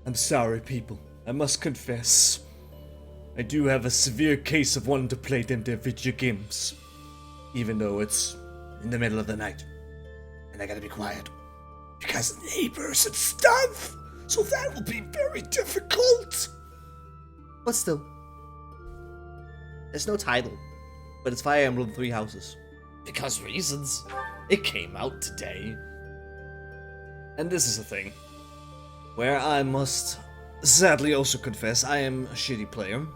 I'm sorry, people. I must confess. I do have a severe case of wanting to play them their video games. Even though it's in the middle of the night. And I gotta be quiet. Because neighbors and stuff! So that will be very difficult! But still. There's no title. But it's Fire Emblem Three Houses. Because reasons. It came out today. And this is a thing. Where I must sadly also confess I am a shitty player.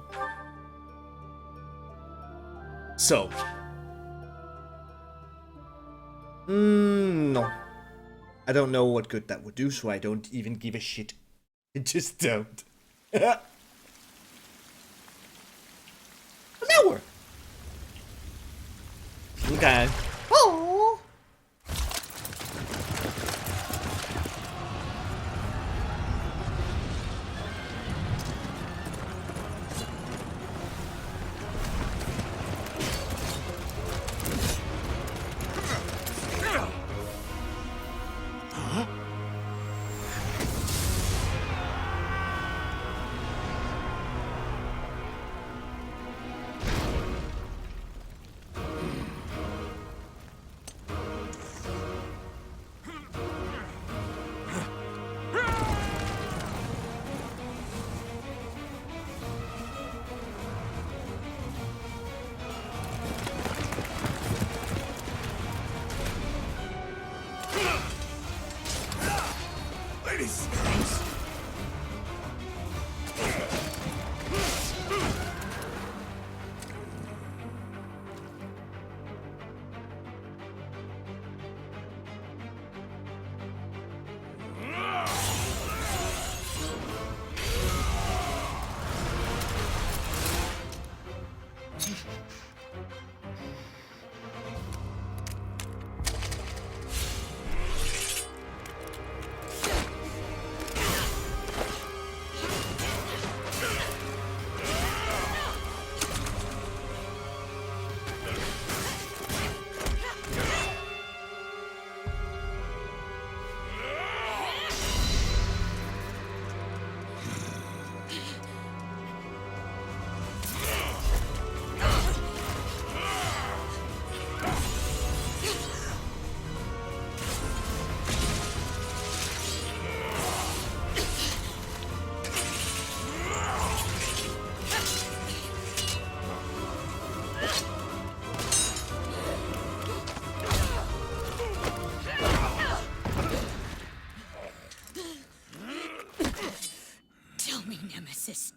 So. No. I don't know what good that would do, so I don't even give a shit. I just don't. An hour. Okay. Oh.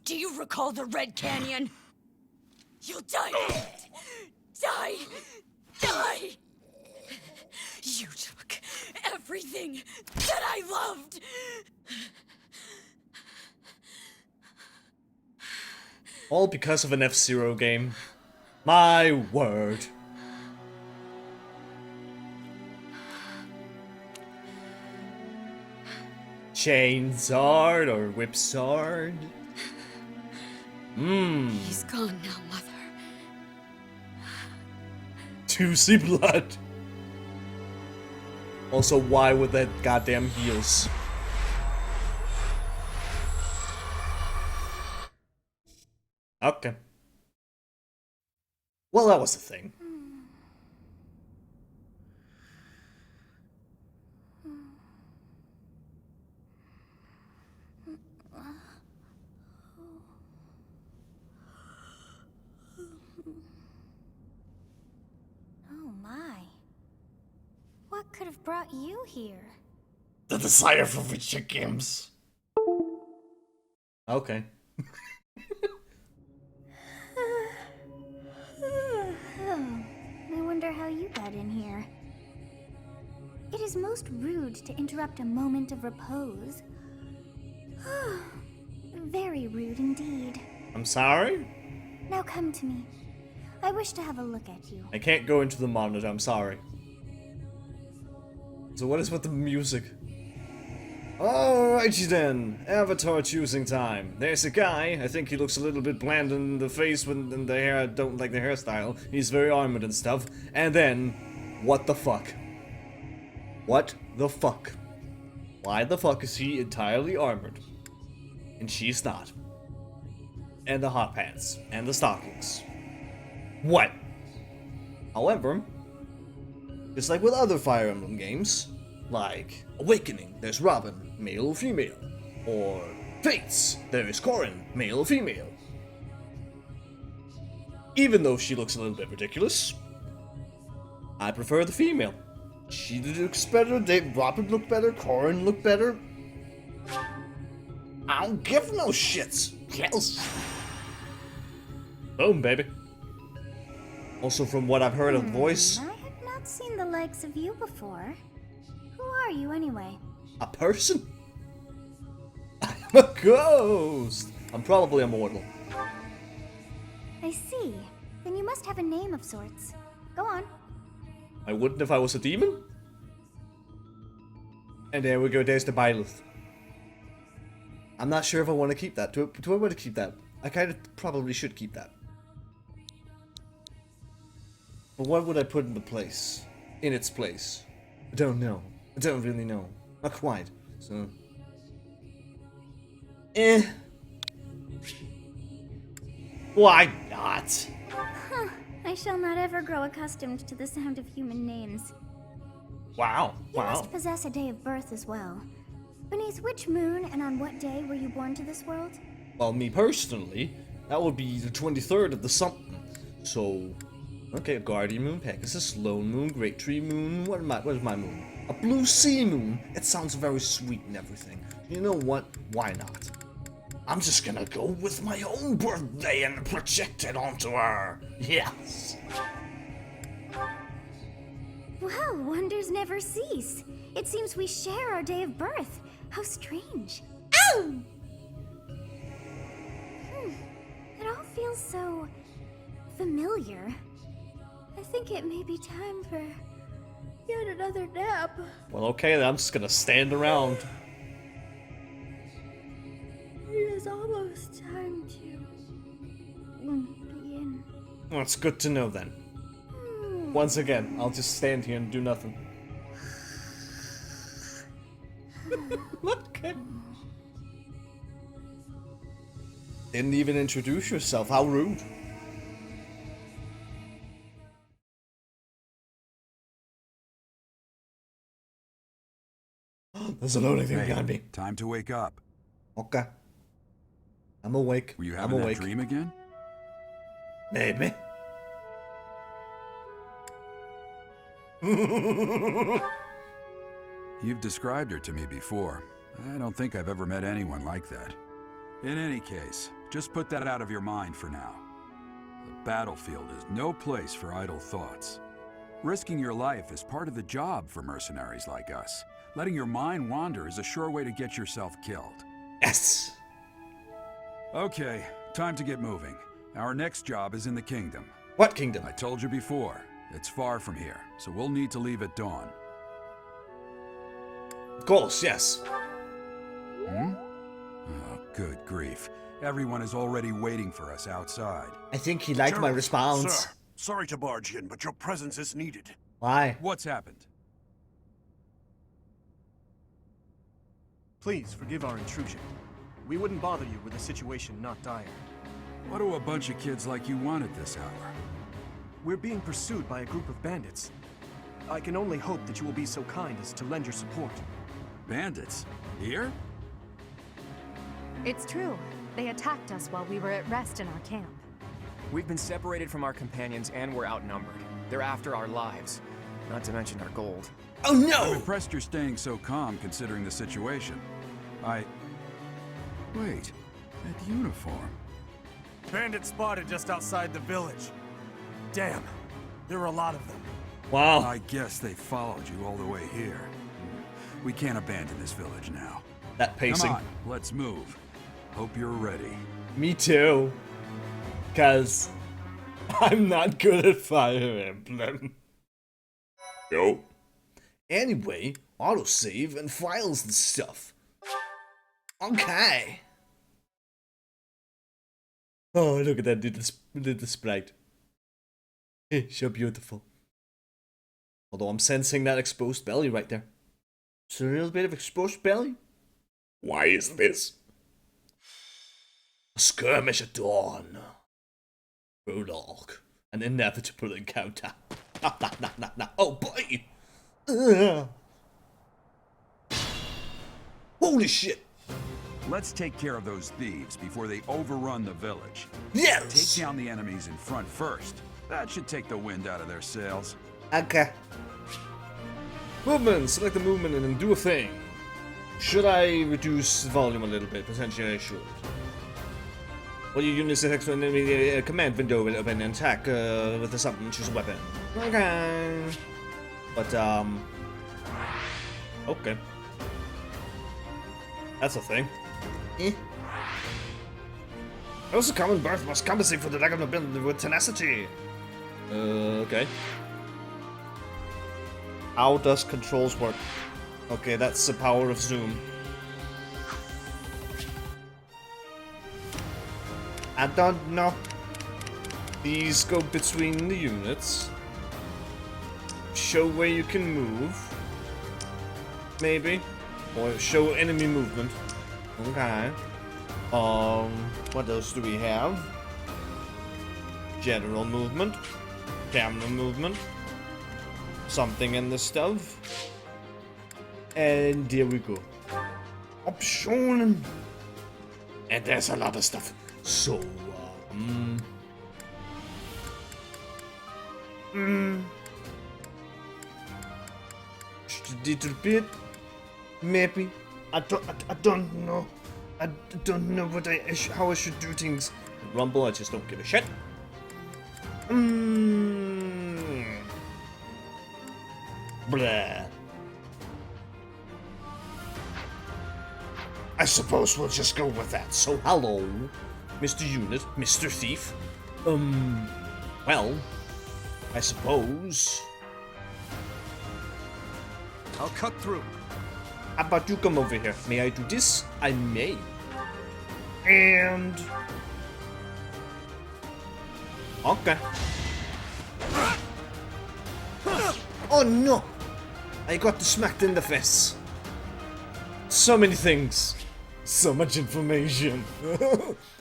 Do you recall the Red Canyon? You'll die in it. Die. Die. You took everything that I loved. All because of an F-Zero game. My word. Chainsword or Whipsword? He's gone now, Mother. Juicy blood. Also, why with that goddamn heels? Okay. Well, that was the thing. What could have brought you here? The desire for video games. Okay. I wonder how you got in here. It is most rude to interrupt a moment of repose. Very rude indeed. I'm sorry? Now come to me. I wish to have a look at you. I can't go into the monitor, I'm sorry. So what is with the music? Alrighty then, avatar choosing time. There's a guy, I think he looks a little bit bland in the face and the hair, I don't like the hairstyle. He's very armored and stuff. And then, what the fuck? What the fuck? Why the fuck is he entirely armored? And she's not. And the hot pants. And the stockings. What? However, just like with other Fire Emblem games, like Awakening, there's Robin, male or female. Or Fates, there is Corrin, male or female. Even though she looks a little bit ridiculous, I prefer the female. She looks better, Robin looked better, Corrin looked better. I don't give no shits. Yes. Boom, baby. Also, from what I've heard of the voice, I have not seen the likes of you before. Who are you anyway? a person? I'm a ghost. I'm probably immortal. I see. Then you must have a name of sorts. Go on. I wouldn't if I was a demon. And there we go, there's the Byleth. I'm not sure if I want to keep that. Do I want to keep that? I kind of probably should keep that. But what would I put in the place? In its place? I don't know. I don't really know. Not quite. So... Why not? Huh. I shall not ever grow accustomed to the sound of human names. Wow. You must possess a day of birth as well. Beneath which moon and on what day were you born to this world? Well, me personally, that would be the 23rd of the something. So, okay, Guardian Moon, Pegasus, Lone Moon, Great Tree Moon. What is my moon? A Blue Sea Moon. It sounds very sweet and everything. You know what? Why not? I'm just gonna go with my own birthday and project it onto her. Yes. Well, wonders never cease. It seems we share our day of birth. How strange. Ow! It all feels so familiar. I think it may be time for yet another nap. Well, okay, then I'm just gonna stand around. It is almost time to begin. Well, it's good to know then. Once again, I'll just stand here and do nothing. Okay. Didn't even introduce yourself. How rude. There's a loading thing behind me. Time to wake up. Okay. I'm awake. Were you I'm having that awake. dream again? Maybe. You've described her to me before. I don't think I've ever met anyone like that. In any case, just put that out of your mind for now. The battlefield is no place for idle thoughts. Risking your life is part of the job for mercenaries like us. Letting your mind wander is a sure way to get yourself killed. Yes. Okay, time to get moving. Our next job is in the kingdom. What kingdom? I told you before, it's far from here, so we'll need to leave at dawn. Of course, yes. Oh, good grief. Everyone is already waiting for us outside. I think he liked my Gerald, response. Sir, sorry to barge in, but your presence is needed. Why? What's happened? Please forgive our intrusion. We wouldn't bother you with a situation not dire. What do a bunch of kids like you want at this hour? We're being pursued by a group of bandits. I can only hope that you will be so kind as to lend your support. Bandits? Here? It's true. They attacked us while we were at rest in our camp. We've been separated from our companions and we're outnumbered. They're after our lives, not to mention our gold. Oh I'm no! impressed you're staying so calm considering the situation. Wait, that uniform. Bandits spotted just outside the village. Damn, there are a lot of them. Wow. I guess they followed you all the way here. We can't abandon this village now. That pacing. Come on, let's move. Hope you're ready. Me too. Cause I'm not good at Fire Emblem. No. Anyway, autosave and files and stuff. Okay. Oh, look at that little sprite. So beautiful. Although I'm sensing that exposed belly right there. It's a little bit of exposed belly. Why is this? A skirmish at dawn. Prologue. An inevitable encounter. Oh boy! Ugh. Holy shit! Let's take care of those thieves before they overrun the village. Yes! Take down the enemies in front first. That should take the wind out of their sails. Okay. Movement! Select the movement and then do a thing. Should I reduce volume a little bit? Potentially I should. When your unit selects an enemy, command window will open and attack with something, choose a weapon. Okay. But, okay. That's a thing. Also, common birth must compensate for the lack of ability with tenacity. Okay. How does controls work? Okay, that's the power of zoom. I don't know. These go between the units. Show where you can move. Maybe. Or show enemy movement. Okay. What else do we have? General movement. Camera movement. Something in the stuff. And there we go. Option. And there's a lot of stuff. So, little bit, maybe. I don't know. I don't know what how I should do things. Rumble, I just don't give a shit. Blah. I suppose we'll just go with that. So, hello, Mr. Unit, Mr. Thief. Well, I suppose I'll cut through. how about you come over here? May I do this? I may. And okay. Oh no! I got smacked in the face. So many things. So much information.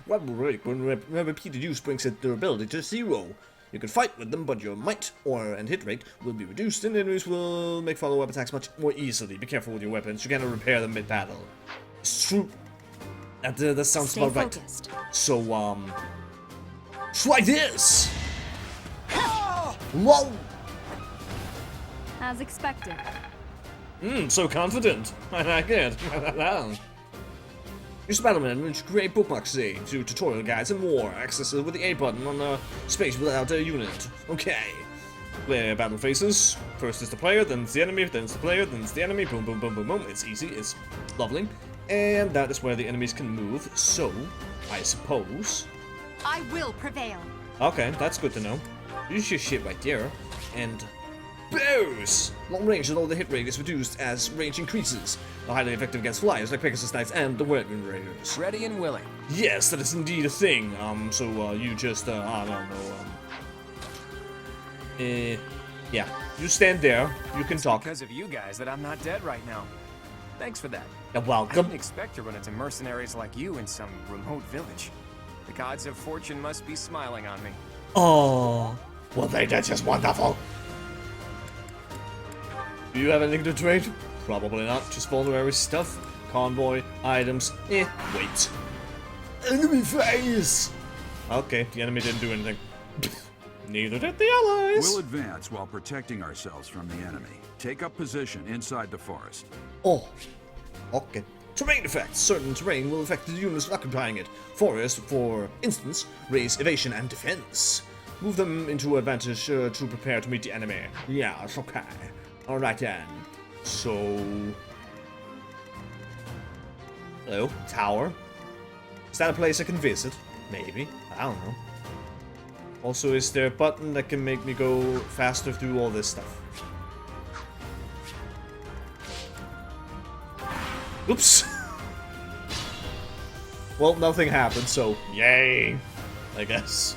What will break when repeated use brings its durability to 0. You can fight with them, but your might and hit rate will be reduced, and enemies will make follow-up attacks much more easily. Be careful with your weapons. You cannot repair them mid-battle. It's true. That sounds about right. So, try this! Whoa! As expected. So confident. I like it. Use Battleman to create bookmarks, say, to tutorial guides and more. Access it with the A button on the space without a unit. Okay. Play battle phases. First is the player, then it's the enemy, then it's the player, then it's the enemy. Boom, boom, boom, boom, boom. It's easy. It's lovely. And that is where the enemies can move. So, I suppose. I will prevail. Okay, that's good to know. Use your shit right there. And bows! Long range and all the hit rate is reduced as range increases. Are highly effective against flyers like Pegasus Knights and the Weapon Raiders. Ready and willing. Yes, that is indeed a thing. You just, I don't know, yeah. You stand there, you can talk. Because of you guys that I'm not dead right now. Thanks for that. You're I welcome. didn't expect to run into mercenaries like you in some remote village. The gods of fortune must be smiling on me. Oh, well, that's just wonderful. Do you have anything to trade? Probably not. Just vulnerary stuff. Convoy, items. Wait. Enemy face! Okay, the enemy didn't do anything. Neither did the allies. We'll advance while protecting ourselves from the enemy. Take up position inside the forest. Oh, okay. Terrain effects. Certain terrain will affect the units occupying it. Forest, for instance, raise evasion and defense. Move them into advantage to prepare to meet the enemy. Yeah, it's okay. Alright then. So... hello, tower. Is that a place I can visit? Maybe. I don't know. Also, is there a button that can make me go faster through all this stuff? Oops! Well, nothing happened, so yay! I guess.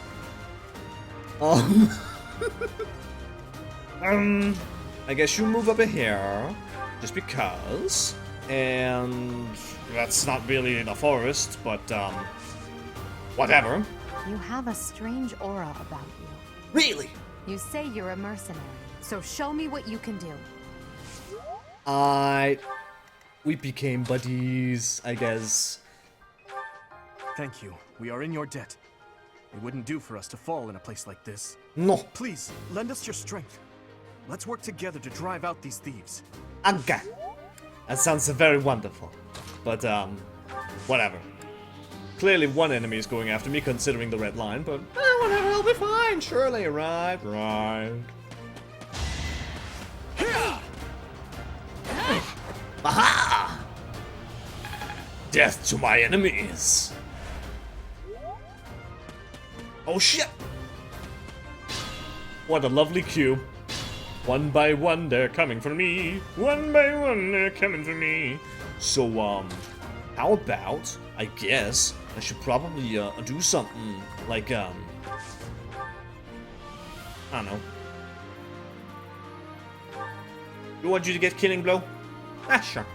I guess you move up here, just because. And that's not really the forest, but Whatever. You have a strange aura about you. Really? You say you're a mercenary, so show me what you can do. We became buddies, I guess. Thank you. We are in your debt. It wouldn't do for us to fall in a place like this. No. Please, lend us your strength. Let's work together to drive out these thieves. Okay. That sounds very wonderful. But, whatever. Clearly one enemy is going after me, considering the red line, but whatever, I'll be fine, surely, right? Right. Aha! Death to my enemies! Oh shit! What a lovely cube. One by one, they're coming for me. One by one, they're coming for me. So, how about, I guess, I should probably, do something like, I don't know. You want you to get killing blow? Ah, sure.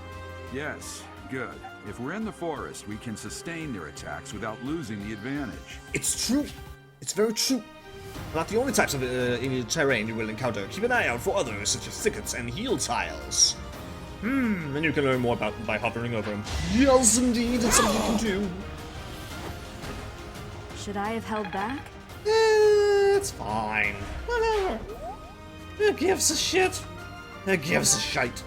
Yes, good. If we're in the forest, we can sustain their attacks without losing the advantage. It's true. It's very true. Not the only types of terrain you will encounter. Keep an eye out for others, such as thickets and heal tiles. And you can learn more about them by hovering over them. Yes, indeed, it's something you can do. Should I have held back? It's fine. Whatever. Who gives a shit? Who gives a shite?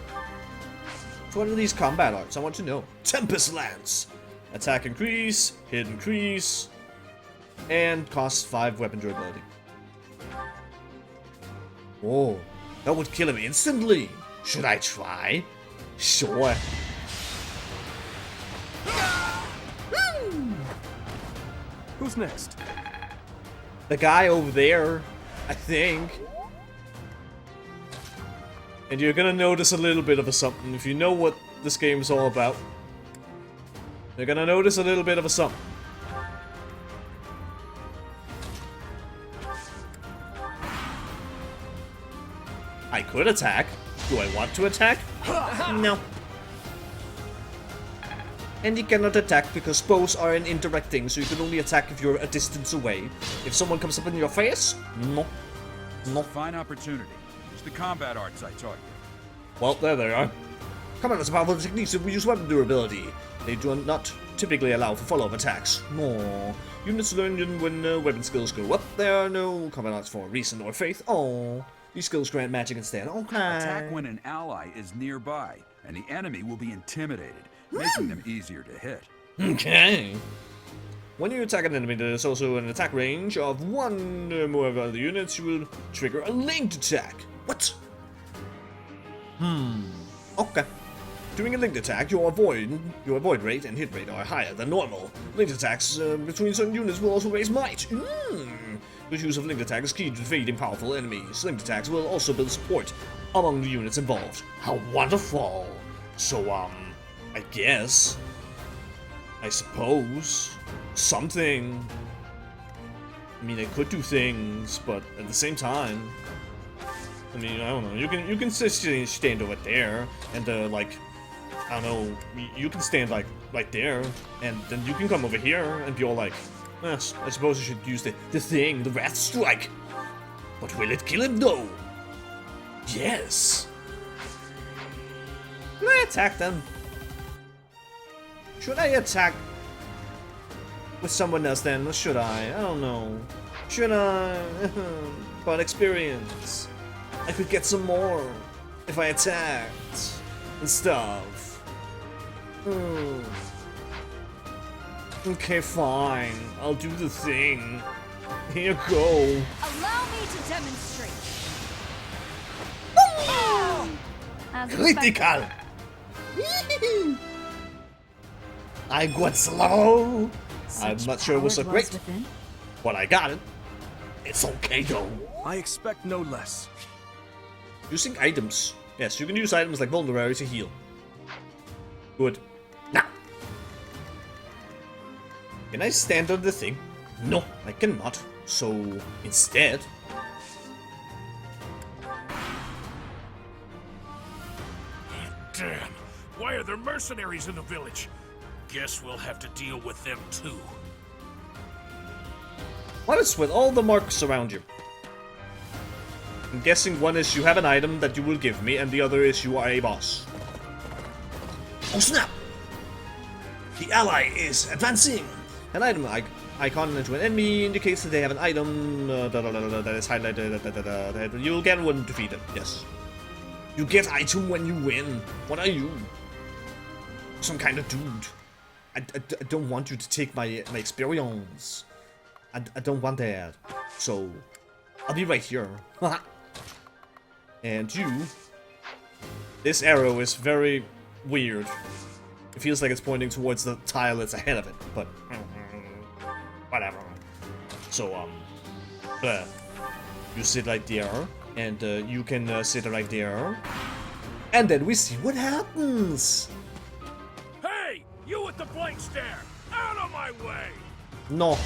What are these combat arts? I want to know. Tempest Lance. Attack increase, hit increase, and cost 5 weapon durability. Oh, that would kill him instantly. Should I try? Sure. Who's next? The guy over there, I think. And you're gonna notice a little bit of a something. If you know what this game is all about, you're gonna notice a little bit of a something. I could attack. Do I want to attack? No. And you cannot attack because bows are an indirect thing, so you can only attack if you're a distance away. If someone comes up in your face, no. No. Fine opportunity. Use the combat arts I taught you. Well, there they are. Combat is a powerful technique to use weapon durability. They do not typically allow for follow-up attacks. No. Units learn when weapon skills go up. There are no combat arts for reason or faith. Oh. These skills grant magic instead. Okay. Attack when an ally is nearby, and the enemy will be intimidated, making them easier to hit. Okay. When you attack an enemy, there's also an attack range of 1 or more of other units. You will trigger a linked attack. What? Okay. During a linked attack, your avoid rate and hit rate are higher than normal. Linked attacks between certain units will also raise might. The use of linked attack is key to defeating powerful enemies. Linked attacks will also build support among the units involved. How wonderful! So, I guess, I suppose, something. I mean, I could do things, but at the same time, I mean, I don't know. You can stand over there, and like, I don't know. You can stand like right there, and then you can come over here and be all like, yes, I suppose I should use the thing, the Wrath Strike. But will it kill him though? Yes. Can I attack them? Should I attack with someone else then, or should I? I don't know. Should I? But experience. I could get some more if I attacked and stuff. Okay, fine. I'll do the thing. Here you go. Allow me to demonstrate. As Critical. I got slow. I'm not sure it was so great, but I got it. It's okay though. I expect no less. Using items. Yes, you can use items like Vulnerary to heal. Good. Now. Can I stand on the thing? No, I cannot. So, instead... Damn! Why are there mercenaries in the village? Guess we'll have to deal with them too. What is with all the marks around you? I'm guessing one is you have an item that you will give me, and the other is you are a boss. Oh snap! The ally is advancing! An item icon into an enemy indicates that they have an item that is highlighted. You'll get when defeated, yes. You get item when you win. What are you? Some kind of dude. I don't want you to take my experience. I don't want that. So, I'll be right here. And you... This arrow is very weird. It feels like it's pointing towards the tile that's ahead of it, but... whatever. So, you sit right there, and you can sit right there. And then we see what happens! Hey! You with the blank stare! Out of my way! No.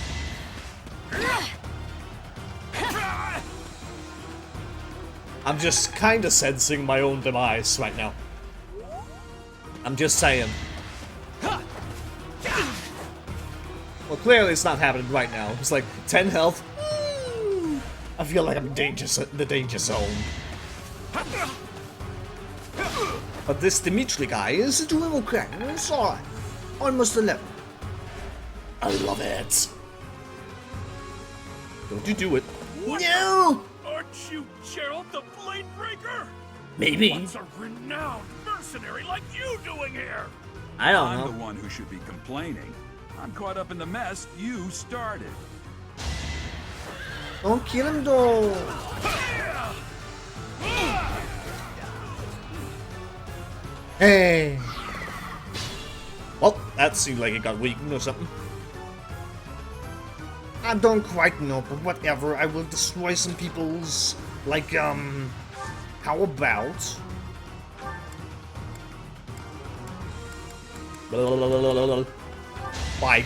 I'm just kinda sensing my own demise right now. I'm just saying. Well, clearly it's not happening right now. It's like 10 health. I feel like I'm in the danger zone. But this Dimitri guy is doing okay. It's alright. Almost 11. I love it. Don't you do it. What? No! Aren't you Gerald the Blade Breaker? Maybe. What's a renowned mercenary like you doing here? I don't I'm know. the one who should be complaining. I'm caught up in the mess you started. Don't kill him though. Hey. Well, that seemed like it got weakened or something. I don't quite know, but whatever. I will destroy some people's... Like, how about... Bye.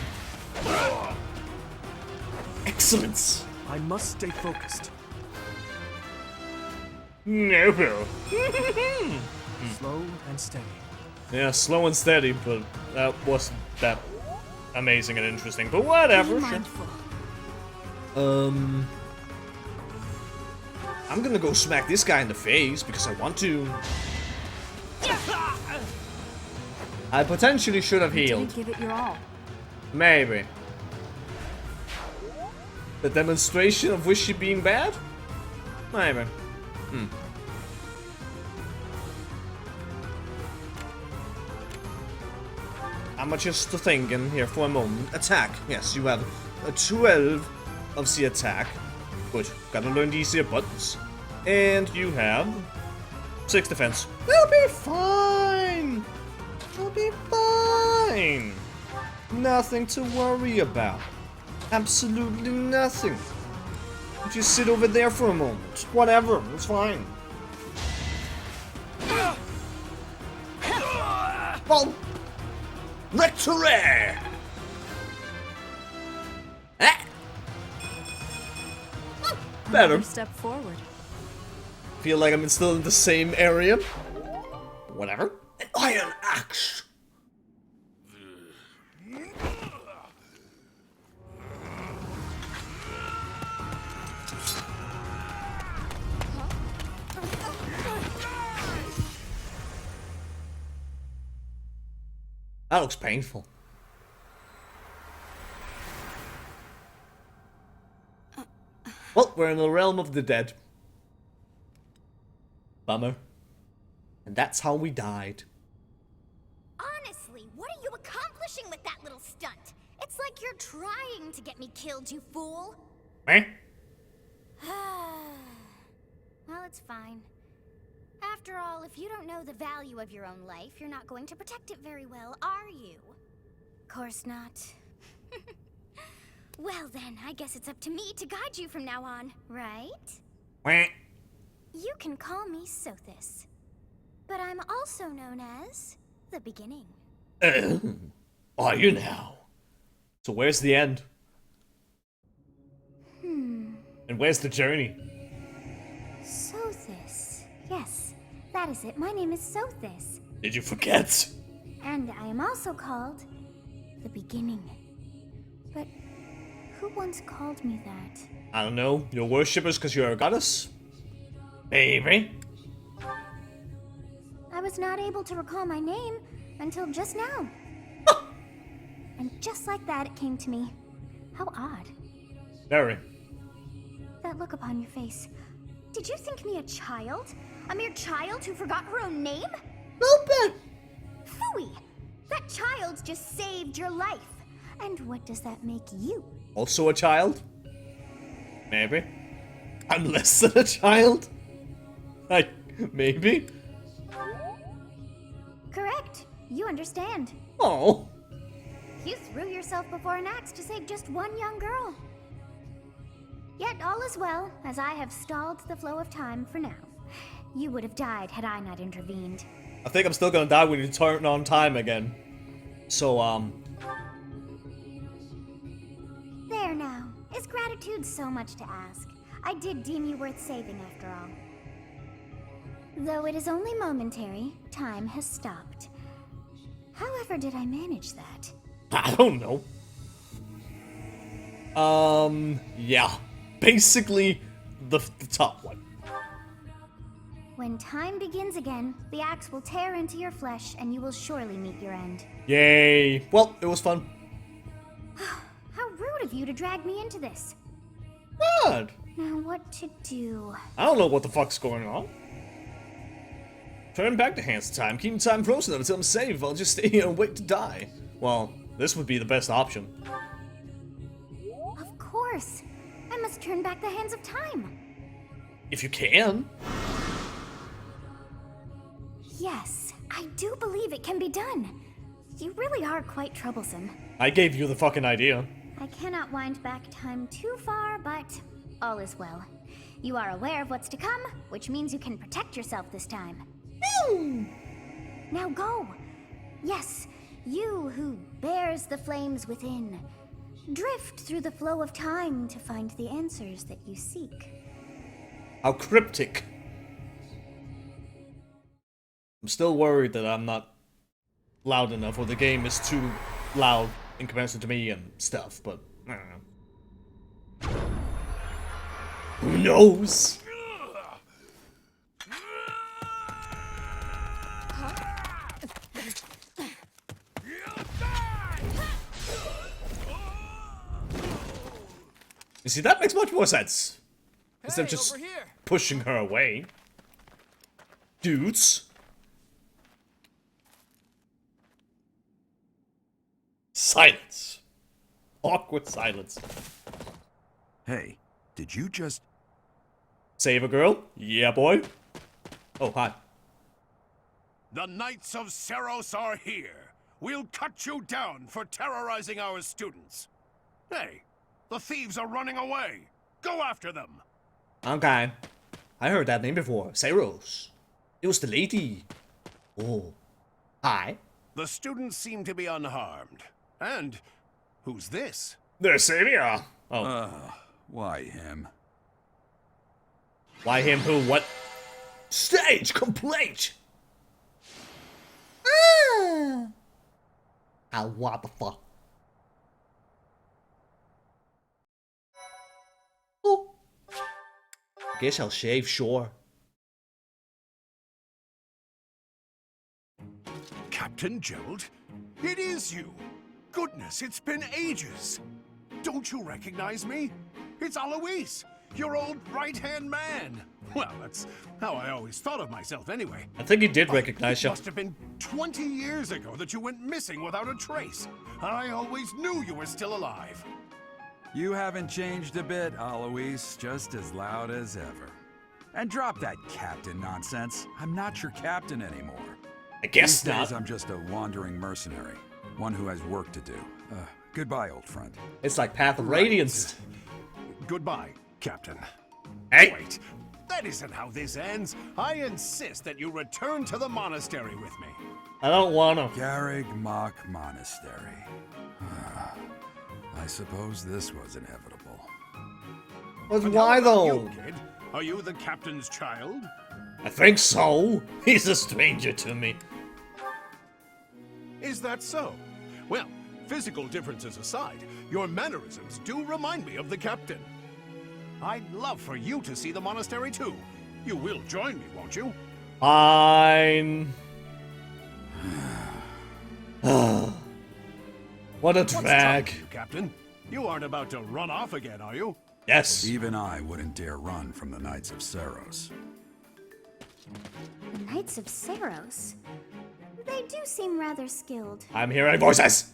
Excellence. I must stay focused. No, bro. Slow and steady. Yeah, slow and steady, but that wasn't that amazing and interesting. But whatever, Be sure. mindful. I'm gonna go smack this guy in the face because I want to. I potentially should have healed. Didn't give it your all. Maybe. The demonstration of Wishy being bad? Maybe. I'm just thinking here for a moment. Attack. Yes, you have a 12 of the attack. Good. Gotta learn the easier buttons. And you have 6 defense. We'll be fine. We'll be fine. Nothing to worry about. Absolutely nothing. Just sit over there for a moment. Whatever, it's fine. Well, victory! Better. Another step forward. Feel like I'm still in the same area. Whatever. An iron axe. That looks painful. Well, we're in the realm of the dead. Bummer. And that's how we died. Honestly, what are you accomplishing with that little stunt? It's like you're trying to get me killed, you fool. Eh? Well, it's fine. After all, if you don't know the value of your own life, you're not going to protect it very well, are you? Course not. Well then, I guess it's up to me to guide you from now on, right? Wah. You can call me Sothis. But I'm also known as the Beginning. Are you now? So where's the end? And where's the journey? Sothis. Yes, that is it. My name is Sothis. Did you forget? And I am also called the Beginning. But who Who once called me that? I don't know. Your worshippers because you're a goddess? Maybe. I was not able to recall my name until just now. And just like that, it came to me. How odd. Very. That look upon your face. Did you think me a child? A mere child who forgot her own name? Nope. Phooey! That child just saved your life. And what does that make you? Also a child? Maybe. I'm less than a child? Maybe? Correct. You understand. Oh. You threw yourself before an axe to save just one young girl. Yet all is well, as I have stalled the flow of time for now. You would have died had I not intervened. I think I'm still gonna die when you turn on time again. So, There now. Is gratitude so much to ask? I did deem you worth saving after all. Though it is only momentary, time has stopped. However did I manage that? I don't know. Yeah. Basically, the top one. When time begins again, the axe will tear into your flesh and you will surely meet your end. Yay. Well, it was fun. How rude of you to drag me into this. Good. Now what to do? I don't know what the fuck's going on. Turn back the hands of time, keep time frozen until I'm safe. I'll just stay here and wait to die. Well, this would be the best option. Of course. I must turn back the hands of time. If you can. Yes, I do believe it can be done. You really are quite troublesome. I gave you the fucking idea. I cannot wind back time too far, but all is well. You are aware of what's to come, which means you can protect yourself this time. Now go. Yes, you who bears the flames within. Drift through the flow of time to find the answers that you seek. How cryptic. I'm still worried that I'm not loud enough, or the game is too loud in comparison to me and stuff, but I don't know. Who knows? You see, that makes much more sense. Instead of just over here. pushing her away. Dudes. Silence. Awkward silence. Hey, did you just... Save a girl? Yeah, boy. Oh, hi. The Knights of Seros are here. We'll cut you down for terrorizing our students. Hey, the thieves are running away. Go after them. Okay. I heard that name before. Seros. It was the lady. Oh. Hi. The students seem to be unharmed. And who's this? The savior. Oh. Why him? Why him who? What? Stage complete! What the fuck? Oh. Guess I'll shave, sure. Captain Gerald? It is you! Goodness, it's been ages! Don't you recognize me? It's Alois, your old right-hand man! Well, that's how I always thought of myself anyway. I think he did recognize It you. must have been 20 years ago that you went missing without a trace. I always knew you were still alive. You haven't changed a bit, Alois. Just as loud as ever. And drop that captain nonsense. I'm not your captain anymore. I guess These days, not. I'm just a wandering mercenary. One who has work to do. Goodbye, old friend. It's like Path of Radiance. Goodbye, Captain. Hey! Wait, that isn't how this ends. I insist that you return to the monastery with me. I don't wanna. Garrig Mach Monastery. I suppose this was inevitable. But And why how about though? You, kid? Are you the captain's child? I think so. He's a stranger to me. Is that so? Well, Physical differences aside, your mannerisms do remind me of the captain. I'd love for you to see the monastery too. You will join me, won't you? Fine. What a What's trouble drag. with you, Captain? You aren't about to run off again, are you? Yes. Even I wouldn't dare run from the Knights of Saros. The Knights of Saros. They do seem rather skilled. I'm hearing voices.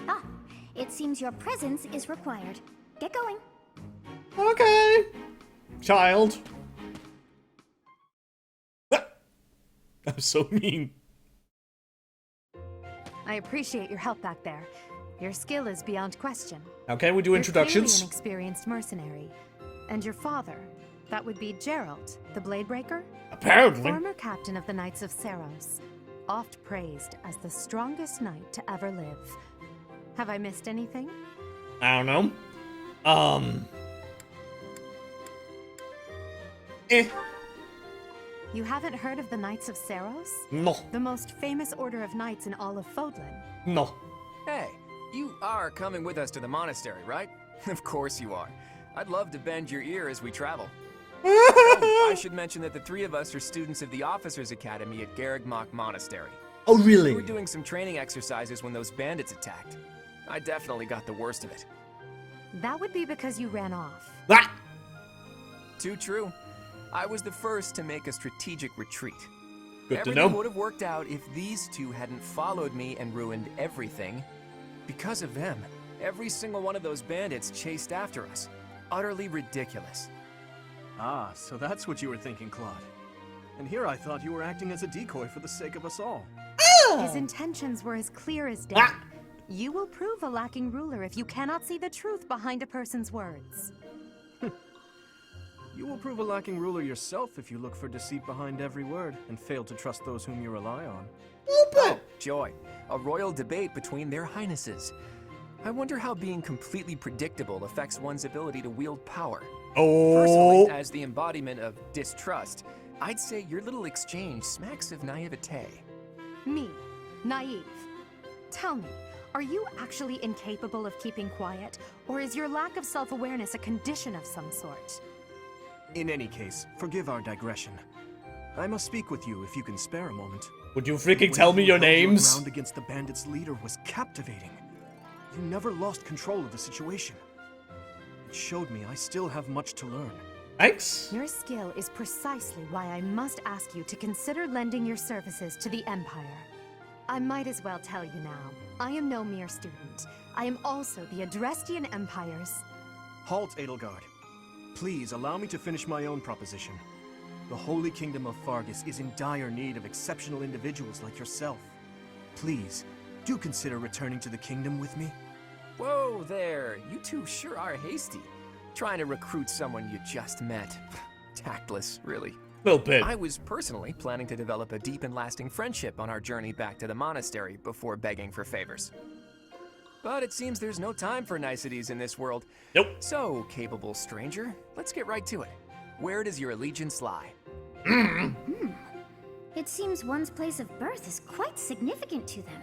Ah, it seems your presence is required. Get going. Okay. Child. I'm so mean. I appreciate your help back there. Your skill is beyond question. Okay, we do You're introductions. clearly an experienced mercenary. And your father, that would be Gerald, the Bladebreaker? Apparently. Former captain of the Knights of Saros. Oft praised as the strongest knight to ever live. Have I missed anything? I don't know. You haven't heard of the Knights of Saros? No. The most famous order of knights in all of Fodlan. No. Hey, you are coming with us to the monastery, right? Of course you are. I'd love to bend your ear as we travel. Oh, I should mention that the three of us are students of the Officers Academy at Garrigmach Monastery. Oh, We really? were doing some training exercises when those bandits attacked. I definitely got the worst of it. That would be because you ran off. Ah! Too true. I was the first to make a strategic retreat. Good to Everything know. would have worked out if these two hadn't followed me and ruined everything. Because of them, every single one of those bandits chased after us. Utterly ridiculous. Ah, so that's what you were thinking, Claude. And here I thought you were acting as a decoy for the sake of us all. His intentions were as clear as day. Ah! You will prove a lacking ruler if you cannot see the truth behind a person's words. You will prove a lacking ruler yourself if you look for deceit behind every word and fail to trust those whom you rely on. Oh, joy. A royal debate between their highnesses. I wonder how being completely predictable affects one's ability to wield power. Oh. Personally, as the embodiment of distrust, I'd say your little exchange smacks of naivete. Me, naive. Tell me, are you actually incapable of keeping quiet, or is your lack of self-awareness a condition of some sort? In any case, forgive our digression. I must speak with you if you can spare a moment. Would you freaking The tell way me you your held names? ground against the bandits' leader was captivating. You never lost control of the situation. It showed me I still have much to learn. Thanks. Your skill is precisely why I must ask you to consider lending your services to the Empire. I might as well tell you now, I am no mere student. I am also the Adrestian Empire's... Halt, Edelgard. Please allow me to finish my own proposition. The Holy Kingdom of Fargus is in dire need of exceptional individuals like yourself. Please, do consider returning to the kingdom with me. Whoa there, you two sure are hasty. Trying to recruit someone you just met. Tactless, really. Little bit. I was personally planning to develop a deep and lasting friendship on our journey back to the monastery before begging for favors. But it seems there's no time for niceties in this world. Nope. So, capable stranger, let's get right to it. Where does your allegiance lie? It seems one's place of birth is quite significant to them.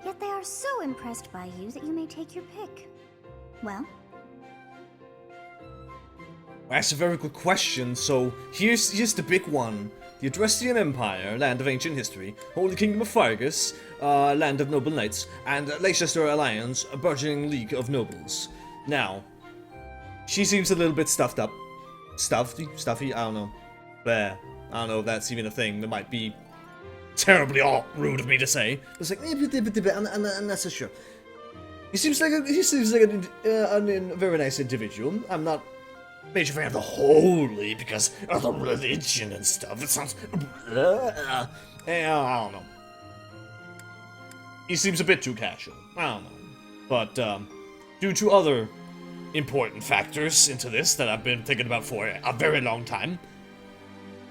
Yet they are so impressed by you that you may take your pick. Well, That's a very good question. So here's the big one: the Adrestian Empire, land of ancient history; Holy Kingdom of Fargus, land of noble knights; and Leicester Alliance, a burgeoning league of nobles. Now, she seems a little bit stuffed up, stuffy. I don't know. But I don't know if that's even a thing. That might be terribly rude of me to say. It's like, I'm not so sure. He seems like a very nice individual. I'm not major fan of the holy because of the religion and stuff. It sounds. I don't know. He seems a bit too casual. I don't know. But due to other important factors into this that I've been thinking about for a very long time,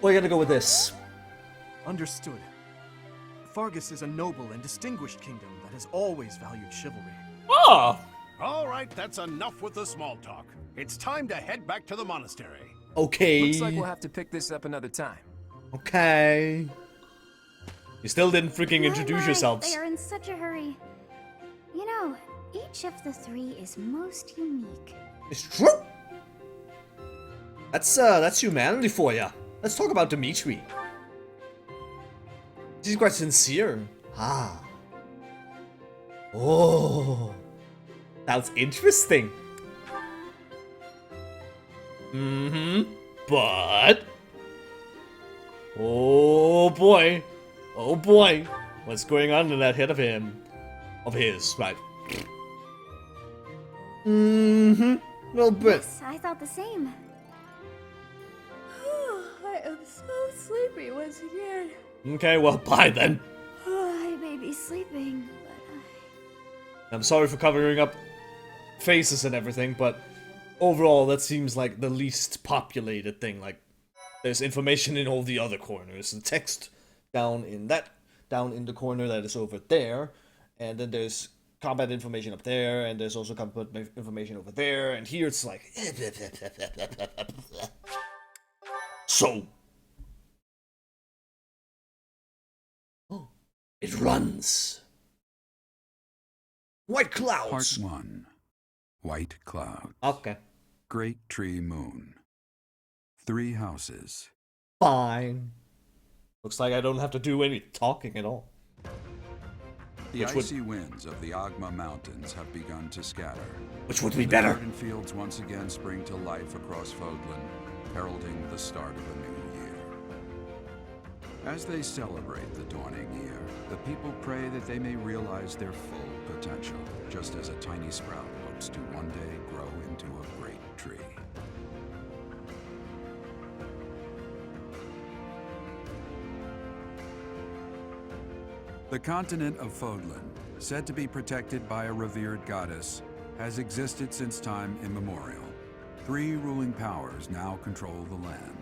we're gonna go with this. Understood. Fargus is a noble and distinguished kingdom that has always valued chivalry. Ah! All right, that's enough with the small talk. It's time to head back to the monastery. Okay. Looks like we'll have to pick this up another time. Okay. You still didn't freaking introduce yourselves. They are in such a hurry. You know, each of the three is most unique. It's true. That's humanity for ya. Let's talk about Dimitri. She's quite sincere. Ah. Oh. That's interesting. Mm-hmm. But... oh boy. Oh boy. What's going on in that head of him? Of his, right. Mm-hmm. A little bit. Yes, I thought the same. I am so sleepy once again. Okay, well, bye then. I may be sleeping, but I'm sorry for covering up faces and everything, but overall, that seems like the least populated thing. Like, there's information in all the other corners. The text down in the corner that is over there, and then there's combat information up there, and there's also combat information over there, and here it's like... So... oh, it runs. White clouds. Part 1. White cloud. Okay. Great tree moon. 3 houses. Fine. Looks like I don't have to do any talking at all. The icy winds of the Agma Mountains have begun to scatter. Which would be The better. garden fields once again spring to life across Fodlan, heralding the start of a new year. As they celebrate the dawning year, the people pray that they may realize their full potential, just as a tiny sprout hopes to one day grow into a great tree. The continent of Fodlan, said to be protected by a revered goddess, has existed since time immemorial. 3 ruling powers now control the land.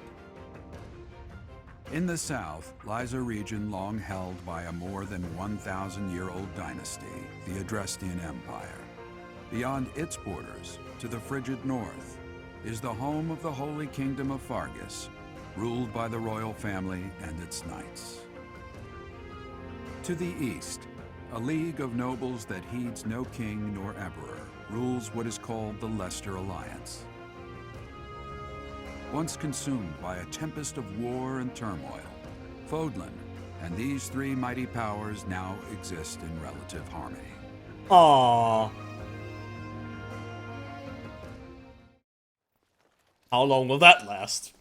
In the south lies a region long held by a more than 1,000-year-old dynasty, the Adrestian Empire. Beyond its borders, to the frigid north, is the home of the Holy Kingdom of Fargus, ruled by the royal family and its knights. To the east, a league of nobles that heeds no king nor emperor rules what is called the Leicester Alliance. Once consumed by a tempest of war and turmoil, Fodlan and these 3 mighty powers now exist in relative harmony. Aww. How long will that last?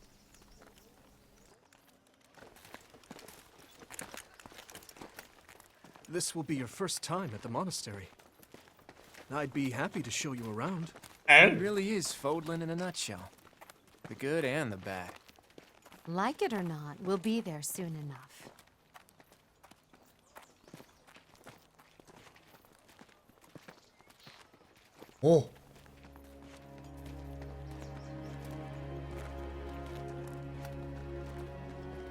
This will be your first time at the monastery. I'd be happy to show you around. It And really is Fodlan in a nutshell. The good and the bad. Like it or not, we'll be there soon enough. oh,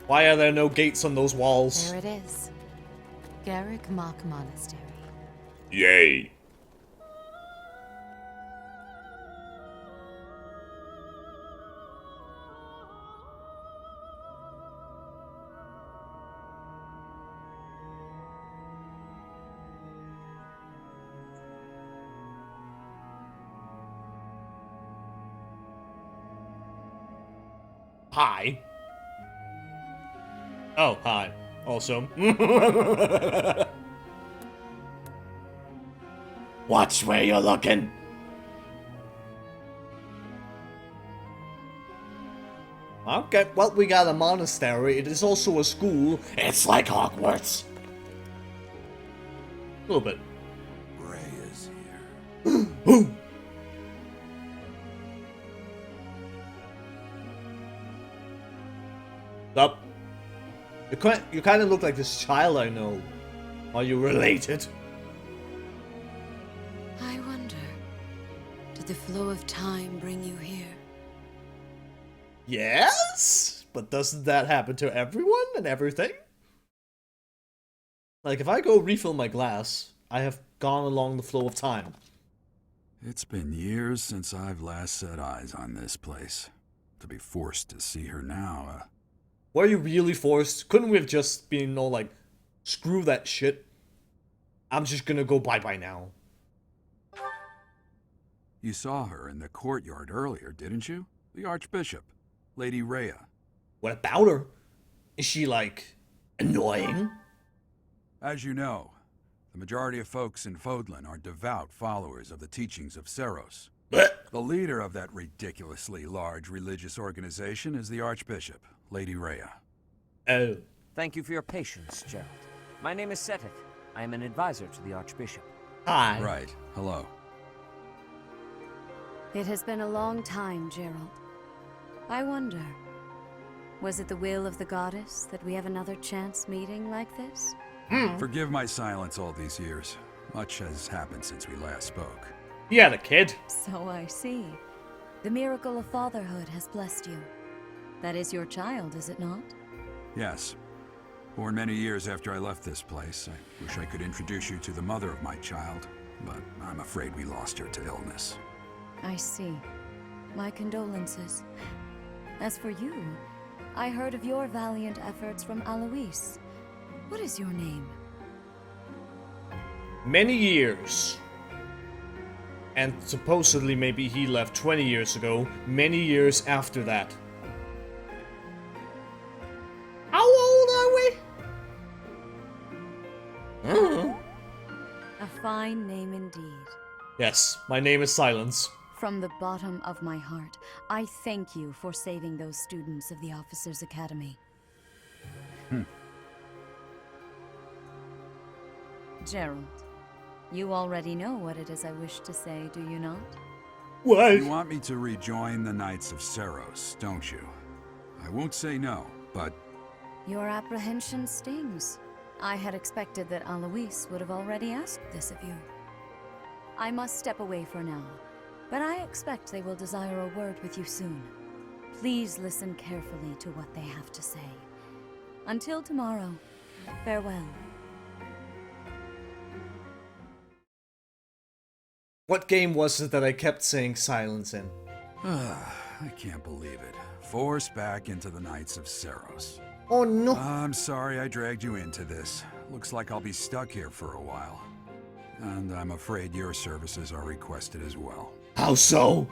why are there no gates on those walls? There it is. Garrick Mock Monastery. Yay. Hi. Oh, hi. Also. Watch where you're looking. Okay, well, we got a monastery. It is also a school. It's like Hogwarts. A little bit. Ray is here. Ooh. Up. You kind of look like this child I know. Are you related? I wonder, did the flow of time bring you here? Yes? But doesn't that happen to everyone and everything? Like, if I go refill my glass, I have gone along the flow of time. It's been years since I've last set eyes on this place. To be forced to see her now, Were you really forced? Couldn't we have just been, like, Screw that shit. I'm just gonna go bye-bye now. You saw her in the courtyard earlier, didn't you? The Archbishop, Lady Rhea. What about her? Is she, like, annoying? As you know, the majority of folks in Fodlan are devout followers of the teachings of Seros. The leader of that ridiculously large religious organization is the Archbishop, Lady Rhea. Oh. Thank you for your patience, Gerald. My name is Seteth. I am an advisor to the Archbishop. Hi. Right. Hello. It has been a long time, Gerald. I wonder, was it the will of the goddess that we have another chance meeting like this? Forgive my silence all these years. Much has happened since we last spoke. You had a kid. So I see. The miracle of fatherhood has blessed you. That is your child, is it not? Yes. Born many years after I left this place, I wish I could introduce you to the mother of my child, but I'm afraid we lost her to illness. I see. My condolences. As for you, I heard of your valiant efforts from Alois. What is your name? Many years. And supposedly maybe he left 20 years ago, many years after that. How old are we? A fine name indeed. Yes, my name is Silence. From the bottom of my heart, I thank you for saving those students of the Officers' Academy. Gerald, you already know what it is I wish to say, do you not? What? You want me to rejoin the Knights of Seros, don't you? I won't say no, but Your apprehension stings. I had expected that Alois would have already asked this of you. I must step away for now, but I expect they will desire a word with you soon. Please listen carefully to what they have to say. Until tomorrow, farewell. What game was it that I kept saying silence in? I can't believe it. Forced back into the Knights of Seros. Oh no. I'm sorry I dragged you into this. Looks like I'll be stuck here for a while. And I'm afraid your services are requested as well. How so?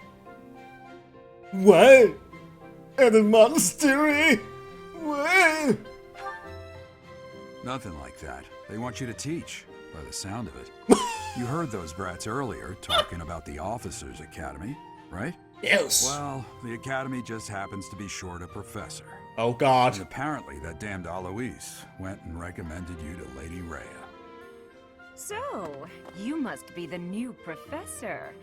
What? At a monastery? What? Nothing like that. They want you to teach, by the sound of it. You heard those brats earlier talking about the Officers' Academy, right? Yes. Well, the Academy just happens to be short a professor. Oh god. And apparently that damned Alois went and recommended you to Lady Rhea. So, you must be the new professor.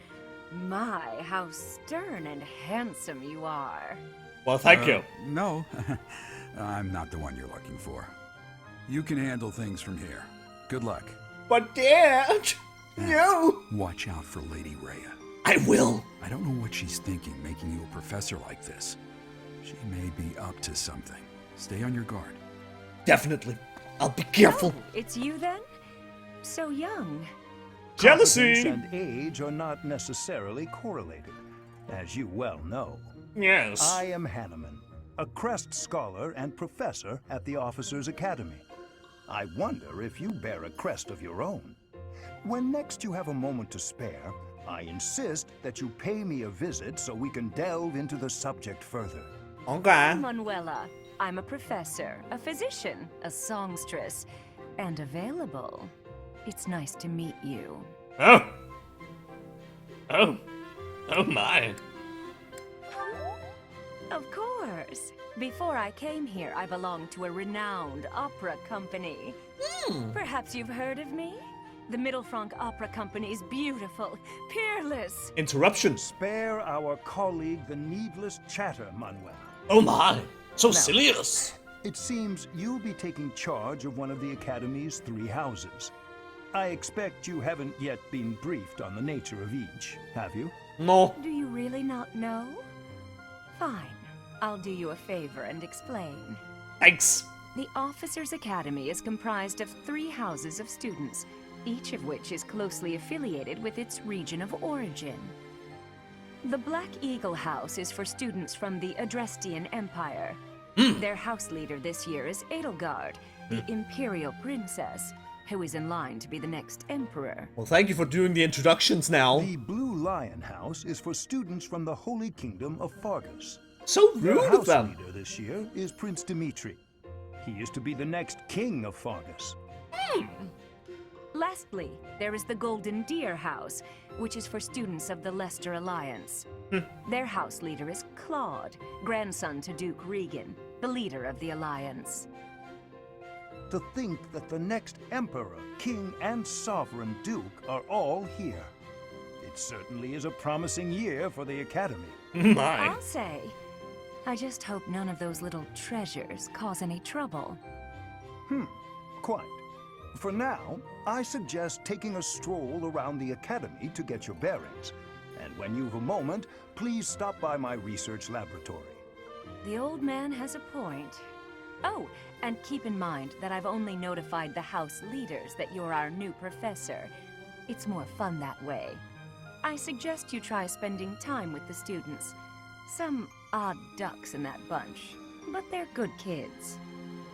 My, how stern and handsome you are. Well, thank you. No, I'm not the one you're looking for. You can handle things from here. Good luck. But Dad! No! Watch out for Lady Rhea. I will. I don't know what she's thinking making you a professor like this. She may be up to something. Stay on your guard. Definitely. I'll be careful. Oh, it's you then? So young. Jealousy! Competence and age are not necessarily correlated, as you well know. Yes. I am Hanneman, a Crest Scholar and Professor at the Officers' Academy. I wonder if you bear a crest of your own. When next you have a moment to spare, I insist that you pay me a visit so we can delve into the subject further. Okay. Manuela, I'm a professor, a physician, a songstress, and available. It's nice to meet you. Oh. Oh. Oh my. Of course. Before I came here, I belonged to a renowned opera company. Perhaps you've heard of me? The Middlefranc Opera Company is beautiful, peerless. Interruptions. Spare our colleague the needless chatter, Manuel. Oh my. So Now, serious. It seems you'll be taking charge of one of the Academy's 3 houses. I expect you haven't yet been briefed on the nature of each, have you? No. Do you really not know? Fine. I'll do you a favor and explain. Thanks. The Officers' Academy is comprised of 3 houses of students, each of which is closely affiliated with its region of origin. The Black Eagle House is for students from the Adrestian Empire. Their house leader this year is Edelgard, the Imperial Princess, who is in line to be the next Emperor. Well, thank you for doing the introductions now. The Blue Lion House is for students from the Holy Kingdom of Fargus. So Their rude of house them. leader this year is Prince Dimitri. He is to be the next king of Fargus. Lastly, there is the Golden Deer House, which is for students of the Leicester Alliance. Their house leader is Claude, grandson to Duke Regan, the leader of the Alliance. To think that the next emperor, king, and sovereign duke are all here. It certainly is a promising year for the Academy. My. I'll say. I just hope none of those little treasures cause any trouble. Quite. For now, I suggest taking a stroll around the Academy to get your bearings. And when you've a moment, please stop by my research laboratory. The old man has a point. Oh, and keep in mind that I've only notified the house leaders that you're our new professor. It's more fun that way. I suggest you try spending time with the students. Some odd ducks in that bunch, but they're good kids.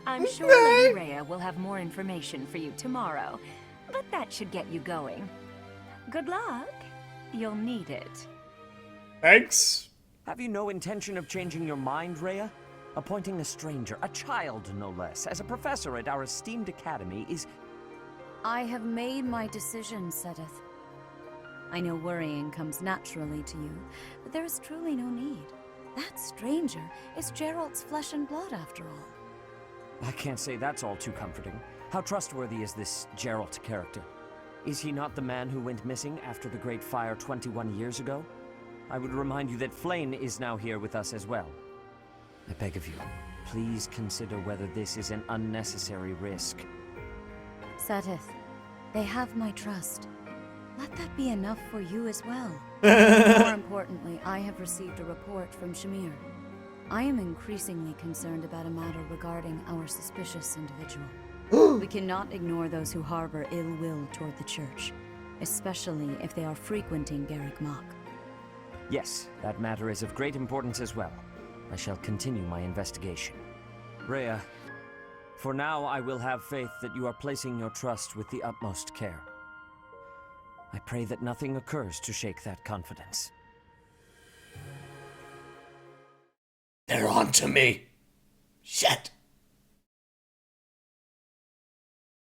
I'm sure Lady Rhea will have more information for you tomorrow, but that should get you going. Good luck. You'll need it. Thanks. Have you no intention of changing your mind, Rhea? Appointing a stranger, a child no less, as a professor at our esteemed academy is... I have made my decision, Sedith. I know worrying comes naturally to you, but there is truly no need. That stranger is Gerald's flesh and blood, after all. I can't say that's all too comforting. How trustworthy is this Gerald character? Is he not the man who went missing after the Great Fire 21 years ago? I would remind you that Flame is now here with us as well. I beg of you, please consider whether this is an unnecessary risk. Sedith, they have my trust. Let that be enough for you as well. More importantly, I have received a report from Shamir. I am increasingly concerned about a matter regarding our suspicious individual. We cannot ignore those who harbor ill will toward the church, especially if they are frequenting Garrick Mach. Yes, that matter is of great importance as well. I shall continue my investigation. Rhea, for now I will have faith that you are placing your trust with the utmost care. I pray that nothing occurs to shake that confidence. They're on to me. Shit.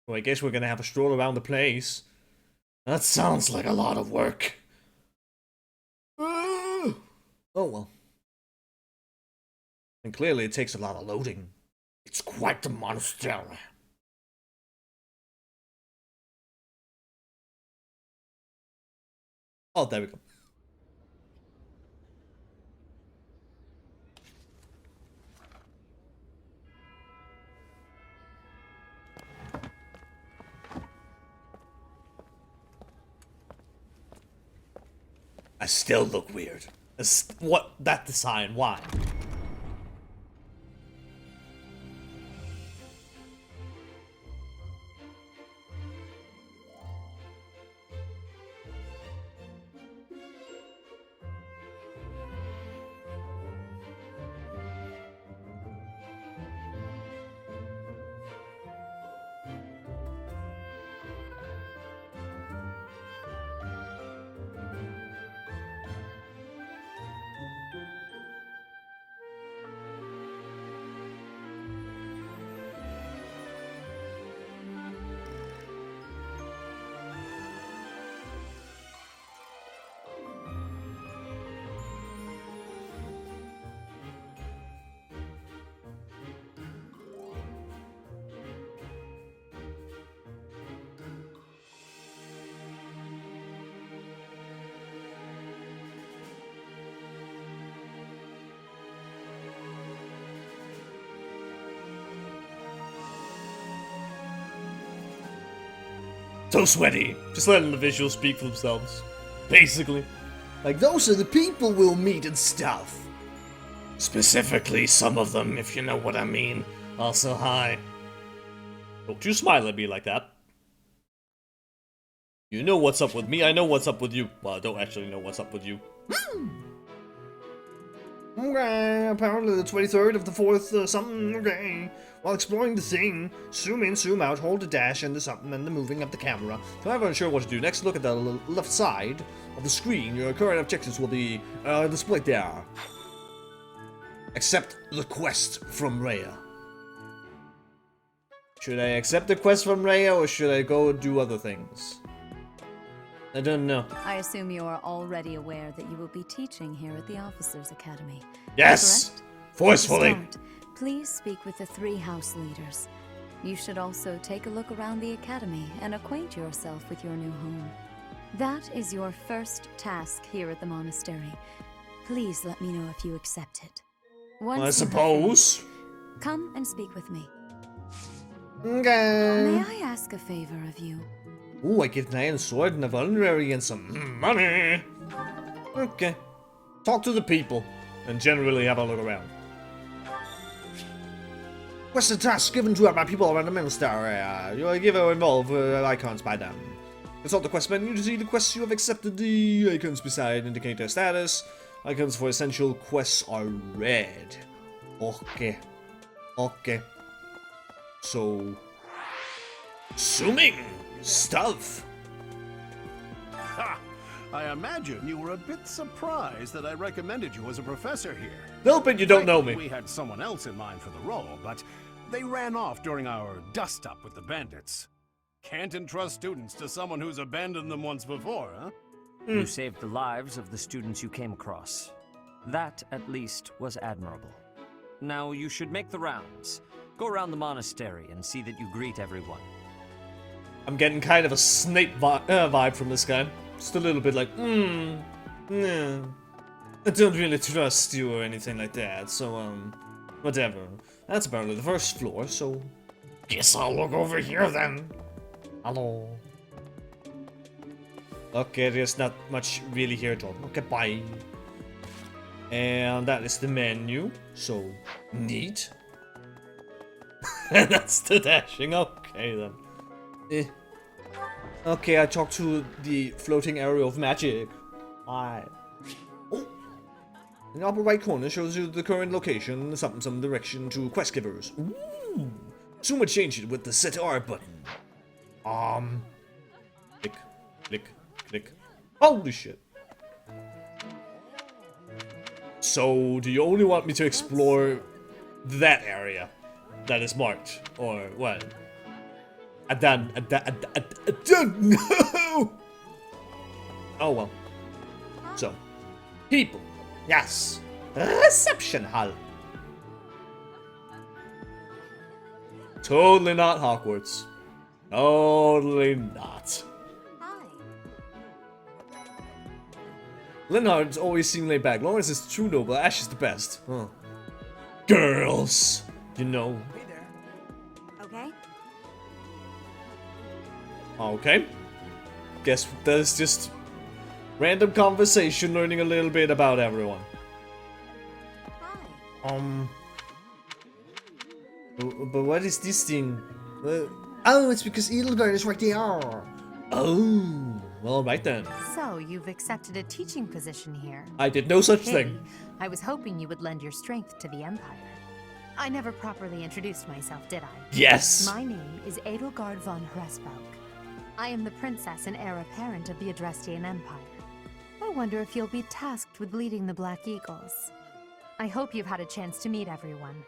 Well, I guess we're gonna have a stroll around the place. That sounds like a lot of work. Oh well. And clearly it takes a lot of loading. It's quite the monastery. Oh, there we go. I still look weird. What? That design? Why? So sweaty. Just letting the visuals speak for themselves. Basically. Like, those are the people we'll meet and stuff. Specifically, some of them, if you know what I mean. Also, hi. Don't you smile at me like that. You know what's up with me, I know what's up with you. Well, I don't actually know what's up with you. Okay, apparently the 23rd of the 4th something, okay. While exploring the thing, zoom in, zoom out, hold the dash and the something and the moving of the camera. If you're ever unsure what to do next, look at the left side of the screen. Your current objectives will be displayed there. Accept the quest from Rhea. Should I accept the quest from Rhea or should I go do other things? I don't know. I assume you are already aware that you will be teaching here at the Officers' Academy. Yes! Correct? Forcefully! To start, please speak with the 3 house leaders. You should also take a look around the academy and acquaint yourself with your new home. That is your first task here at the monastery. Please let me know if you accept it. Once I suppose. Come and speak with me. Okay. May I ask a favor of you? Ooh, I get an iron sword and a vulnerary and some money. Okay. Talk to the people and generally have a look around. What's the task given to my people around the monastery? You give or involve icons by them. Consult the quest menu to see the quests you have accepted. The icons beside indicate their status. Icons for essential quests are red. Okay. Okay. So... Zooming! Stuff! Ha! I imagine you were a bit surprised that I recommended you as a professor here. Little bit you don't know me. We had someone else in mind for the role, but they ran off during our dust-up with the bandits. Can't entrust students to someone who's abandoned them once before, huh? You saved the lives of the students you came across. That, at least, was admirable. Now you should make the rounds. Go around the monastery and see that you greet everyone. I'm getting kind of a Snape vibe from this guy. Just a little bit like, nah. I don't really trust you or anything like that, so, whatever. That's apparently the first floor, so... Guess I'll look over here then. Hello. Okay, there's not much really here at all. Okay, bye. And that is the menu, so neat. And that's the dashing, okay then. Okay, I talked to the floating area of magic. Alright. Oh! In the upper right corner shows you the current location, some direction to quest givers. Ooh! Zoom and change it with the set R button. Click, click, click. Holy shit. So, do you only want me to explore that area that is marked? Or what? I don't know! Oh well. So, people. Yes. Reception hall. Totally not Hogwarts. Totally not. Linhard's always seemed laid back. Lawrence is true noble. Ash is the best. Huh. Girls, you know. Hey there. Okay. Okay. Guess that's just random conversation, learning a little bit about everyone. Hi. But what is this thing? Oh, it's because Edelgard is right there. Oh, well, right then. So, you've accepted a teaching position here. I did no such Hey, thing. I was hoping you would lend your strength to the Empire. I never properly introduced myself, did I? Yes. My name is Edelgard von Hresvelg. I am the princess and heir apparent of the Adrestian Empire. I wonder if you'll be tasked with leading the Black Eagles. I hope you've had a chance to meet everyone.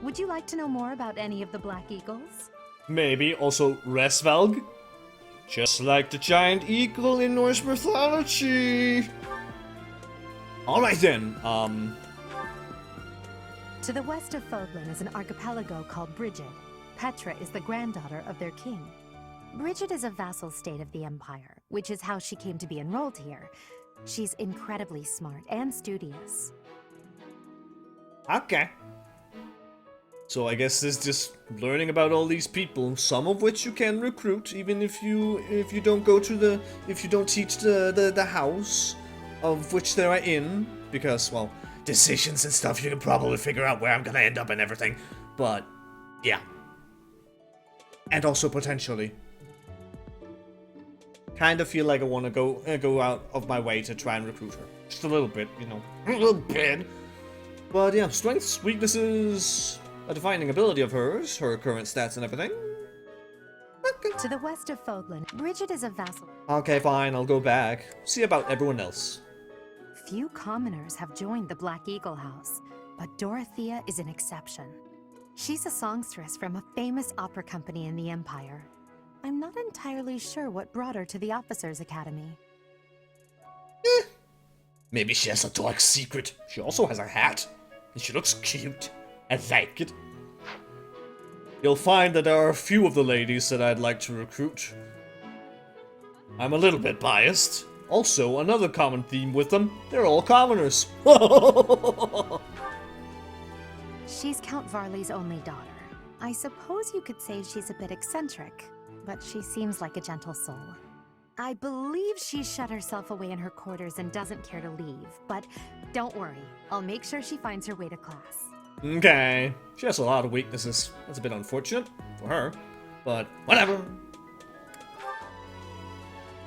Would you like to know more about any of the Black Eagles? Maybe also Resvelg? Just like the giant eagle in Norse mythology. Alright then, To the west of Fodlan is an archipelago called Brigid. Petra is the granddaughter of their king. Brigid is a vassal state of the Empire, which is how she came to be enrolled here. She's incredibly smart and studious. Okay. So I guess it's just learning about all these people, some of which you can recruit, even if you don't go to if you don't teach the house of which they are in, because well, decisions and stuff you can probably figure out where I'm gonna end up and everything. But yeah. And also potentially. Kind of feel like I want to go out of my way to try and recruit her. Just a little bit, you know. A little bit. But yeah, strengths, weaknesses, a defining ability of hers, her current stats and everything. Okay. To the west of Fodlan, Bridget is a vassal. Okay, fine, I'll go back. See about everyone else. Few commoners have joined the Black Eagle House, but Dorothea is an exception. She's a songstress from a famous opera company in the Empire. I'm not entirely sure what brought her to the Officers' Academy. Maybe she has a dark secret. She also has a hat. And she looks cute. I like it. You'll find that there are a few of the ladies that I'd like to recruit. I'm a little bit biased. Also, another common theme with them, they're all commoners. She's Count Varley's only daughter. I suppose you could say she's a bit eccentric, but she seems like a gentle soul. I believe she shut herself away in her quarters and doesn't care to leave, but don't worry, I'll make sure she finds her way to class. Okay, she has a lot of weaknesses. That's a bit unfortunate for her, but whatever.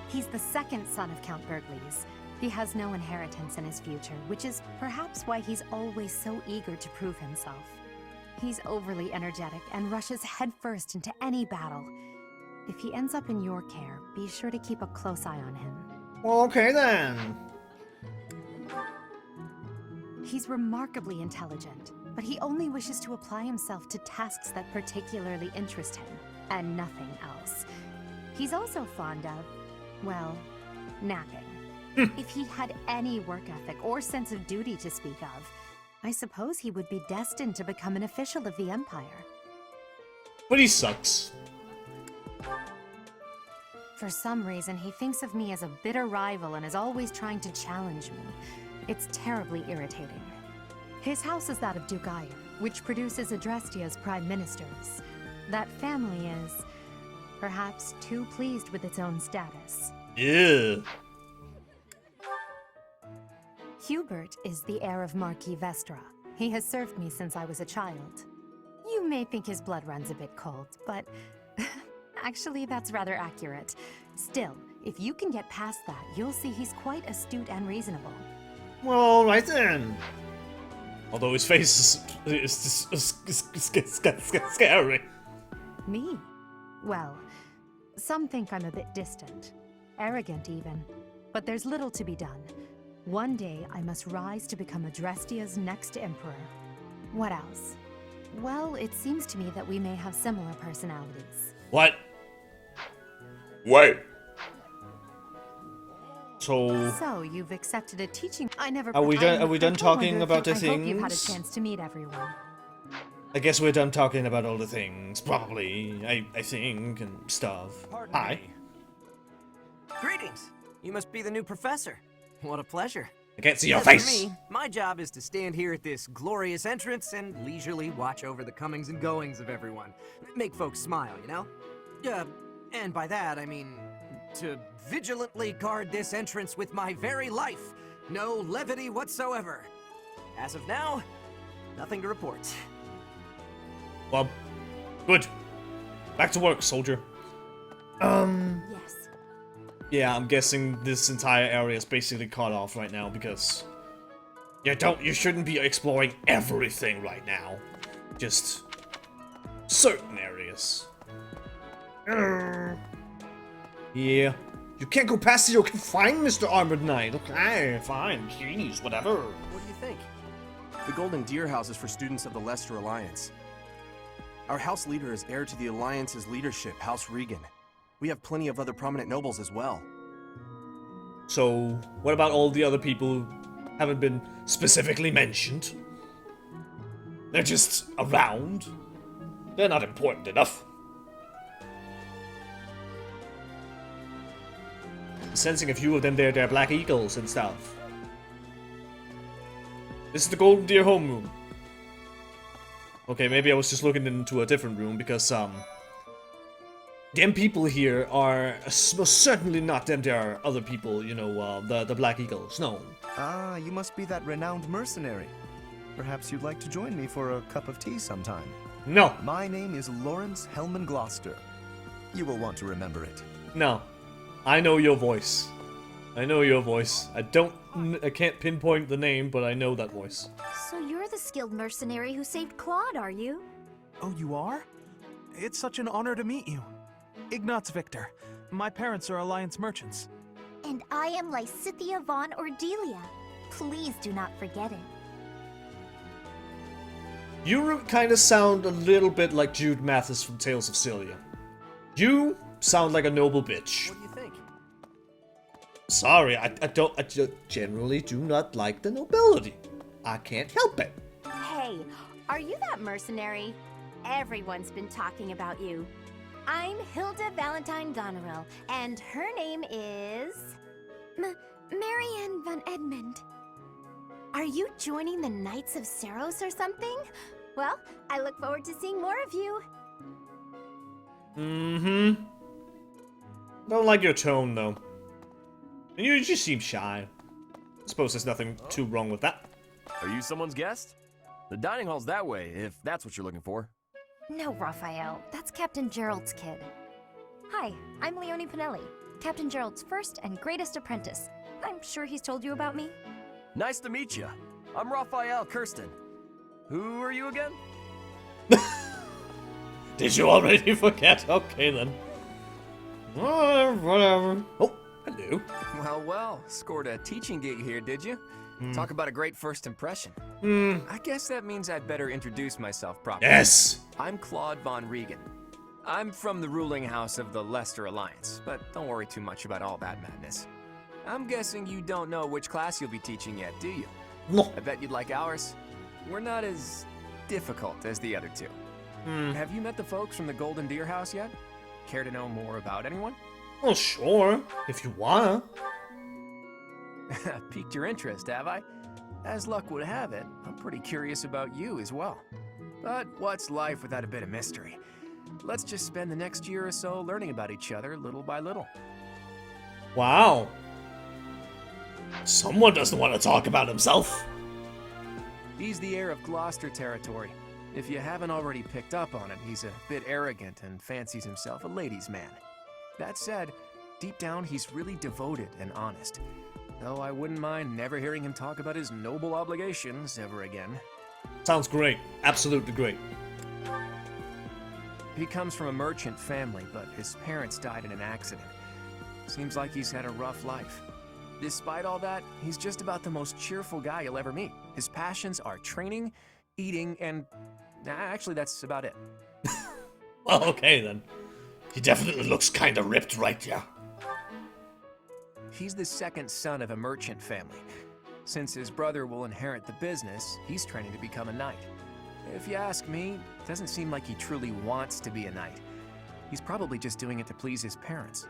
He's the second son of Count Burgleys. He has no inheritance in his future, which is perhaps why he's always so eager to prove himself. He's overly energetic and rushes headfirst into any battle. If he ends up in your care, be sure to keep a close eye on him. Okay then. He's remarkably intelligent, but he only wishes to apply himself to tasks that particularly interest him, and nothing else. He's also fond of, well, napping. If he had any work ethic or sense of duty to speak of, I suppose he would be destined to become an official of the Empire. But he sucks. For some reason, he thinks of me as a bitter rival and is always trying to challenge me. It's terribly irritating. His house is that of Duke Ire, which produces Adrestia's prime ministers. That family is, perhaps, too pleased with its own status. Ew. Hubert is the heir of Marquis Vestra. He has served me since I was a child. You may think his blood runs a bit cold, but actually that's rather accurate. Still, if you can get past that, you'll see he's quite astute and reasonable. Well, alright then. Although his face is scary. Me? Well, some think I'm a bit distant. Arrogant even. But there's little to be done. One day, I must rise to become Adrestia's next emperor. What else? Well, it seems to me that we may have similar personalities. What? Wait. So you've accepted a teaching. I never. Are we done talking about the I hope you've had a things? chance to meet everyone. I guess we're done talking about all the things, probably. I think and stuff. Hi. Greetings. You must be the new professor. What a pleasure. I can't see your As face. for me, my job is to stand here at this glorious entrance and leisurely watch over the comings and goings of everyone. Make folks smile, you know? And by that, I mean to vigilantly guard this entrance with my very life. No levity whatsoever. As of now, nothing to report. Well, good. Back to work, soldier. Yes. Yeah, I'm guessing this entire area is basically cut off right now because you shouldn't be exploring everything right now. Just certain areas. Yeah. You can't go past it, you can find Mr. Armored Knight. Okay, fine, jeez, whatever. What do you think? The Golden Deer House is for students of the Leicester Alliance. Our house leader is heir to the Alliance's leadership, House Regan. We have plenty of other prominent nobles as well. So, what about all the other people who haven't been specifically mentioned? They're just around. They're not important enough. Sensing a few of them there, they're Black Eagles and stuff. This is the Golden Deer homeroom. Okay, maybe I was just looking into a different room because, them people here are most certainly not them. There are other people, you know, the Black Eagles. No. Ah, you must be that renowned mercenary. Perhaps you'd like to join me for a cup of tea sometime. No. My name is Lawrence Hellman Gloucester. You will want to remember it. No. I know your voice. I know your voice. I can't pinpoint the name, but I know that voice. So you're the skilled mercenary who saved Claude, are you? Oh, you are? It's such an honor to meet you. Ignatz Victor. My parents are Alliance merchants. And I am Lysithea von Ordelia. Please do not forget it. You kind of sound a little bit like Jude Mathis from Tales of Celia. You sound like a noble bitch. What do you think? Sorry, I just generally do not like the nobility. I can't help it. Hey, are you that mercenary? Everyone's been talking about you. I'm Hilda Valentine Goneril, and her name is... Marianne von Edmund. Are you joining the Knights of Seros or something? Well, I look forward to seeing more of you. Mm-hmm. Don't like your tone, though. And you just seem shy. I suppose there's nothing too wrong with that. Are you someone's guest? The dining hall's that way, if that's what you're looking for. No, Raphael. That's Captain Gerald's kid. Hi, I'm Leonie Pinelli, Captain Gerald's first and greatest apprentice. I'm sure he's told you about me. Nice to meet you. I'm Raphael Kirsten. Who are you again? Did you already forget? Okay, then. Whatever. Oh, hello. Well, scored a teaching gig here, did you? Talk about a great first impression. I guess that means I'd better introduce myself properly. Yes! I'm Claude von Regan. I'm from the ruling house of the Leicester Alliance, but don't worry too much about all that madness. I'm guessing you don't know which class you'll be teaching yet, do you? No. I bet you'd like ours. We're not as difficult as the other two. Have you met the folks from the Golden Deer House yet? Care to know more about anyone? Well, sure, if you wanna. Piqued your interest, have I? As luck would have it, I'm pretty curious about you as well. But what's life without a bit of mystery? Let's just spend the next year or so learning about each other little by little. Wow. Someone doesn't want to talk about himself. He's the heir of Gloucester territory. If you haven't already picked up on it, he's a bit arrogant and fancies himself a ladies' man. That said, deep down he's really devoted and honest. Though I wouldn't mind never hearing him talk about his noble obligations ever again. Sounds great. Absolutely great. He comes from a merchant family, but his parents died in an accident. Seems like he's had a rough life. Despite all that, he's just about the most cheerful guy you'll ever meet. His passions are training, eating, and... actually, that's about it. Well, okay then. He definitely looks kinda ripped, right, yeah? He's the second son of a merchant family. Since his brother will inherit the business, he's training to become a knight. If you ask me, it doesn't seem like he truly wants to be a knight. He's probably just doing it to please his parents.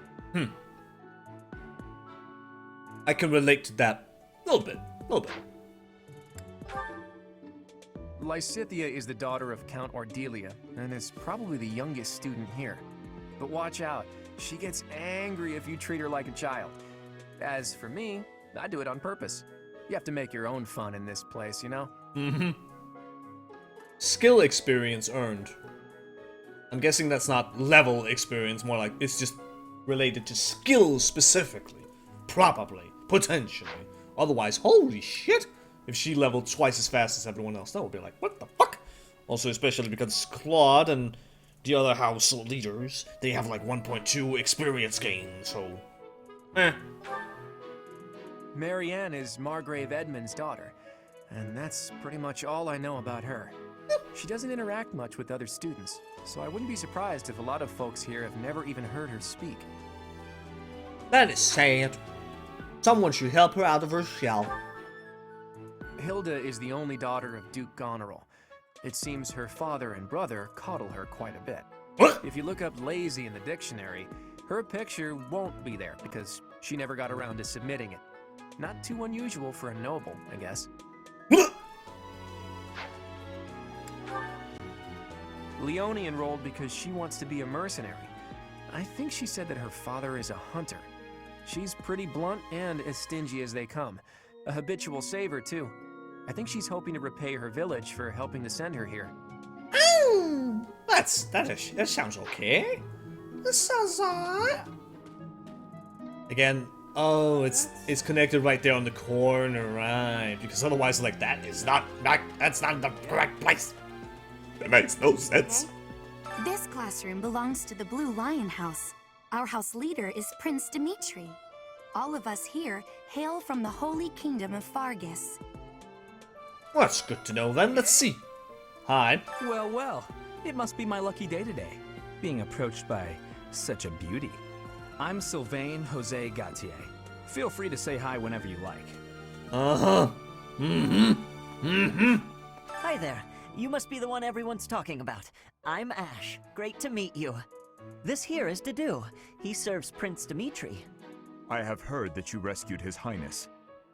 I can relate to that. A little bit. Lysithea is the daughter of Count Ordelia, and is probably the youngest student here. But watch out, she gets angry if you treat her like a child. As for me, I do it on purpose. You have to make your own fun in this place, you know? Skill experience earned. I'm guessing that's not level experience, more like it's just related to skills specifically. Probably. Potentially. Otherwise, holy shit! If she leveled twice as fast as everyone else, that would be like, what the fuck? Also, especially because Claude and the other house leaders, they have like 1.2 experience gain, so... Marianne is Margrave Edmund's daughter, and that's pretty much all I know about her. She doesn't interact much with other students, so I wouldn't be surprised if a lot of folks here have never even heard her speak. That is sad. Someone should help her out of her shell. Hilda is the only daughter of Duke Goneril. It seems her father and brother coddle her quite a bit. If you look up lazy in the dictionary, her picture won't be there because she never got around to submitting it. Not too unusual for a noble, I guess. Leonie enrolled because she wants to be a mercenary. I think she said that her father is a hunter. She's pretty blunt and as stingy as they come. A habitual saver, too. I think she's hoping to repay her village for helping to send her here. That sounds okay. That sounds alright. Again, Oh, it's connected right there on the corner, right? Because otherwise, like, that's not the correct place. That makes no sense. This classroom belongs to the Blue Lion House. Our house leader is Prince Dimitri. All of us here hail from the Holy Kingdom of Fargus. Well, that's good to know then. Let's see. Hi. Well, well. It must be my lucky day today, being approached by such a beauty. I'm Sylvain Jose Gautier. Feel free to say hi whenever you like. Uh-huh. Hi there. You must be the one everyone's talking about. I'm Ash. Great to meet you. This here is Dedu. He serves Prince Dimitri. I have heard that you rescued His Highness.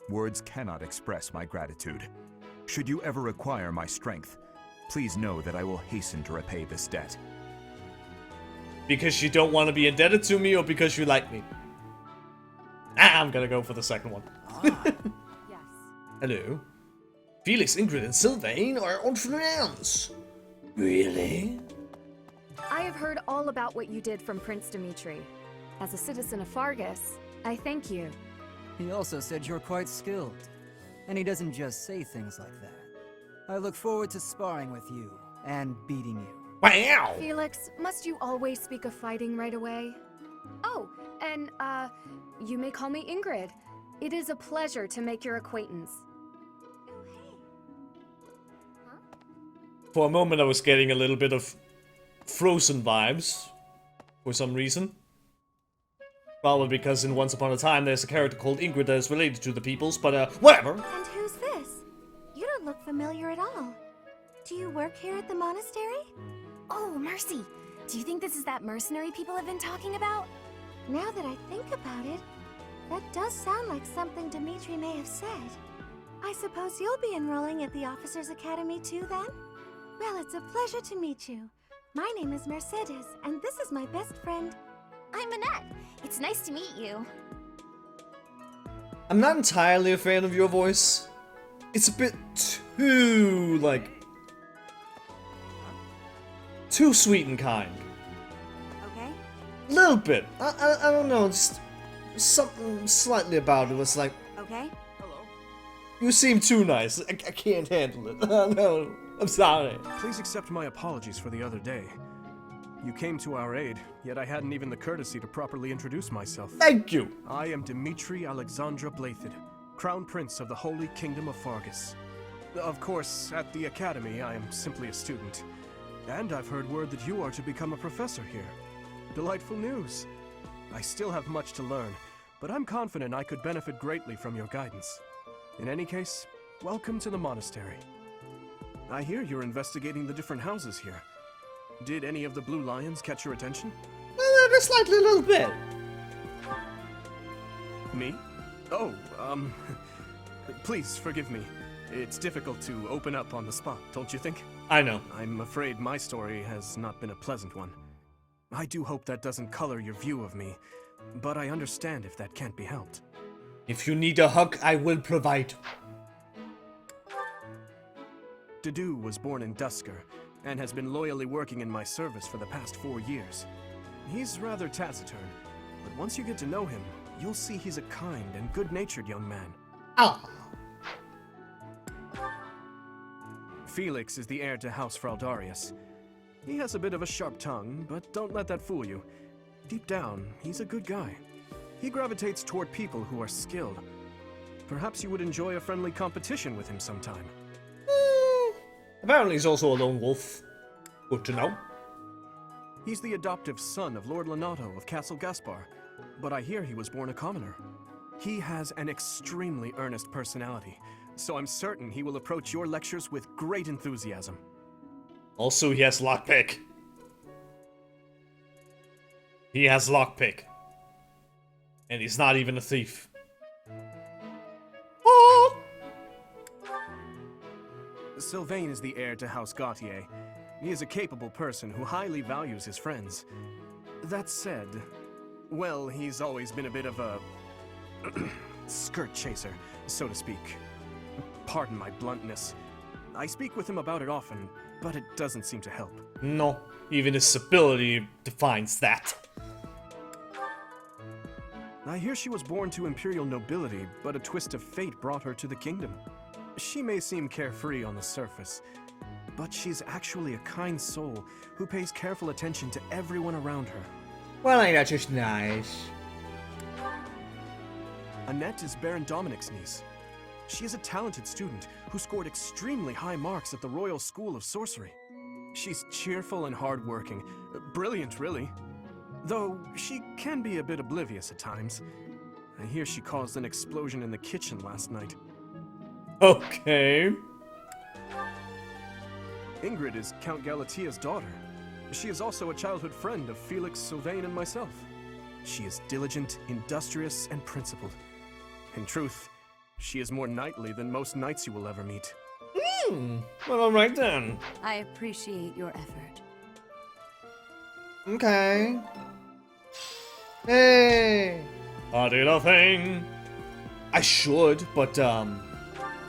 Words cannot express my gratitude. Should you ever require my strength, please know that I will hasten to repay this debt. Because you don't want to be indebted to me or because you like me? I'm gonna go for the second one. Yes. Hello? Felix, Ingrid, and Sylvain are old friends. Really? I have heard all about what you did from Prince Dimitri. As a citizen of Fargus, I thank you. He also said you're quite skilled. And he doesn't just say things like that. I look forward to sparring with you and beating you. Wow! Felix, must you always speak of fighting right away? Oh, and, you may call me Ingrid. It is a pleasure to make your acquaintance. For a moment I was getting a little bit of Frozen vibes. For some reason. Probably because in Once Upon a Time there's a character called Ingrid that is related to the Peoples, but whatever. And who's this? You don't look familiar at all. Do you work here at the monastery? Oh, Mercy! Do you think this is that mercenary people have been talking about? Now that I think about it, that does sound like something Dimitri may have said. I suppose you'll be enrolling at the Officers' Academy too, then? Well, it's a pleasure to meet you. My name is Mercedes, and this is my best friend. I'm Annette. It's nice to meet you. I'm not entirely a fan of your voice. It's a bit too, like... too sweet and kind. Okay. A little bit. I don't know, just something slightly about it was like... Okay. You seem too nice. I can't handle it. No, I'm sorry. Please accept my apologies for the other day. You came to our aid, yet I hadn't even the courtesy to properly introduce myself. Thank you! I am Dimitri Alexandra Blathid, Crown Prince of the Holy Kingdom of Fargus. Of course, at the Academy, I am simply a student. And I've heard word that you are to become a professor here. Delightful news. I still have much to learn, but I'm confident I could benefit greatly from your guidance. In any case, welcome to the monastery. I hear you're investigating the different houses here. Did any of the Blue Lions catch your attention? Well, just slightly a little bit. Me? Oh, please forgive me. It's difficult to open up on the spot, don't you think? I know. I'm afraid my story has not been a pleasant one. I do hope that doesn't color your view of me, but I understand if that can't be helped. If you need a hug, I will provide. Dedu was born in Dusker, and has been loyally working in my service for the past 4 years. He's rather taciturn, but once you get to know him, you'll see he's a kind and good-natured young man. Ah. Felix is the heir to House Fraldarius. He has a bit of a sharp tongue, but don't let that fool you. Deep down, he's a good guy. He gravitates toward people who are skilled. Perhaps you would enjoy a friendly competition with him sometime. Apparently he's also a lone wolf. Good to know. He's the adoptive son of Lord Lenato of Castle Gaspar, but I hear he was born a commoner. He has an extremely earnest personality, so I'm certain he will approach your lectures with great enthusiasm. Also, he has lockpick. He has lockpick. And he's not even a thief. Oh! Sylvain is the heir to House Gautier. He is a capable person who highly values his friends. That said, well, he's always been a bit of a skirt chaser, so to speak. Pardon my bluntness. I speak with him about it often, but it doesn't seem to help. No, even his ability defines that. I hear she was born to imperial nobility, but a twist of fate brought her to the kingdom. She may seem carefree on the surface, but she's actually a kind soul who pays careful attention to everyone around her. Well, ain't that just nice? Annette is Baron Dominic's niece. She is a talented student who scored extremely high marks at the Royal School of Sorcery. She's cheerful and hardworking. Brilliant, really. Though she can be a bit oblivious at times. I hear she caused an explosion in the kitchen last night. Okay. Ingrid is Count Galatia's daughter. She is also a childhood friend of Felix, Sylvain, and myself. She is diligent, industrious, and principled. In truth, she is more knightly than most knights you will ever meet. Well, alright then. I appreciate your effort. Okay. Hey! I did a thing. I should, but,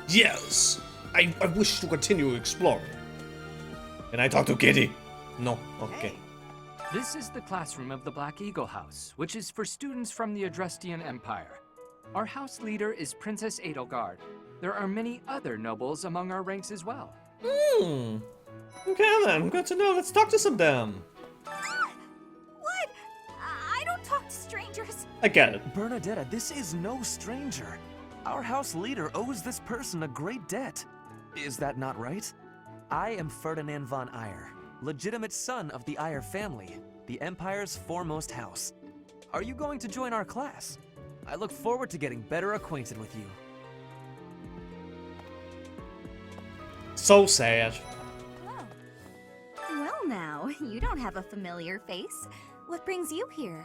yes. I wish to continue exploring. Can I talk to Kitty? No? Okay. This is the classroom of the Black Eagle House, which is for students from the Adrestian Empire. Our house leader is Princess Edelgard. There are many other nobles among our ranks as well. Okay then, good to know. Let's talk to some of them. What? I don't talk to strangers. I get it. Bernadetta, this is no stranger. Our house leader owes this person a great debt. Is that not right? I am Ferdinand von Eyre, legitimate son of the Eyre family, the Empire's foremost house. Are you going to join our class? I look forward to getting better acquainted with you. So sad. Well now, you don't have a familiar face. What brings you here?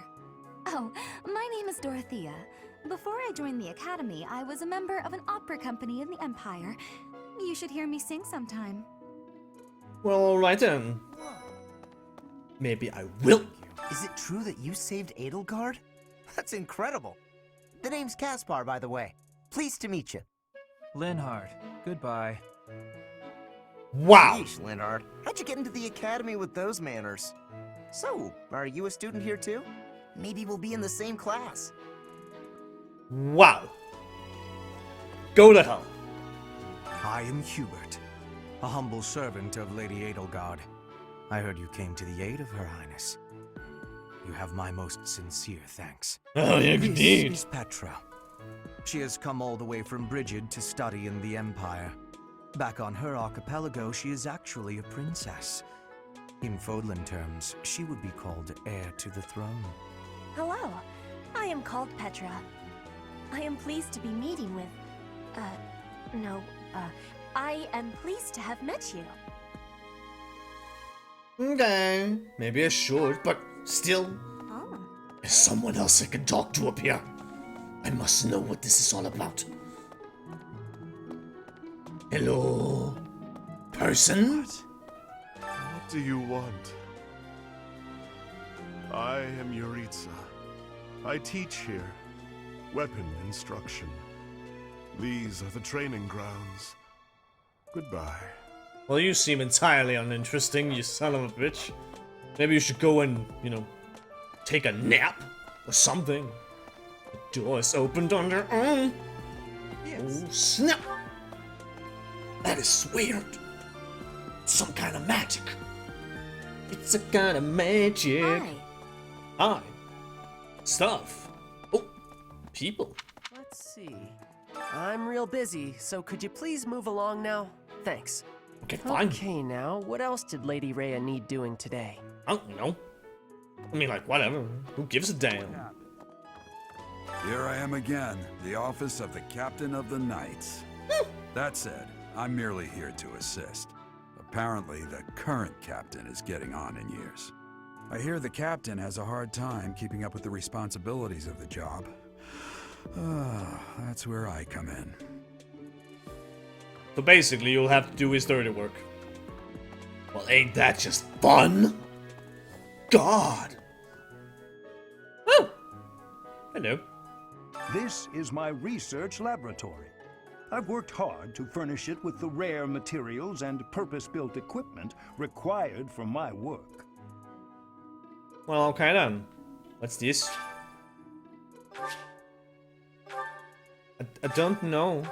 Oh, my name is Dorothea. Before I joined the Academy, I was a member of an opera company in the Empire. You should hear me sing sometime. Well, alright then. Maybe I will. Is it true that you saved Edelgard? That's incredible. The name's Caspar, by the way. Pleased to meet you. Linhard, goodbye. Wow. Yeesh, Linhard. How'd you get into the Academy with those manners? So, are you a student here too? Maybe we'll be in the same class. Wow. Go to hell. I am Hubert, a humble servant of Lady Edelgard. I heard you came to the aid of Her Highness. You have my most sincere thanks. Oh, indeed. This is Petra. She has come all the way from Brigid to study in the Empire. Back on her archipelago, she is actually a princess. In Fodlan terms, she would be called heir to the throne. Hello, I am called Petra. I am pleased to be meeting with... I am pleased to have met you. Okay. Maybe I should, but still. Oh. There's someone else I can talk to up here. I must know what this is all about. Hello? Person? What do you want? I am Yuritsa. I teach here. Weapon instruction. These are the training grounds. Goodbye. Well, you seem entirely uninteresting, you son of a bitch. Maybe you should go and, take a nap or something. The door is opened on their own. Yes. Oh, snap! That is weird. Some kind of magic. It's a kind of magic. Hi. Hi. Stuff. Oh, people. Let's see. I'm real busy, so could you please move along now? Thanks. Okay, fine. Okay, now, what else did Lady Rhea need doing today? I don't know. I mean, whatever. Who gives a damn? Here I am again, the office of the Captain of the Knights. That said, I'm merely here to assist. Apparently, the current captain is getting on in years. I hear the captain has a hard time keeping up with the responsibilities of the job. That's where I come in. So basically, you'll have to do his dirty work. Well, ain't that just fun? God! Oh! Hello. This is my research laboratory. I've worked hard to furnish it with the rare materials and purpose-built equipment required for my work. Well, okay then. What's this? I don't know.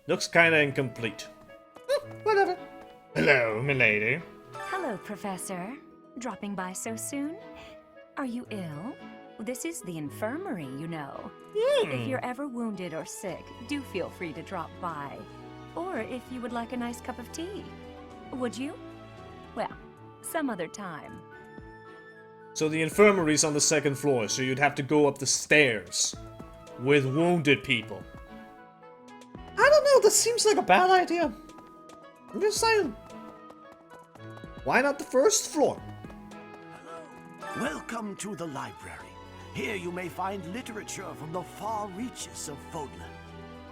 Looks kinda incomplete. Whatever. Hello, milady. Hello, Professor. Dropping by so soon? Are you ill? This is the infirmary, you know. If you're ever wounded or sick, do feel free to drop by. Or if you would like a nice cup of tea. Would you? Well, some other time. So the infirmary's on the 2nd floor, so you'd have to go up the stairs with wounded people. I don't know, that seems like a bad idea. I'm just saying. Why not the 1st floor? Welcome to the library. Here you may find literature from the far reaches of Fodlan.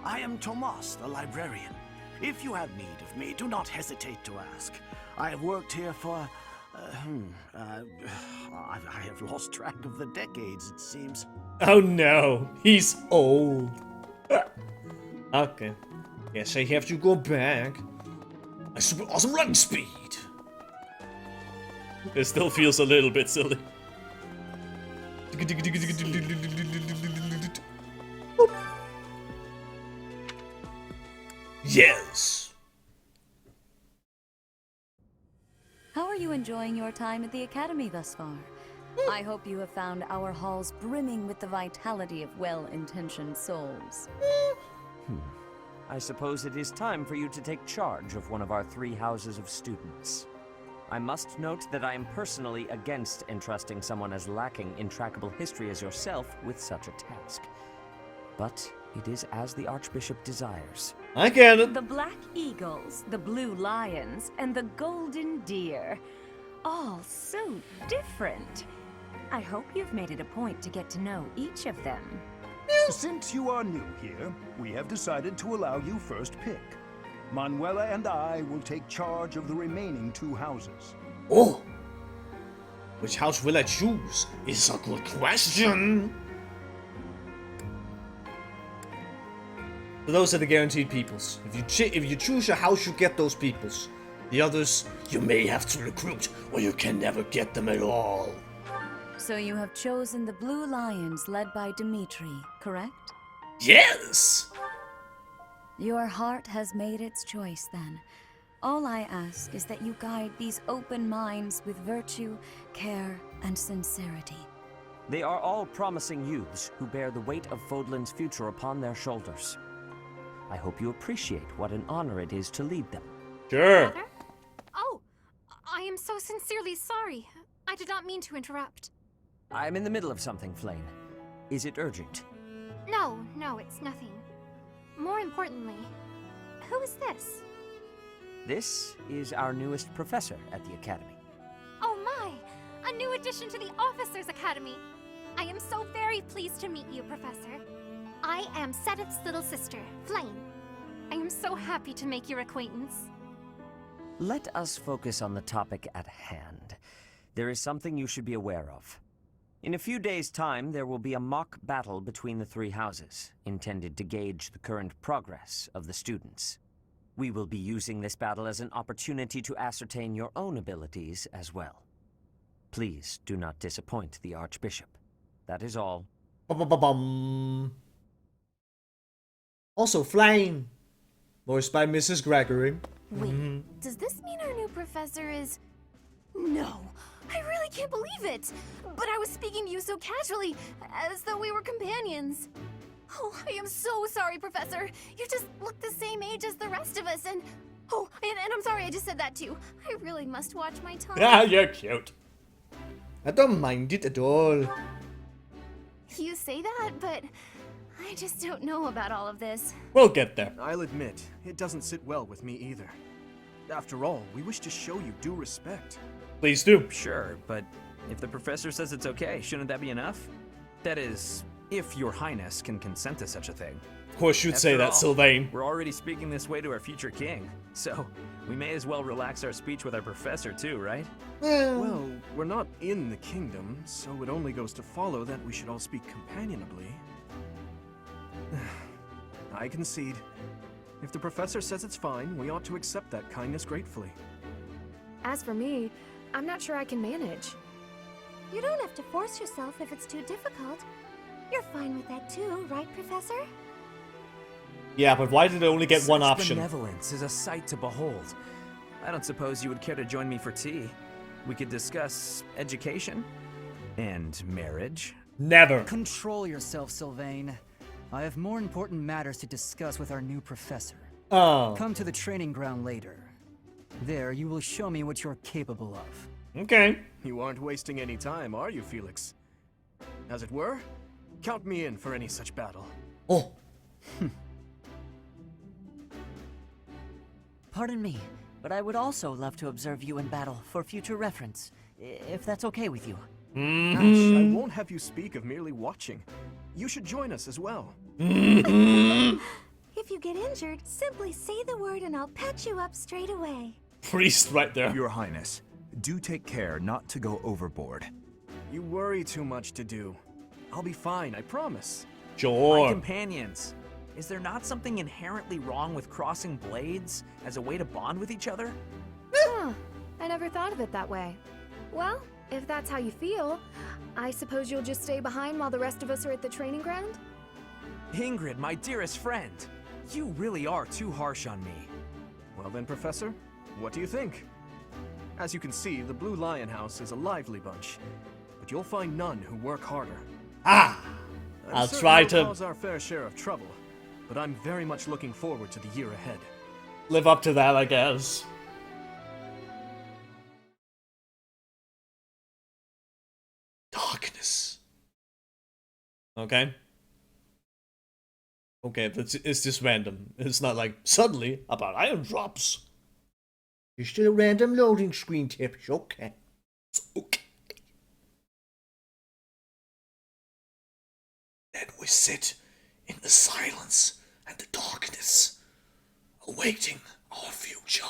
I am Tomas, the librarian. If you have need of me, do not hesitate to ask. I have worked here for... I have lost track of the decades, it seems. Oh no, he's old. Okay. Guess I have to go back. My super awesome running speed. It still feels a little bit silly. Yes. How are you enjoying your time at the Academy thus far? I hope you have found our halls brimming with the vitality of well-intentioned souls. I suppose it is time for you to take charge of one of our 3 houses of students. I must note that I am personally against entrusting someone as lacking in trackable history as yourself with such a task. But it is as the Archbishop desires. I get it. The Black Eagles, the Blue Lions, and the Golden Deer. All so different. I hope you've made it a point to get to know each of them. Since you are new here, we have decided to allow you first pick. Manuela and I will take charge of the remaining 2 houses. Oh! Which house will I choose? Is a good question. So those are the guaranteed peoples. If you choose your house, you get those peoples. The others, you may have to recruit, or you can never get them at all. So you have chosen the Blue Lions led by Dimitri, correct? Yes! Your heart has made its choice then. All I ask is that you guide these open minds with virtue, care, and sincerity. They are all promising youths who bear the weight of Fodlan's future upon their shoulders. I hope you appreciate what an honor it is to lead them. Sure. Oh, I am so sincerely sorry. I did not mean to interrupt. I'm in the middle of something, Flame. Is it urgent? No, it's nothing. More importantly, who is this? This is our newest professor at the Academy. Oh my! A new addition to the Officers' Academy! I am so very pleased to meet you, Professor. I am Sedith's little sister, Flame. I am so happy to make your acquaintance. Let us focus on the topic at hand. There is something you should be aware of. In a few days' time, there will be a mock battle between the 3 houses, intended to gauge the current progress of the students. We will be using this battle as an opportunity to ascertain your own abilities as well. Please do not disappoint the Archbishop. That is all. Also, Flame. Voiced by Mrs. Gregory. Wait, does this mean our new professor is... No, I really can't believe it! But I was speaking to you so casually, as though we were companions. Oh, I am so sorry, Professor. You just look the same age as the rest of us, and... Oh, and I'm sorry I just said that too. I really must watch my tongue. Ah, you're cute. I don't mind it at all. You say that, but... I just don't know about all of this. We'll get there. I'll admit, it doesn't sit well with me either. After all, we wish to show you due respect. Please do. Sure, but if the professor says it's okay, shouldn't that be enough? That is, if your highness can consent to such a thing. Of course you'd say that, Sylvain. We're already speaking this way to our future king, so we may as well relax our speech with our professor too, right? Well, we're not in the kingdom, so it only goes to follow that we should all speak companionably. I concede. If the professor says it's fine, we ought to accept that kindness gratefully. As for me, I'm not sure I can manage. You don't have to force yourself if it's too difficult. You're fine with that too, right, Professor? Yeah, but why did it only get one Such option? benevolence is a sight to behold. I don't suppose you would care to join me for tea. We could discuss education and marriage. Never. Control yourself, Sylvain. I have more important matters to discuss with our new professor. Oh. Come to the training ground later. There, you will show me what you're capable of. Okay. You aren't wasting any time, are you, Felix? As it were, count me in for any such battle. Oh. Pardon me, but I would also love to observe you in battle for future reference, if that's okay with you. Ash, I won't have you speak of merely watching. You should join us as well. If you get injured, simply say the word and I'll patch you up straight away. Priest right there. Your Highness, do take care not to go overboard. You worry too much to do. I'll be fine, I promise. Sure. My companions, is there not something inherently wrong with crossing blades as a way to bond with each other? Huh, I never thought of it that way. Well, if that's how you feel, I suppose you'll just stay behind while the rest of us are at the training ground? Ingrid, my dearest friend, you really are too harsh on me. Well then, Professor, what do you think? As you can see, the Blue Lion House is a lively bunch, but you'll find none who work harder. Ah! I'll try to cause our fair share of trouble, but I'm very much looking forward to the year ahead. live up to that, I guess. Darkness. Okay. Okay, it's just random. It's not like, suddenly, about iron drops. Just a random loading screen tip. It's okay. It's okay. Then we sit in the silence and the darkness, awaiting our future.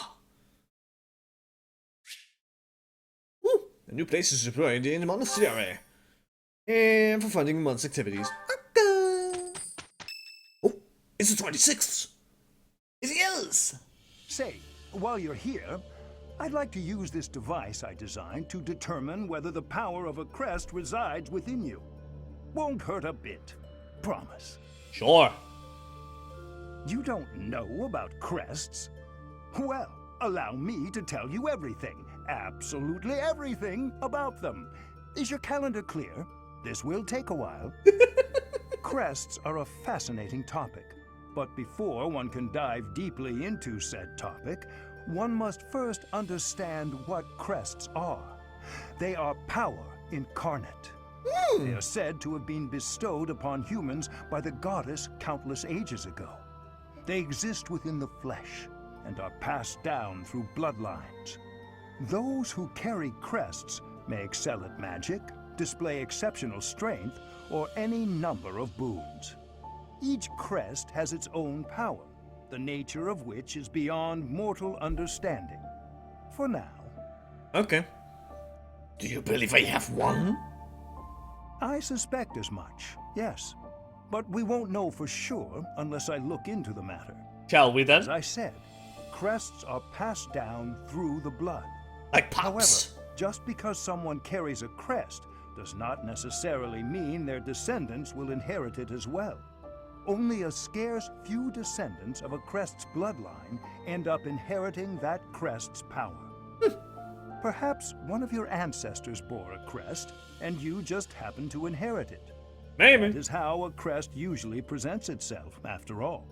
Woo! A new place is deployed in the Monastery. And for funding the month's activities. Oh, it's the 26th! It is! Say, while you're here, I'd like to use this device I designed to determine whether the power of a crest resides within you. Won't hurt a bit. Promise. Sure. You don't know about crests? Well, allow me to tell you everything, absolutely everything about them. Is your calendar clear? This will take a while. Crests are a fascinating topic, but before one can dive deeply into said topic, one must first understand what crests are. They are power incarnate. They are said to have been bestowed upon humans by the goddess countless ages ago. They exist within the flesh and are passed down through bloodlines. Those who carry crests may excel at magic, display exceptional strength, or any number of boons. Each crest has its own power, the nature of which is beyond mortal understanding. For now. Okay. Do you believe I have one? I suspect as much, yes. But we won't know for sure unless I look into the matter. Shall we then? As I said, crests are passed down through the blood. Like pops. However, just because someone carries a crest does not necessarily mean their descendants will inherit it as well. Only a scarce few descendants of a crest's bloodline end up inheriting that crest's power. Perhaps one of your ancestors bore a crest, and you just happen to inherit it. Maybe. That is how a crest usually presents itself, after all.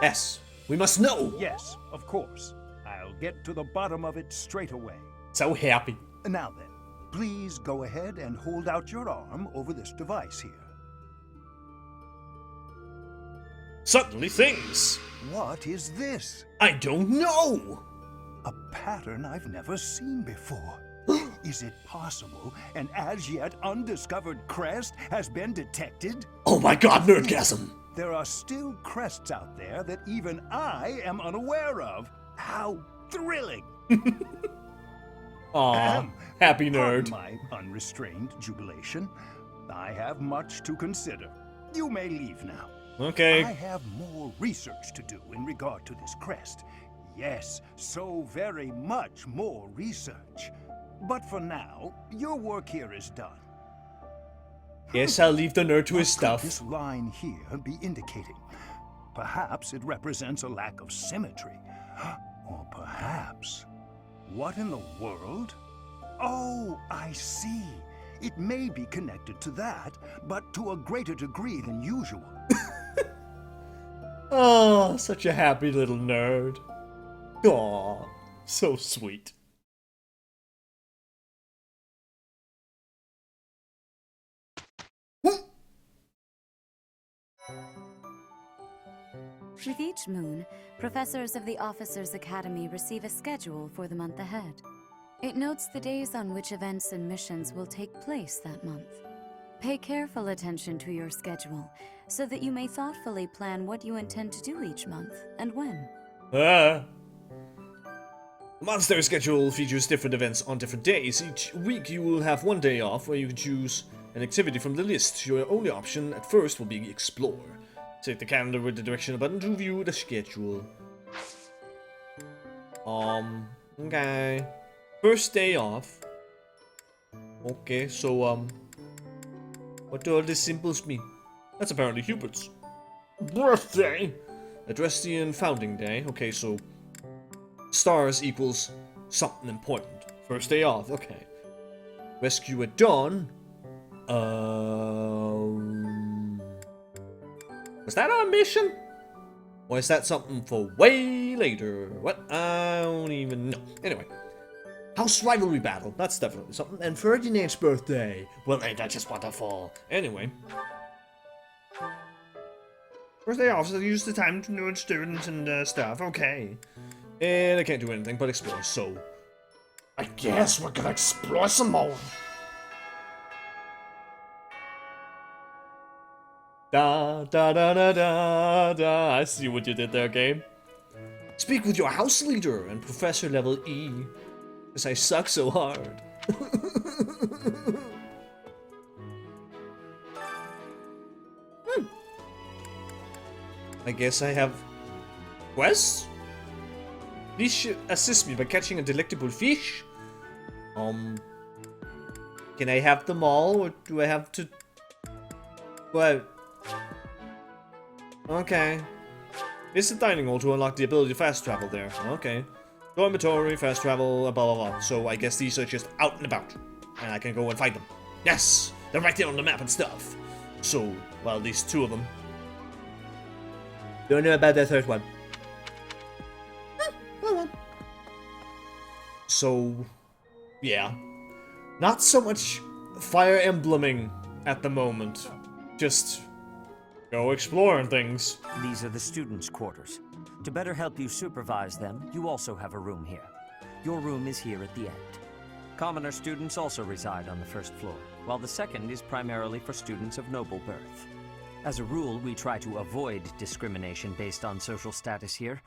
Yes, we must know. Yes, of course. I'll get to the bottom of it straight away. So happy. Now then, please go ahead and hold out your arm over this device here. Suddenly things. What is this? I don't know. A pattern I've never seen before. Is it possible an as yet undiscovered crest has been detected? Oh my god, nerdgasm! There are still crests out there that even I am unaware of. How thrilling! Aw, happy nerd. Pardon my unrestrained jubilation. I have much to consider. You may leave now. Okay. I have more research to do in regard to this crest. Yes, so very much more research. But for now, your work here is done. Guess I'll leave the nerd to his What could stuff. this line here be indicating? Perhaps it represents a lack of symmetry. Or perhaps... What in the world? Oh, I see. It may be connected to that, but to a greater degree than usual. Oh, such a happy little nerd. Aw, so sweet. With each moon, professors of the Officers' Academy receive a schedule for the month ahead. It notes the days on which events and missions will take place that month. Pay careful attention to your schedule, so that you may thoughtfully plan what you intend to do each month, and when. The Monastery schedule features different events on different days. Each week you will have one day off where you can choose an activity from the list. Your only option at first will be Explore. Take the calendar with the directional button to view the schedule. Okay. First day off. Okay, so, what do all these symbols mean? That's apparently Hubert's birthday! Adrestian Founding Day. Okay, so stars equals something important. First day off, okay. Rescue at dawn. Was that our mission? Or is that something for way later? What? I don't even know. Anyway. House rivalry battle. That's definitely something. And Ferdinand's birthday. Well, ain't that just wonderful? Anyway. First day off, so use the time to know students and stuff. Okay. And I can't do anything but explore, so I guess we're gonna explore some more. Da da da da da da. I see what you did there, game. Speak with your house leader and Professor Level E, because I suck so hard. I guess I have quests? These should assist me by catching a delectable fish. Can I have them all, or do I have to... What? Okay. Visit dining hall to unlock the ability to fast travel there. Okay. Dormitory, fast travel, blah blah blah. So I guess these are just out and about. And I can go and find them. Yes! They're right there on the map and stuff. So, well, at least two of them. Don't know about that third one. So, yeah. Not so much Fire Emblemming at the moment. Just go exploring things. These are the students' quarters. To better help you supervise them, you also have a room here. Your room is here at the end. Commoner students also reside on the first floor, while the second is primarily for students of noble birth. As a rule, we try to avoid discrimination based on social status here,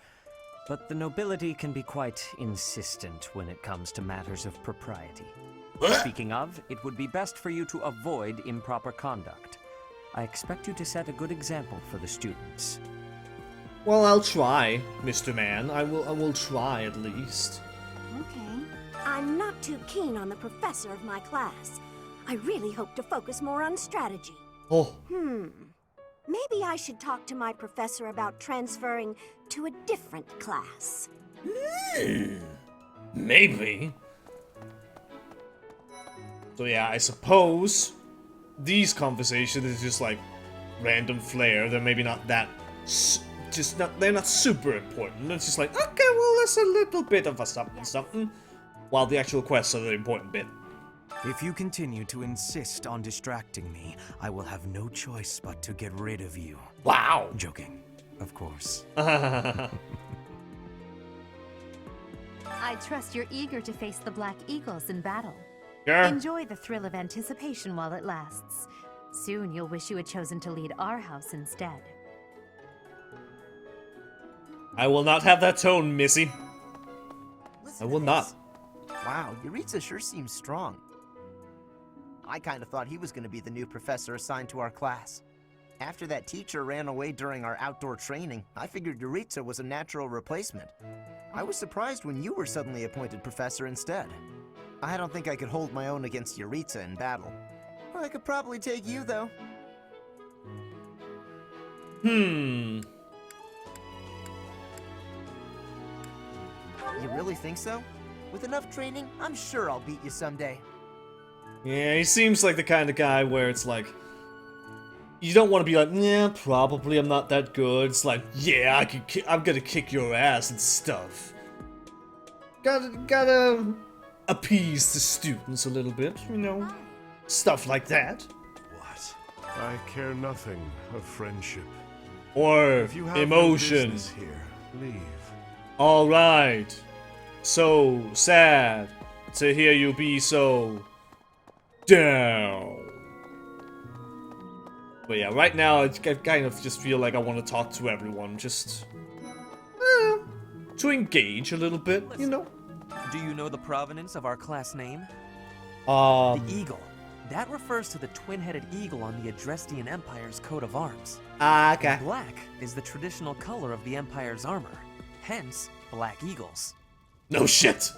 but the nobility can be quite insistent when it comes to matters of propriety. Speaking of, it would be best for you to avoid improper conduct. I expect you to set a good example for the students. Well, I'll try, Mr. Man. I will try at least. Okay. I'm not too keen on the professor of my class. I really hope to focus more on strategy. Oh. Maybe I should talk to my professor about transferring to a different class. Maybe. So yeah, I suppose these conversations is just like random flair. They're maybe not that, they're not super important. It's just like, okay, well, that's a little bit of a something, while the actual quests are the important bit. If you continue to insist on distracting me, I will have no choice but to get rid of you. Wow. Joking, of course. I trust you're eager to face the Black Eagles in battle. Sure. Enjoy the thrill of anticipation while it lasts. Soon you'll wish you had chosen to lead our house instead. I will not have that tone, Missy. I will not. Wow, Yuritsa sure seems strong. I kind of thought he was going to be the new professor assigned to our class. After that teacher ran away during our outdoor training, I figured Yuritsa was a natural replacement. I was surprised when you were suddenly appointed professor instead. I don't think I could hold my own against Yuritsa in battle. I could probably take you, though. Hmm. You really think so? With enough training, I'm sure I'll beat you someday. Yeah, he seems like the kind of guy where it's like, you don't want to be like, yeah, probably I'm not that good. It's like, yeah, I'm gonna kick your ass and stuff. Gotta appease the students a little bit, you know, stuff like that. What? I care nothing of friendship. Or If you have emotion. no business here, leave. All right. So sad to hear you be so down. But yeah, right now I kind of just feel like I want to talk to everyone, just to engage a little bit, you know. Do you know the provenance of our class name? The eagle. That refers to the twin-headed eagle on the Adrestian Empire's coat of arms. Okay. And black is the traditional color of the Empire's armor. Hence, black eagles. No shit.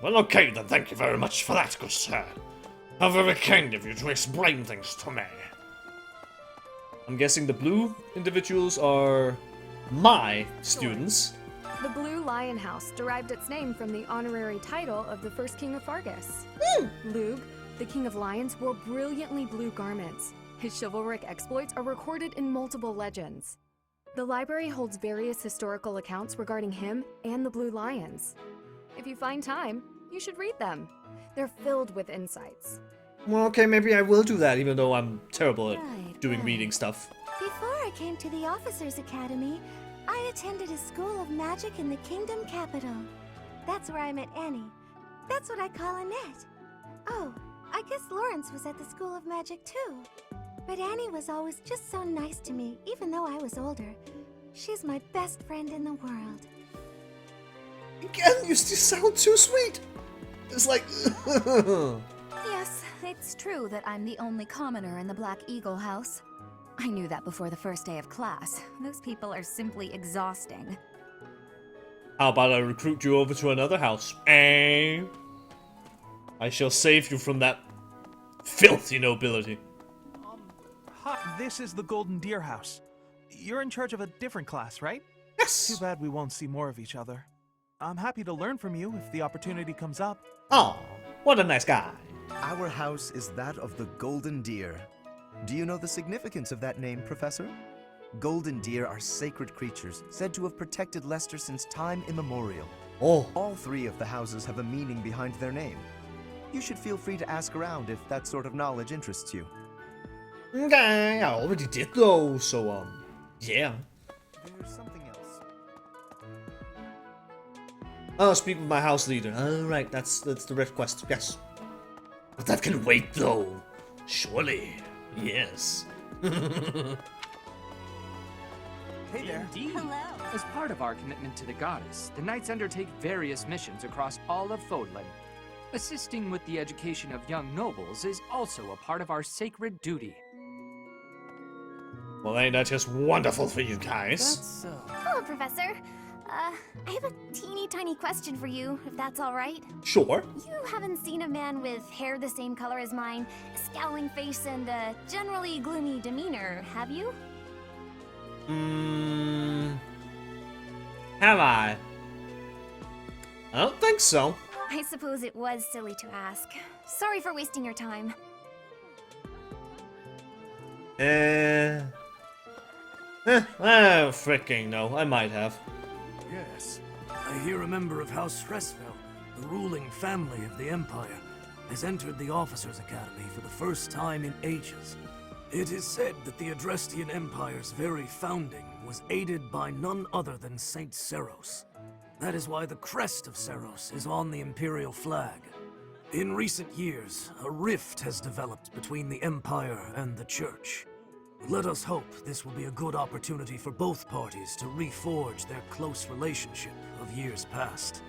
Well, okay then, thank you very much for that, good sir. How very kind of you to explain things to me. I'm guessing the blue individuals are my students. The Blue Lion House derived its name from the honorary title of the first king of Fargus. Lug, the king of lions, wore brilliantly blue garments. His chivalric exploits are recorded in multiple legends. The library holds various historical accounts regarding him and the Blue Lions. If you find time, you should read them. They're filled with insights. Well, okay, maybe I will do that, even though I'm terrible at doing reading stuff. Before I came to the Officers' Academy, I attended a school of magic in the kingdom capital. That's where I met Annie. That's what I call Annette. Oh, I guess Lawrence was at the School of Magic too. But Annie was always just so nice to me, even though I was older. She's my best friend in the world. Again, you still sound too sweet. It's like... Yes, it's true that I'm the only commoner in the Black Eagle house. I knew that before the first day of class. Those people are simply exhausting. How about I recruit you over to another house? Eh? I shall save you from that filthy nobility. Hi, this is the Golden Deer House. You're in charge of a different class, right? Yes! Too bad we won't see more of each other. I'm happy to learn from you if the opportunity comes up. Oh, what a nice guy. Our house is that of the Golden Deer. Do you know the significance of that name, Professor? Golden deer are sacred creatures, said to have protected Leicester since time immemorial. Oh. All three of the houses have a meaning behind their name. You should feel free to ask around if that sort of knowledge interests you. Okay, I already did though, so yeah. There's something else. Oh, speak with my house leader. Alright, that's the request, yes. But that can wait though. Surely. Yes. Hey there. Hello. As part of our commitment to the goddess, the Knights undertake various missions across all of Fodlan. Assisting with the education of young nobles is also a part of our sacred duty. Well, ain't that just wonderful for you guys? That's so. Hello, Professor. I have a teeny tiny question for you, if that's all right. Sure. You haven't seen a man with hair the same color as mine, a scowling face, and a generally gloomy demeanor, have you? Have I? I don't think so. I suppose it was silly to ask. Sorry for wasting your time. Fricking no. I might have. Yes. I hear a member of House Stressfell, the ruling family of the Empire, has entered the Officers' Academy for the first time in ages. It is said that the Adrestian Empire's very founding was aided by none other than Saint Seros. That is why the crest of Seros is on the Imperial flag. In recent years, a rift has developed between the Empire and the Church. Let us hope this will be a good opportunity for both parties to reforge their close relationship of years past.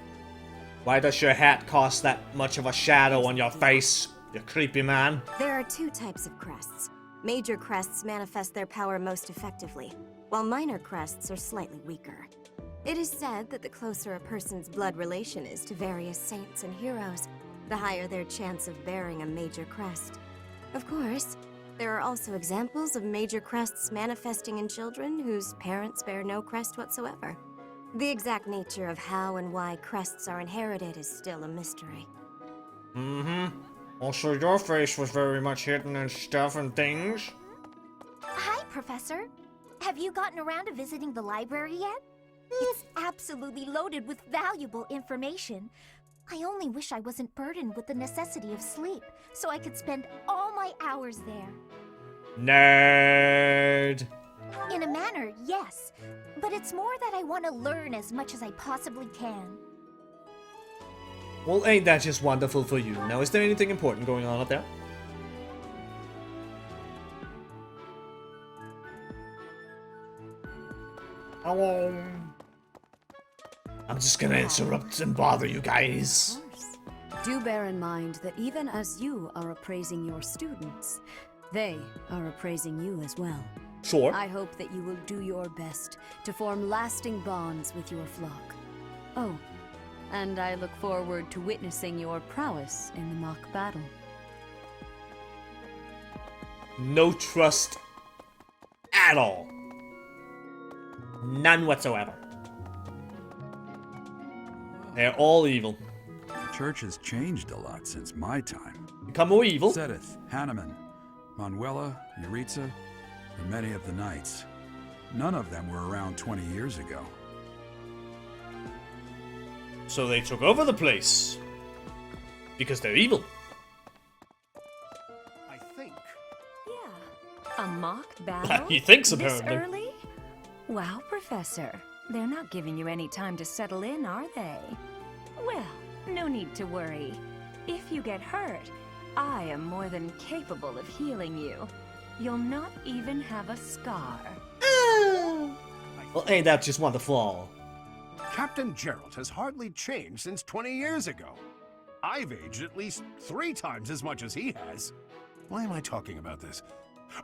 Why does your hat cast that much of a shadow on your face, you creepy man? There are two types of crests. Major crests manifest their power most effectively, while minor crests are slightly weaker. It is said that the closer a person's blood relation is to various saints and heroes, the higher their chance of bearing a major crest. Of course, there are also examples of major crests manifesting in children whose parents bear no crest whatsoever. The exact nature of how and why crests are inherited is still a mystery. Mm-hmm. Also, your face was very much hidden and stuff and things. Hi, Professor. Have you gotten around to visiting the library yet? It's absolutely loaded with valuable information. I only wish I wasn't burdened with the necessity of sleep, so I could spend all my hours there. Nerd. In a manner, yes. But it's more that I want to learn as much as I possibly can. Well, ain't that just wonderful for you? Now, is there anything important going on up there? Hello. I'm just gonna interrupt and bother you guys. Do bear in mind that even as you are appraising your students, they are appraising you as well. Sure. I hope that you will do your best to form lasting bonds with your flock. Oh, and I look forward to witnessing your prowess in the mock battle. No trust at all. None whatsoever. They're all evil. The church has changed a lot since my time. Become more evil? Sedith, Hanneman, Manuela, Yuritsa, and many of the knights. None of them were around 20 years ago. So they took over the place. Because they're evil. I think. Yeah. A mock battle? He thinks, This apparently. early? Wow, Professor. They're not giving you any time to settle in, are they? Well, no need to worry. If you get hurt, I am more than capable of healing you. You'll not even have a scar. Well, ain't that just wonderful? Captain Gerald has hardly changed since 20 years ago. I've aged at least 3 times as much as he has. Why am I talking about this?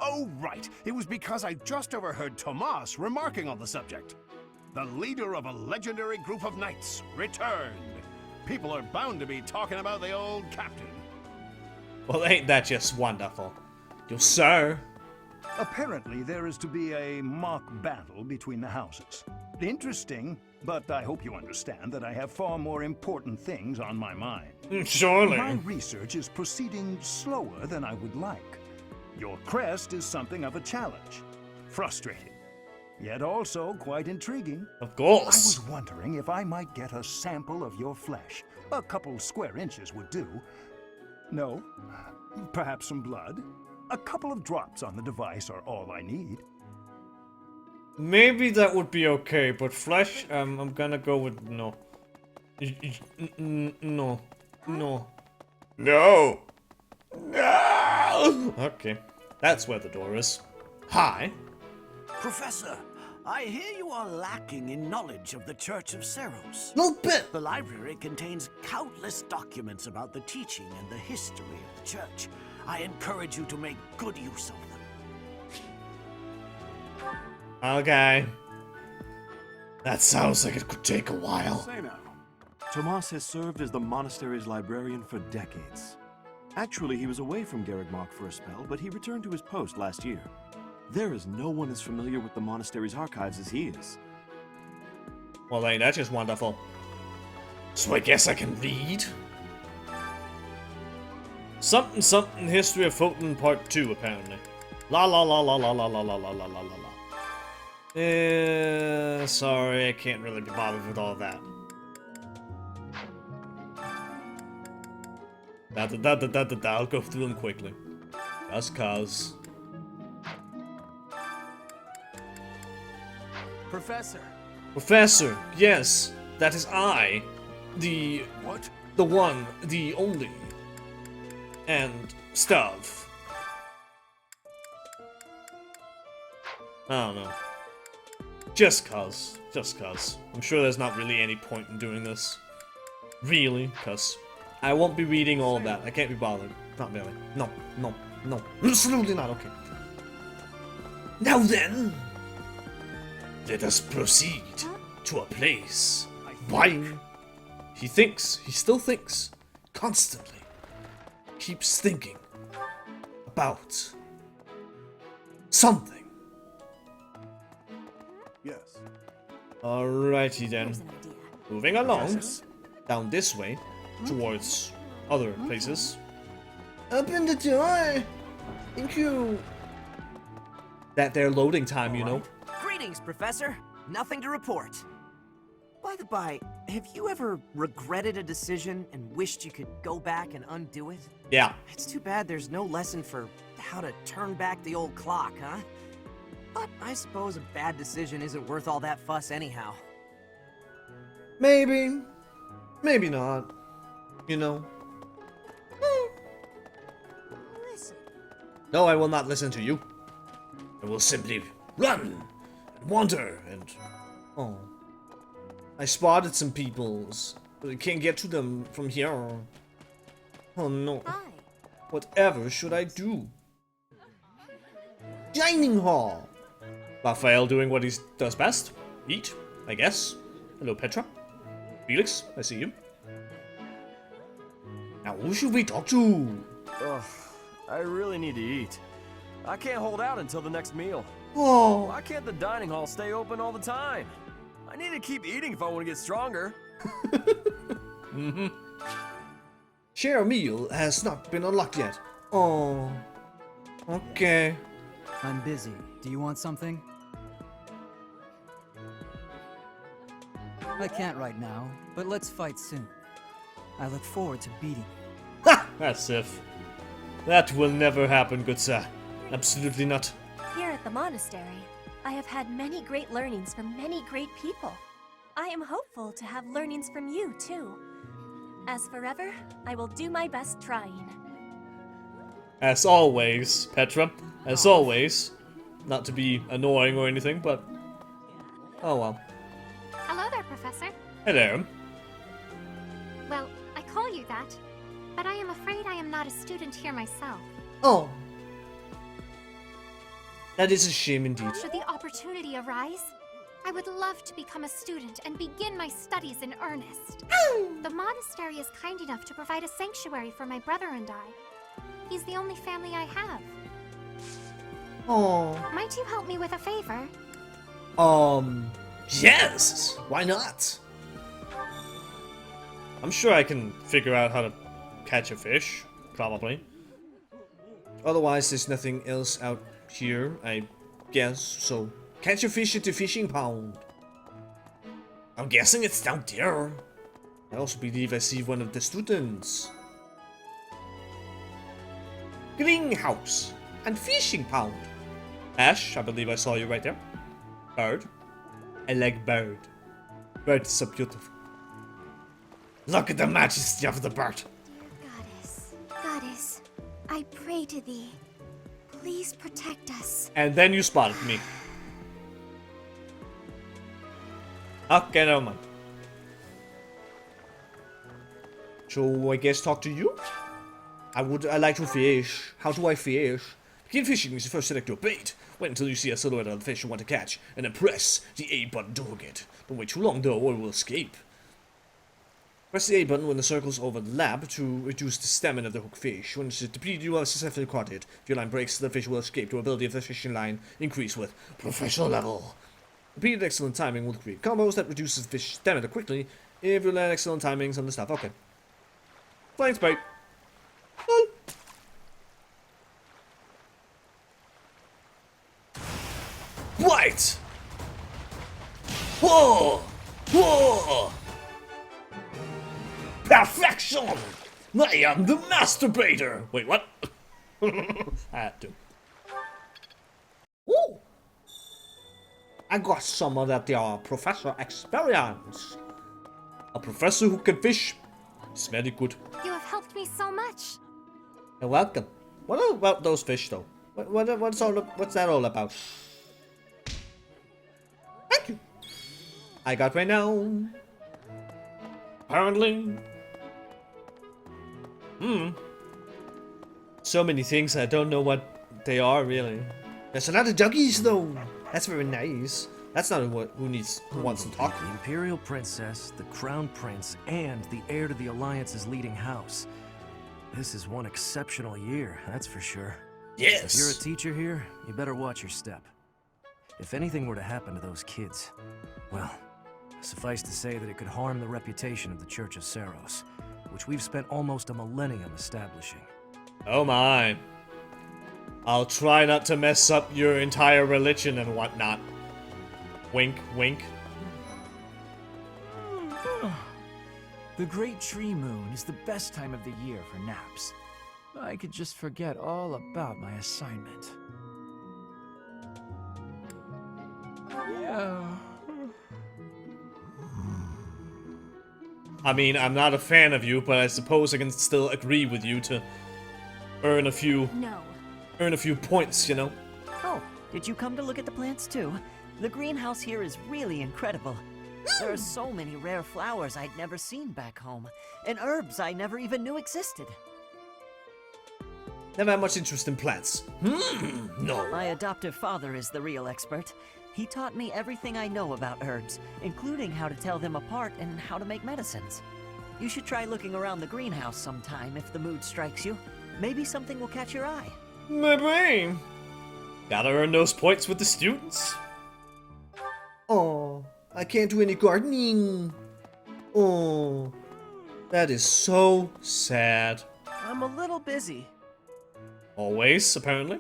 Oh, right. It was because I just overheard Tomas remarking on the subject. The leader of a legendary group of knights returned. People are bound to be talking about the old captain. Well, ain't that just wonderful? You sir. Apparently, there is to be a mock battle between the houses. Interesting, but I hope you understand that I have far more important things on my mind. Surely. My research is proceeding slower than I would like. Your crest is something of a challenge. Frustrating, yet also quite intriguing. Of course. I was wondering if I might get a sample of your flesh. A couple square inches would do. No? Perhaps some blood? A couple of drops on the device are all I need. Maybe that would be okay, but flesh, I'm gonna go with no. No. No. No! No! Okay, that's where the door is. Hi. Professor, I hear you are lacking in knowledge of the Church of Seros. No bit! The library contains countless documents about the teaching and the history of the Church. I encourage you to make good use of them. Okay. That sounds like it could take a while. Say now, Tomas has served as the monastery's librarian for decades. Actually, he was away from Garrigmach for a spell, but he returned to his post last year. There is no one as familiar with the monastery's archives as he is. Well, ain't that just wonderful? So I guess I can read? Something something History of Fulton Part 2, apparently. La la la la la la la la la la la la. Sorry, I can't really be bothered with all that. I'll go through them quickly. Just cause. Professor. Professor, yes, that is I. The... What? The one, the only. And stuff. I don't know. Just cause. I'm sure there's not really any point in doing this. Really, cause I won't be reading all of that. I can't be bothered. Not really. No. Absolutely not, okay. Now then, let us proceed to a place. Why? He still thinks. constantly keeps thinking about something. Yes. Alrighty then. Moving along down this way towards other places. Open the door! Thank you. That their loading time, you know. Greetings, Professor. Nothing to report. By the by, have you ever regretted a decision and wished you could go back and undo it? Yeah. It's too bad there's no lesson for how to turn back the old clock, huh? But I suppose a bad decision isn't worth all that fuss anyhow. Maybe. Maybe not. You know. Listen. No, I will not listen to you. I will simply run and wander and... Oh. I spotted some peoples, but I can't get to them from here. Oh no. Hi. Whatever should I do? Dining hall! Raphael doing what he does best. Eat, I guess. Hello, Petra. Felix, I see you. Now, who should we talk to? Ugh, I really need to eat. I can't hold out until the next meal. Oh. Why can't the dining hall stay open all the time? I need to keep eating if I want to get stronger. Mm-hmm. Share a meal has not been unlocked yet. Oh. Okay. I'm busy. Do you want something? I can't right now, but let's fight soon. I look forward to beating you. Ha! As if. That will never happen, good sir. Absolutely not. Here at the monastery, I have had many great learnings from many great people. I am hopeful to have learnings from you, too. As forever, I will do my best trying. As always, Petra. As always. Not to be annoying or anything, but... Oh well. Hello there, Professor. Hey there. Well, I call you that, but I am afraid I am not a student here myself. Oh. That is a shame indeed. Should the opportunity arise, I would love to become a student and begin my studies in earnest. The monastery is kind enough to provide a sanctuary for my brother and I. He's the only family I have. Oh. Might you help me with a favor? Yes! Why not? I'm sure I can figure out how to catch a fish. Probably. Otherwise, there's nothing else out here, I guess. So, catch a fish at the fishing pond. I'm guessing it's down there. I also believe I see one of the students. Greenhouse and fishing pond. Ash, I believe I saw you right there. Bird. I like bird. Bird is so beautiful. Look at the majesty of the bird. Goddess, I pray to thee. Please protect us. And then you spotted me. Okay, never mind. So I guess talk to you? I like to fish. How do I fish? Begin fishing is the first select your bait. Wait until you see a silhouette of the fish you want to catch, and then press the A button to hook it. Don't wait too long though, or it will escape. Press the A button when the circles overlap to reduce the stamina of the hook fish. When it's depleted, you have successfully caught it. If your line breaks, the fish will escape. The ability of the fishing line increase with professional level. Repeated excellent timing will create combos that reduces the fish stamina quickly. If you land excellent timings on the stuff, okay. Flying spite. Right! Whoa! Whoa! Perfection! I am the masturbator! Wait, what? I had to. Ooh! I got some of that professor experience. A professor who can fish. It's very good. You have helped me so much. You're welcome. What about those fish, though? What's that all about? Thank you. I got renown. Apparently. So many things, I don't know what they are, really. There's a lot of doggies, though. That's very nice. That's not who wants to talk to The you. Imperial Princess, the Crown Prince, and the heir to the Alliance's leading house. This is one exceptional year, that's for sure. Yes! If you're a teacher here, you better watch your step. If anything were to happen to those kids, well, suffice to say that it could harm the reputation of the Church of Saros, which we've spent almost a millennium establishing. Oh my. I'll try not to mess up your entire religion and whatnot. Wink, wink. The Great Tree Moon is the best time of the year for naps. I could just forget all about my assignment. Yeah. I mean, I'm not a fan of you, but I suppose I can still agree with you to earn a few points, you know? Oh, did you come to look at the plants too? The greenhouse here is really incredible. There are so many rare flowers I'd never seen back home, and herbs I never even knew existed. Never had much interest in plants. No. My adoptive father is the real expert. He taught me everything I know about herbs, including how to tell them apart and how to make medicines. You should try looking around the greenhouse sometime if the mood strikes you. Maybe something will catch your eye. Maybe. Gotta earn those points with the students. Oh, I can't do any gardening. Oh, that is so sad. I'm a little busy. Always, apparently.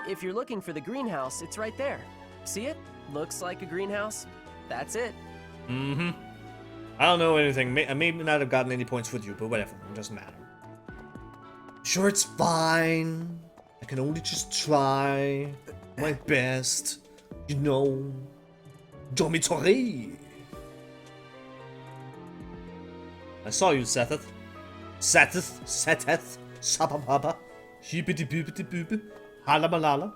If you're looking for the greenhouse, it's right there. See it? Looks like a greenhouse. That's it. Mm-hmm. I don't know anything. I may not have gotten any points with you, but whatever. It doesn't matter. Sure, it's fine. I can only just try my best. You know. Domiciles. I saw you, Setheth. Setheth. Sabababa. Hibbity boopity boop. Halamalala.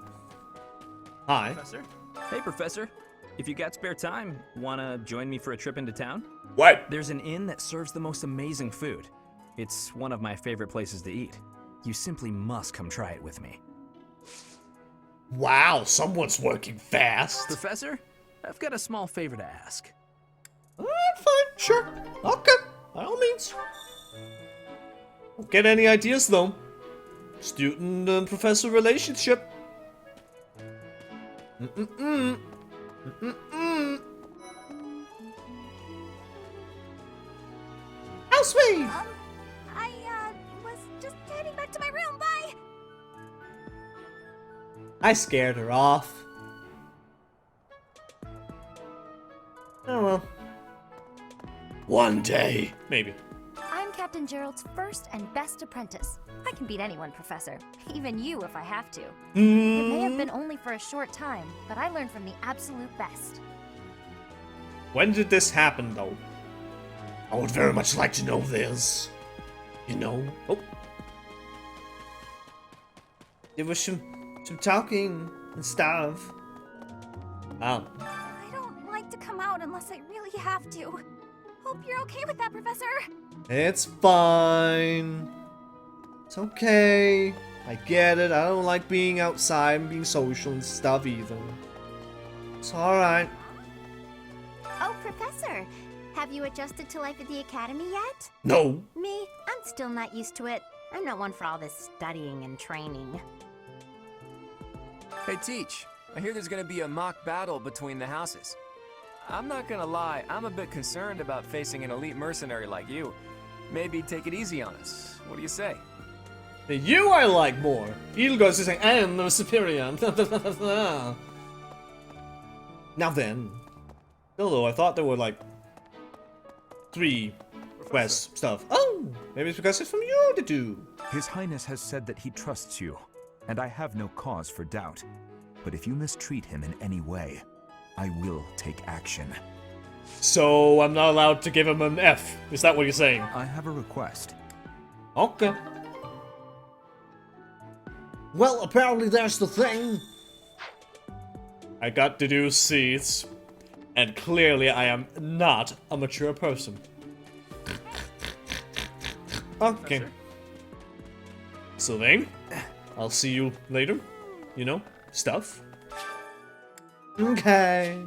Hi. Professor? Hey, Professor. If you got spare time, wanna join me for a trip into town? What? There's an inn that serves the most amazing food. It's one of my favorite places to eat. You simply must come try it with me. Wow, someone's working fast. Professor, I've got a small favor to ask. Fine, sure. Okay, by all means. Don't get any ideas, though. Student and professor relationship. How sweet! I was just heading back to my room. Bye! I scared her off. Oh well. One day, maybe. I'm Captain Gerald's first and best apprentice. I can beat anyone, Professor. Even you if I have to. It may have been only for a short time, but I learned from the absolute best. When did this happen, though? I would very much like to know this. You know? Oh. There was some talking and stuff. Wow. I don't like to come out unless I really have to. Hope you're okay with that, Professor. It's fine. It's okay. I get it. I don't like being outside and being social and stuff either. It's alright. Oh, Professor, have you adjusted to life at the academy yet? No. Me? I'm still not used to it. I'm not one for all this studying and training. Hey, Teach. I hear there's gonna be a mock battle between the houses. I'm not gonna lie, I'm a bit concerned about facing an elite mercenary like you. Maybe take it easy on us. What do you say? You I like more. Ilgos is saying, I am the superior. Now then. Although I thought there were like 3 quest stuff. Oh, maybe it's because it's from you to do. His Highness has said that he trusts you, and I have no cause for doubt. But if you mistreat him in any way, I will take action. So I'm not allowed to give him an F. Is that what you're saying? I have a request. Okay. Well, apparently that's the thing. I got to do seeds, and clearly I am not a mature person. Okay. Sylvain, I'll see you later. You know, stuff. Okay.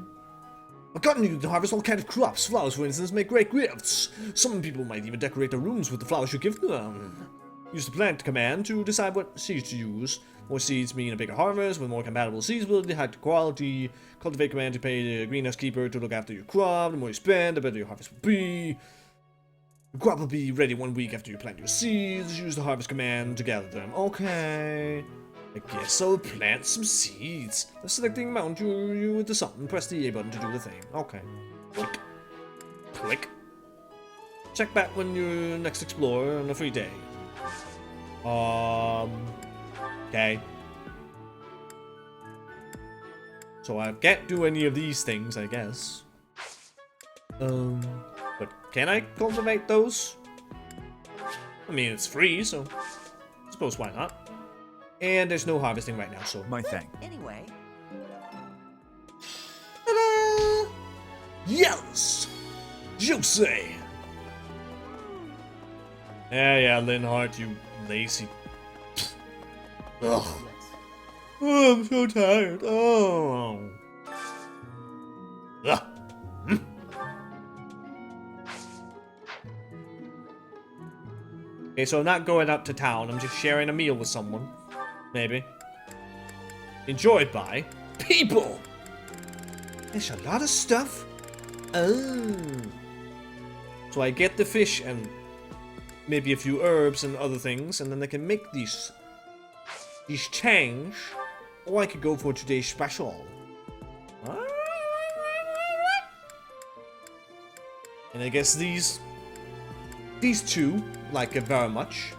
I've gotten you to harvest all kinds of crops. Flowers, for instance, make great gifts. Some people might even decorate their rooms with the flowers you give them. Use the plant command to decide what seeds to use. More seeds mean a bigger harvest, with more compatible seeds ability, high quality. Cultivate command to pay the greenhouse keeper to look after your crop. The more you spend, the better your harvest will be. Your crop will be ready 1 week after you plant your seeds. Use the harvest command to gather them. Okay. I guess I'll plant some seeds. The selecting amount you with the sun. Press the A button to do the thing. Okay. Click. Click. Check back when you next explore on a free day. Okay. So I can't do any of these things, I guess. But can I cultivate those? I mean, it's free, so I suppose why not? And there's no harvesting right now, so my thing. Anyway. Ta-da! Yes! Juicy! Yeah, Linhart, you lazy. Ugh. Oh, I'm so tired. Oh. Ugh. Okay, so I'm not going up to town. I'm just sharing a meal with someone. Maybe. Enjoyed by people! There's a lot of stuff. Oh. So I get the fish and maybe a few herbs and other things, and then I can make these change. Or I could go for today's special. And I guess these two like it very much.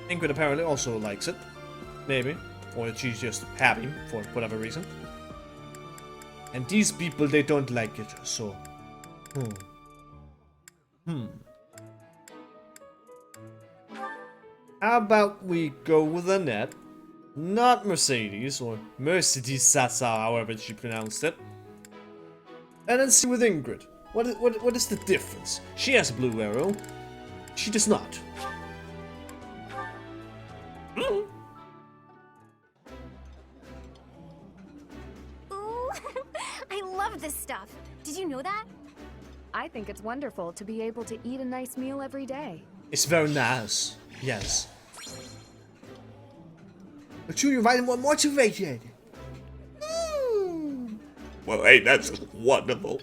Ingrid apparently also likes it. Maybe. Or she's just happy for whatever reason. And these people, they don't like it, so... How about we go with Annette? Not Mercedes, or Mercedes Sasa, however she pronounced it. And then see with Ingrid. What is the difference? She has a blue arrow. She does not. Ooh, I love this stuff. Did you know that? I think it's wonderful to be able to eat a nice meal every day. It's very nice. Yes. But you invite more motivated. Well, hey, that's wonderful.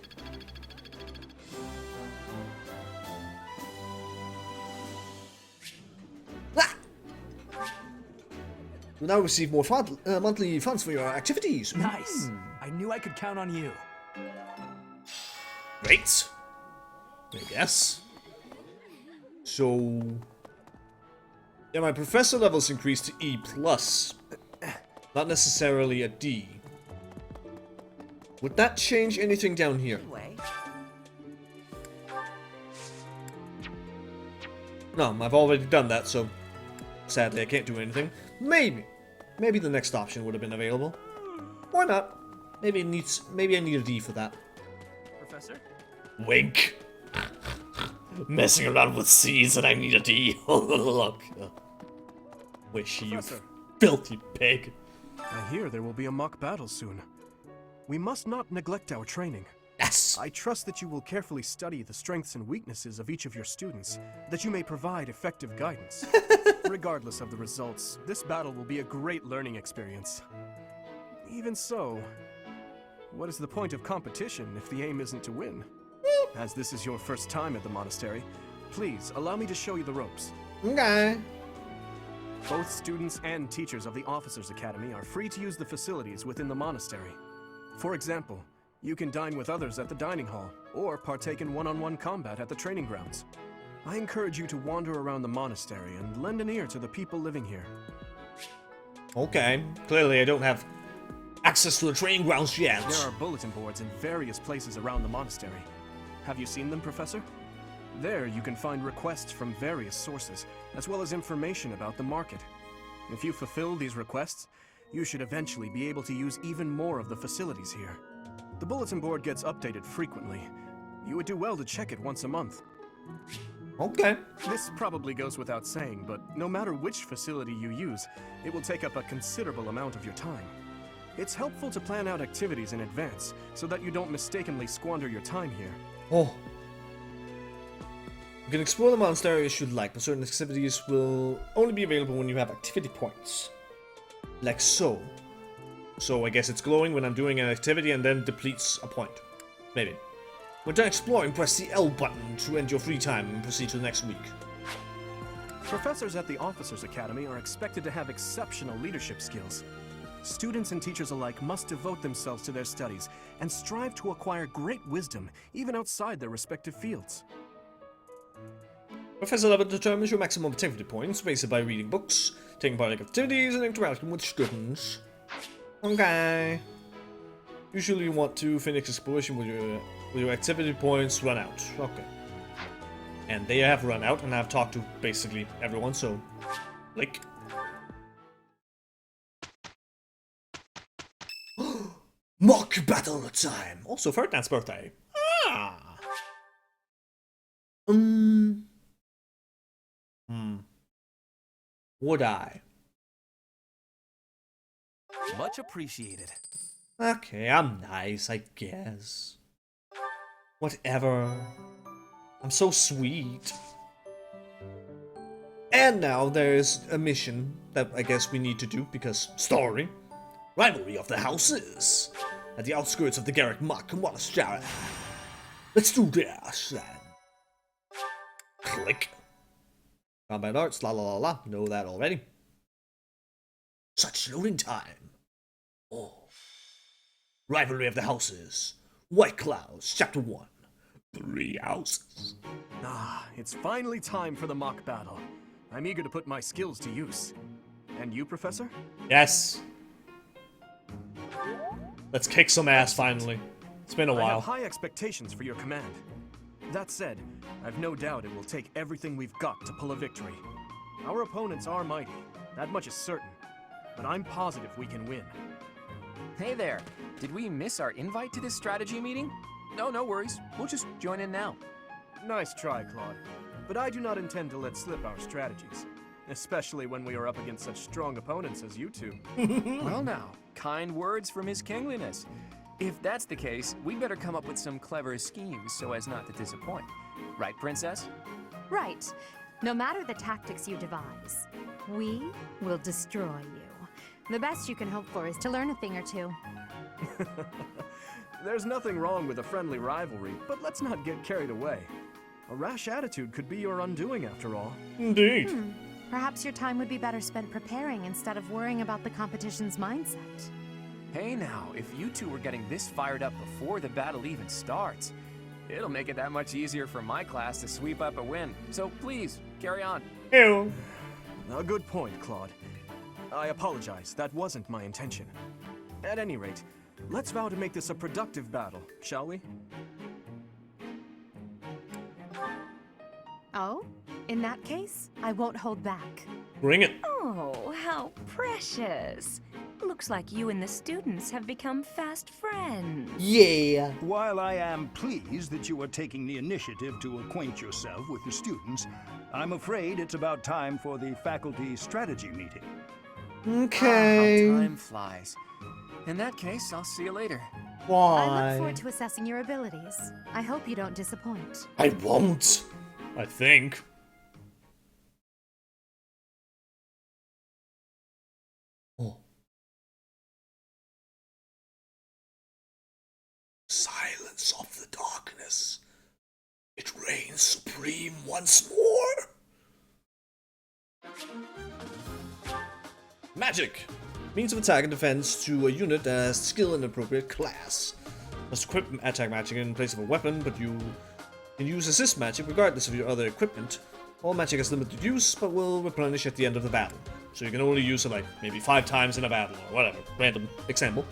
You'll now receive more monthly funds for your activities. Nice. I knew I could count on you. Great. I guess. So... yeah, my professor levels increased to E+. Not necessarily a D. Would that change anything down here? Anyway. No, I've already done that, so... sadly, I can't do anything. Maybe the next option would have been available. Or not. Maybe I need a D for that. Professor? Wink. Messing around with C's and I need a D. Look. Wishy, you filthy pig. I hear there will be a mock battle soon. We must not neglect our training. Yes! I trust that you will carefully study the strengths and weaknesses of each of your students, that you may provide effective guidance. Regardless of the results, this battle will be a great learning experience. Even so, what is the point of competition if the aim isn't to win? As this is your first time at the monastery, please allow me to show you the ropes. Okay. Both students and teachers of the Officers Academy are free to use the facilities within the monastery. For example, you can dine with others at the dining hall, or partake in one-on-one combat at the training grounds. I encourage you to wander around the monastery and lend an ear to the people living here. Okay, clearly I don't have access to the training grounds yet. There are bulletin boards in various places around the monastery. Have you seen them, Professor? There you can find requests from various sources, as well as information about the market. If you fulfill these requests, you should eventually be able to use even more of the facilities here. The bulletin board gets updated frequently. You would do well to check it once a month. Okay. This probably goes without saying, but no matter which facility you use, it will take up a considerable amount of your time. It's helpful to plan out activities in advance, so that you don't mistakenly squander your time here. Oh. You can explore the monastery as you'd like, but certain activities will only be available when you have activity points. Like so. So I guess it's glowing when I'm doing an activity and then depletes a point. Maybe. When done exploring, press the L button to end your free time and proceed to the next week. Professors at the Officers Academy are expected to have exceptional leadership skills. Students and teachers alike must devote themselves to their studies and strive to acquire great wisdom even outside their respective fields. Professor level determines your maximum activity points based by reading books, taking part in activities, and interacting with students. Okay. Usually you want to finish exploration with your activity points run out. Okay. And they have run out, and I've talked to basically everyone, so... Like... Mock battle time! Also Ferdinand's birthday. Ah! Would I? Much appreciated. Okay, I'm nice, I guess. Whatever. I'm so sweet. And now there's a mission that I guess we need to do because story. Rivalry of the houses. At the outskirts of the Garrick Monastery. Let's do this then. Click. Combat arts, la la la la. Know that already. Such loading time. Oh. Rivalry of the houses. White Clouds, Chapter 1. 3 houses. Ah, it's finally time for the mock battle. I'm eager to put my skills to use. And you, Professor? Yes. Let's kick some ass finally. It's been a I while. have high expectations for your command. That said, I've no doubt it will take everything we've got to pull a victory. Our opponents are mighty, that much is certain. But I'm positive we can win. Hey there, did we miss our invite to this strategy meeting? No worries, we'll just join in now. Nice try, Claude. But I do not intend to let slip our strategies. Especially when we are up against such strong opponents as you two. Well now, kind words from His Kingliness. If that's the case, we better come up with some clever schemes so as not to disappoint. Right, Princess? Right. No matter the tactics you devise, we will destroy you. The best you can hope for is to learn a thing or two. There's nothing wrong with a friendly rivalry, but let's not get carried away. A rash attitude could be your undoing after all. Indeed. Perhaps your time would be better spent preparing instead of worrying about the competition's mindset. Hey now, if you two were getting this fired up before the battle even starts, it'll make it that much easier for my class to sweep up a win. So please, carry on. Ew. A good point, Claude. I apologize, that wasn't my intention. At any rate, let's vow to make this a productive battle, shall we? Oh? In that case, I won't hold back. Bring it. Oh, how precious. Looks like you and the students have become fast friends. Yeah. While I am pleased that you are taking the initiative to acquaint yourself with the students, I'm afraid it's about time for the faculty strategy meeting. Okay. How time flies. In that case, I'll see you later. Why? I look forward to assessing your abilities. I hope you don't disappoint. I won't. I think. Oh. Silence of the darkness. It reigns supreme once more. Magic. Means of attack and defense to a unit that has skill in appropriate class. Must equip attack magic in place of a weapon, but you can use assist magic regardless of your other equipment. All magic has limited use, but will replenish at the end of the battle. So you can only use it like maybe 5 times in a battle or whatever. Random example.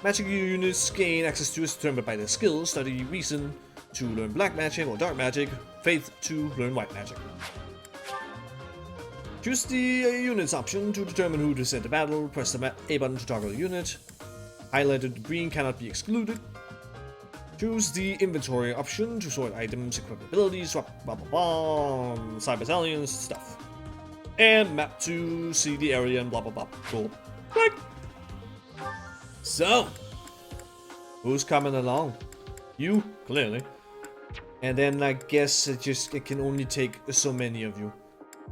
Magic units gain access to is determined by their skills. Study Reason to learn black magic or dark magic. Faith to learn white magic. Choose the units option to determine who to send to battle. Press the A button to toggle the unit. Highlighted green cannot be excluded. Choose the inventory option to sort items, equip abilities, swap blah blah blah, side battalions, stuff. And map to see the area and blah blah blah. Cool. Click. So, who's coming along? You, clearly. And then I guess it can only take so many of you.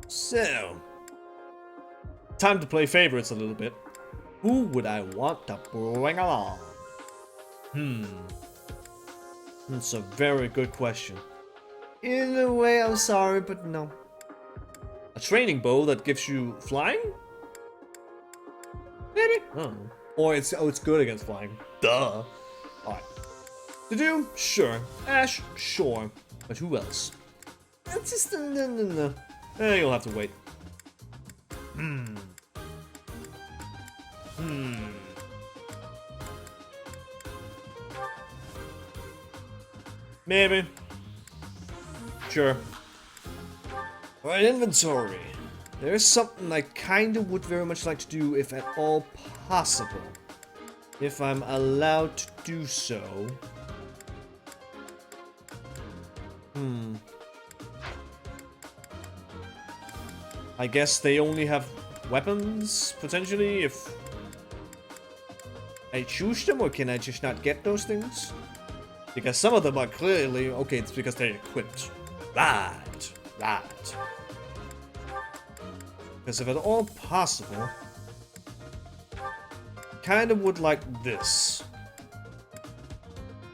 So, time to play favorites a little bit. Who would I want to bring along? That's a very good question. In a way, I'm sorry, but no. A training bow that gives you flying? Maybe? I don't know. Or it's good against flying. Duh. Alright. To do? Sure. Ash? Sure. But who else? It's just no. You'll have to wait. Maybe. Sure. Alright, inventory. There's something I kinda would very much like to do if at all possible. If I'm allowed to do so. I guess they only have weapons, potentially, if I choose them, or can I just not get those things? Because some of them are clearly... Okay, it's because they're equipped. Right. Because if at all possible, kind of would like this.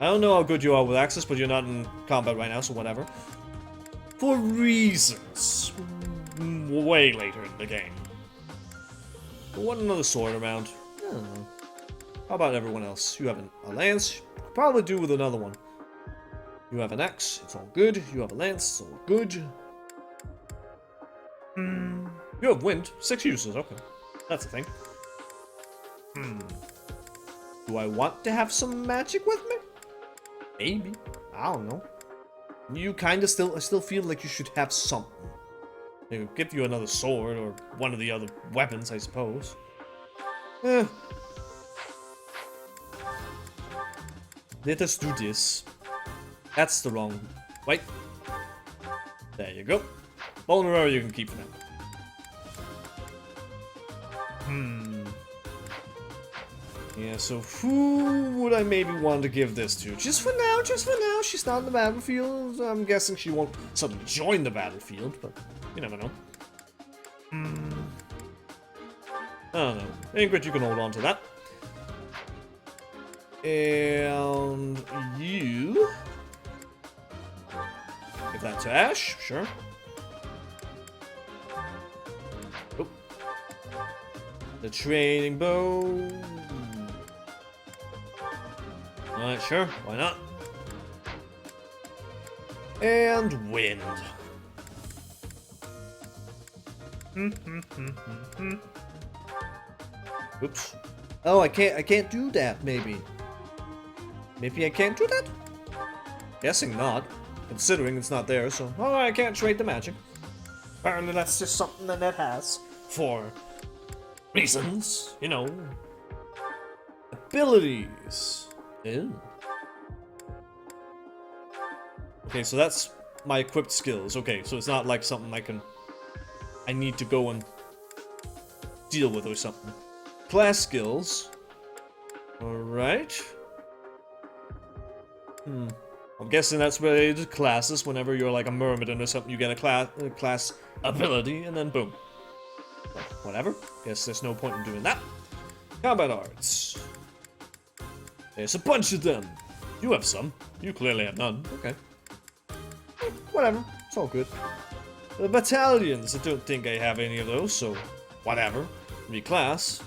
I don't know how good you are with access, but you're not in combat right now, so whatever. For reasons way later in the game. But want another sword around? I don't know. How about everyone else? You have a lance? Could probably do with another one. You have an axe, it's all good. You have a lance, it's all good. You have wind, 6 uses, okay. That's a thing. Do I want to have some magic with me? Maybe. I don't know. You kinda I still feel like you should have something. They could give you another sword or one of the other weapons, I suppose. Let us do this. That's the wrong... Wait. There you go. Vulnerary you can keep for now. Yeah, so who would I maybe want to give this to? Just for now. She's not in the battlefield. I'm guessing she won't suddenly join the battlefield, but you never know. I don't know. Ingrid, you can hold on to that. And you... Give that to Ash, sure. Oh. The training bow. Alright, sure, why not? And wind. Oops. Oh, I can't do that, maybe. Maybe I can't do that? Guessing not. Considering it's not there, so... Oh, I can't trade the magic. Apparently that's just something that Ned has. For... reasons, you know. Abilities. Ew. Okay, so that's my equipped skills. Okay, so it's not like something I need to go and deal with or something. Class skills. Alright. I'm guessing that's related to classes. Whenever you're like a mermaid or something, you get a class ability, and then boom. Well, whatever. Guess there's no point in doing that. Combat arts. There's a bunch of them. You have some. You clearly have none. Okay. Whatever. It's all good. The battalions. I don't think I have any of those, so whatever. Reclass.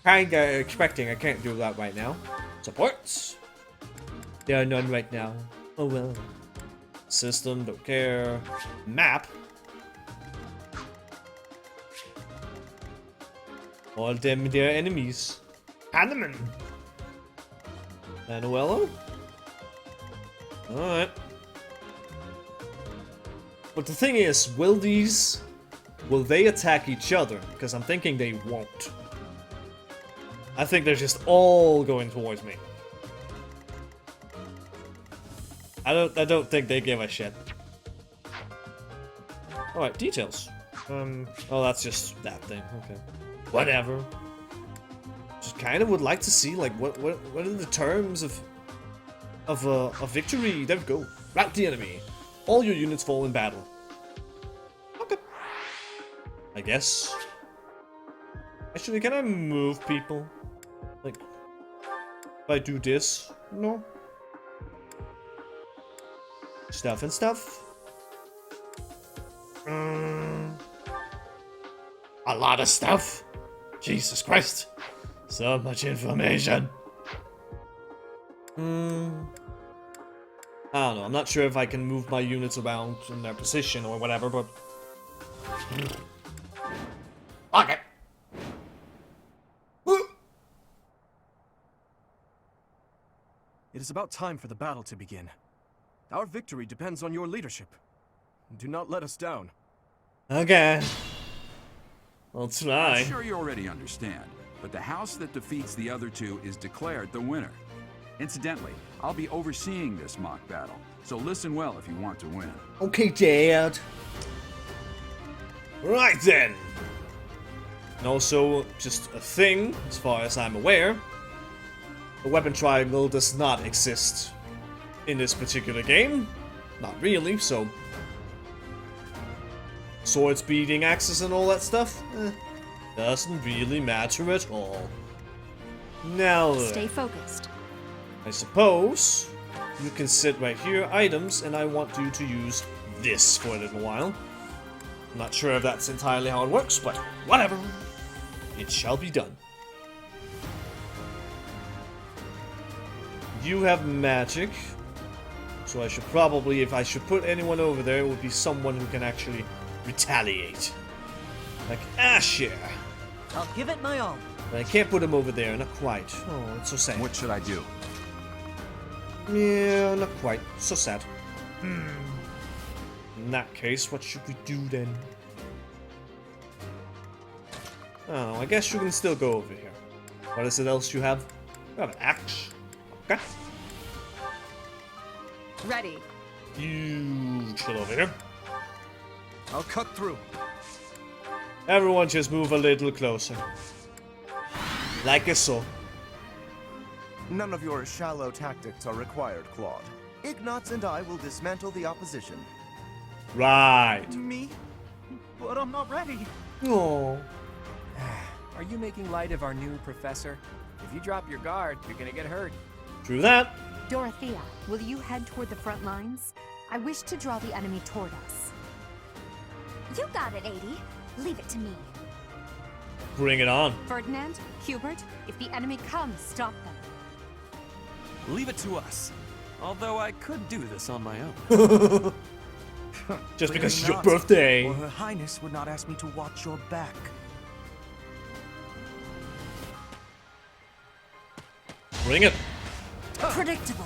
Kinda expecting I can't do that right now. Supports. There are none right now. Oh well. System, don't care. Map. All them, their enemies. Hanneman. Manuelo? Alright. But the thing is, will they attack each other? Because I'm thinking they won't. I think they're just all going towards me. I don't think they give a shit. Alright, details. Oh, that's just that thing. Okay. Whatever. kind of would like to see like what are the terms of victory. There we go. Rout the enemy. All your units fall in battle. Okay. I guess. Actually, can I move people? Like, if I do this? No. Stuff and stuff. A lot of stuff. Jesus Christ. So much information. I don't know. I'm not sure if I can move my units around in their position or whatever, but... Okay. It is about time for the battle to begin. Our victory depends on your leadership. Do not let us down. Okay. I'll try. I'm sure you already understand, but the house that defeats the other two is declared the winner. Incidentally, I'll be overseeing this mock battle, so listen well if you want to win. Okay, Dad. Right then. And also, just a thing, as far as I'm aware, the weapon triangle does not exist in this particular game. Not really, so... Swords, beating, axes, and all that stuff? Doesn't really matter at all. Now then. Stay focused. I suppose you can sit right here, items, and I want you to use this for a little while. I'm not sure if that's entirely how it works, but whatever. It shall be done. You have magic, so I should probably, if I should put anyone over there, it would be someone who can actually retaliate. Like Asher. I'll give it my all. But I can't put him over there, not quite. Oh, it's so sad. What should I do? Yeah, not quite. So sad. In that case, what should we do then? Oh, I guess you can still go over here. What is it else you have? You have an axe. Okay. Ready. You chill over here. I'll cut through. Everyone just move a little closer. Like so. None of your shallow tactics are required, Claude. Ignatz and I will dismantle the opposition. Right. Me? But I'm not ready. Oh. Are you making light of our new professor? If you drop your guard, you're gonna get hurt. True that. Dorothea, will you head toward the front lines? I wish to draw the enemy toward us. You got it, 80. Leave it to me. Bring it on. Ferdinand, Hubert, if the enemy comes, stop them. Leave it to us. Although I could do this on my own. Just because it's your Not, birthday. Or Her Highness would not ask me to watch your back. Bring it. Predictable.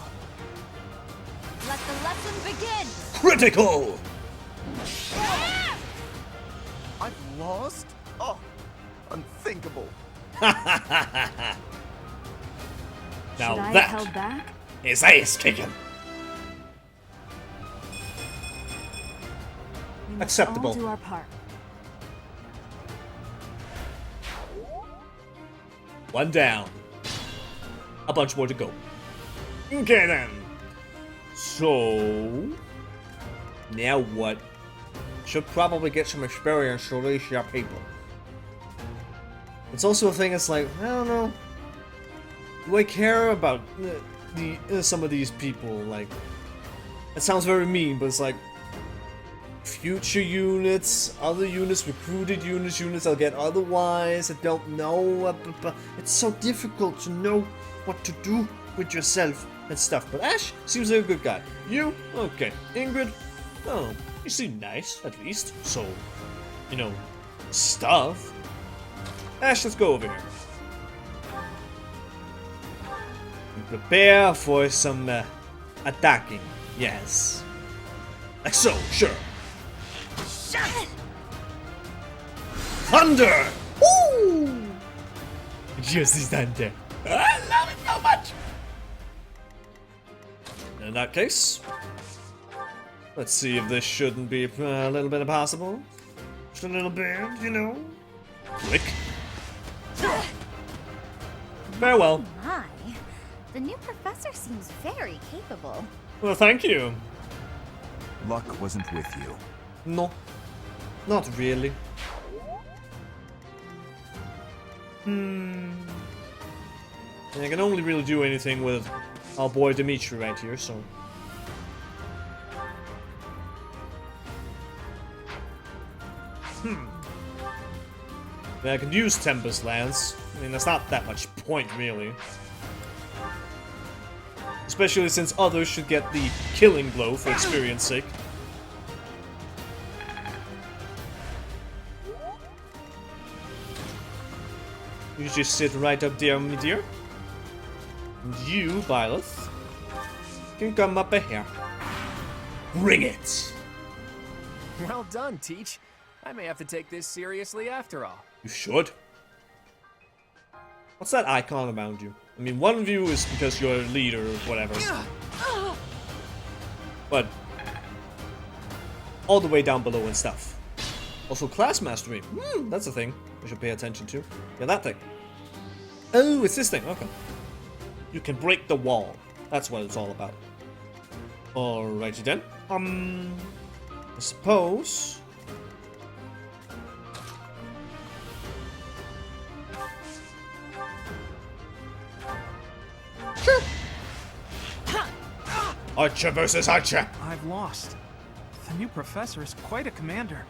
Let the lesson begin. Critical. I've lost? Oh, unthinkable. Now Should I have that held back? is ace kicking. We must Acceptable. all do our part. One down. A bunch more to go. Okay then. So now what? Should probably get some experience to reach your people. It's also a thing. It's like, I don't know. Do I care about some of these people? Like, it sounds very mean, but it's like future units, other units, recruited units I'll get otherwise. I don't know. It's so difficult to know what to do with yourself and stuff. But Ash seems like a good guy. You? Okay. Ingrid? Oh, you seem nice, at least. So, you know, stuff. Ash, let's go over here. And prepare for some attacking. Yes. Like so, sure. Thunder! Woo! Just this thunder. I love it so much! In that case, let's see if this shouldn't be a little bit impossible. Just a little bit, you know. Quick. Farewell. My, the new professor seems very capable. Well, thank you. Luck wasn't with you. No, not really. I can only really do anything with our boy Dimitri right here, so. Yeah, I could use Tempest Lance. I mean, that's not that much point, really. Especially since others should get the killing blow for experience sake. You just sit right up there, my dear. And you, Byleth, can come up here. Bring it! Well done, Teach. I may have to take this seriously after all. You should. What's that icon around you? I mean, one view is because you're a leader or whatever. But all the way down below and stuff. Also, class mastery. That's a thing we should pay attention to. Yeah, that thing. Oh, it's this thing. Okay. You can break the wall. That's what it's all about. Alrighty then. I suppose. Sure. Archer versus Archer. I've lost. The new professor is quite a commander.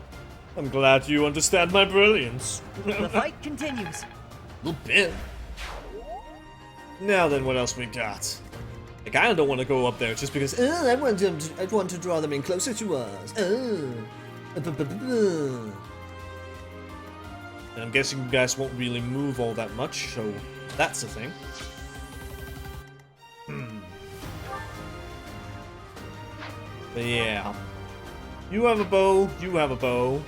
I'm glad you understand my brilliance. The fight continues. A little bit. Now then, what else we got? I kinda don't want to go up there just because I want to draw them in closer to us. And I'm guessing you guys won't really move all that much, so that's the thing. But yeah. You have a bow, you have a bow.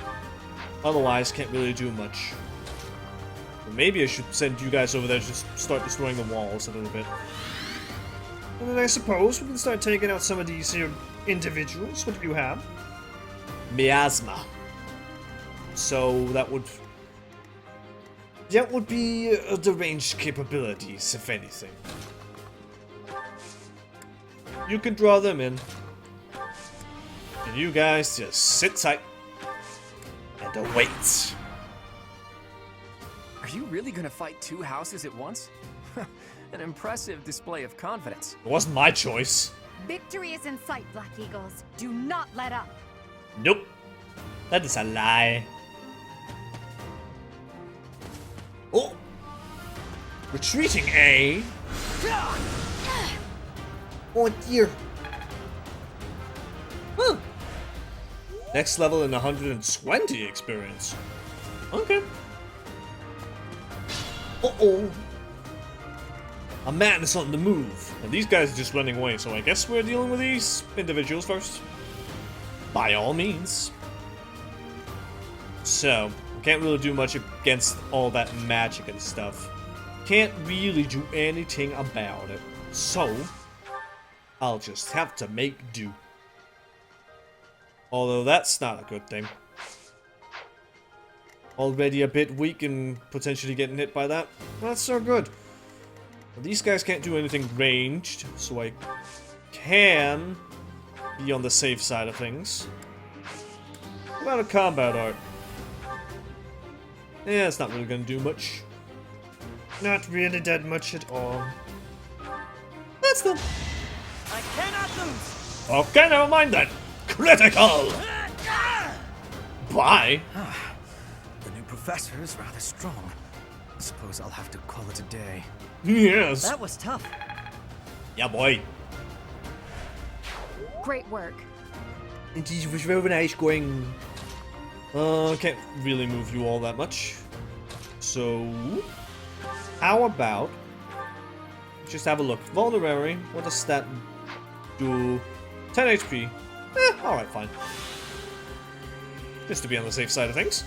Otherwise, can't really do much. Or maybe I should send you guys over there to just start destroying the walls a little bit. And then I suppose we can start taking out some of these here individuals. What do you have? Miasma. So that would be the ranged capabilities, if anything. You can draw them in. And you guys just sit tight and await. Are you really gonna fight two houses at once? An impressive display of confidence. It wasn't my choice. Victory is in sight, Black Eagles. Do not let up. Nope. That is a lie. Oh! Retreating, eh? Oh dear. Huh. Next level in 120 experience. Okay. Uh-oh. A man is on the move. And these guys are just running away, so I guess we're dealing with these individuals first. By all means. So, can't really do much against all that magic and stuff. Can't really do anything about it. So, I'll just have to make do. Although that's not a good thing. Already a bit weak and potentially getting hit by that. That's so good. Well, these guys can't do anything ranged, so I can be on the safe side of things. What about a combat art? Yeah, it's not really gonna do much. Not really that much at all. That's the... I cannot lose! Okay, never mind then. Critical! Bye! The new professor is rather strong. I suppose I'll have to call it a day. Yes. That was tough. Yeah, boy. Great work. It was very nice going. Can't really move you all that much. So, how about just have a look. Vulnerary, what does that do? 10 HP. Alright, fine. Just to be on the safe side of things.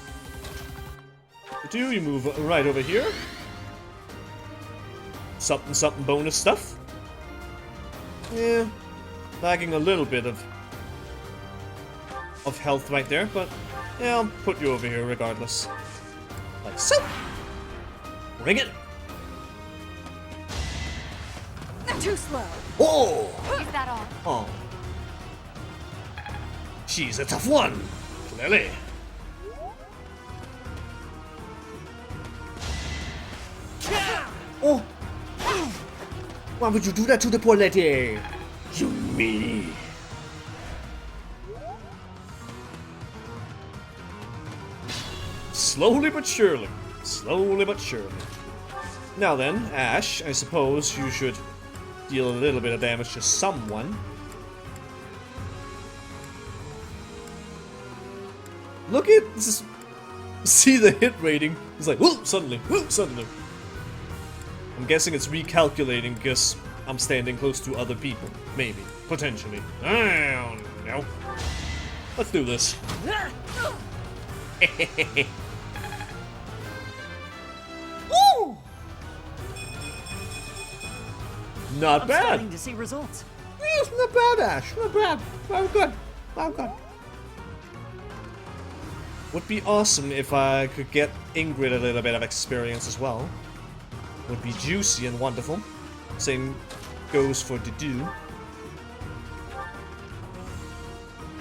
You move right over here. Something, something bonus stuff. Yeah, lagging a little bit of health right there, but yeah, I'll put you over here regardless. Like so. Bring it. Too slow. Oh! Is that all? Oh. She's a tough one, clearly. Oh! Why would you do that to the poor lady? You me. Slowly but surely. Slowly but surely. Now then, Ash, I suppose you should deal a little bit of damage to someone. Look at this. See the hit rating. It's like, whoop, suddenly, whoop, suddenly. I'm guessing it's recalculating because I'm standing close to other people. Maybe. Potentially. I don't know. Let's do this. Woo! Not I'm bad. starting to see results. Yes, not bad, Ash. Not bad. Very good. Very good. Would be awesome if I could get Ingrid a little bit of experience as well. Would be juicy and wonderful. Same goes for Dedu.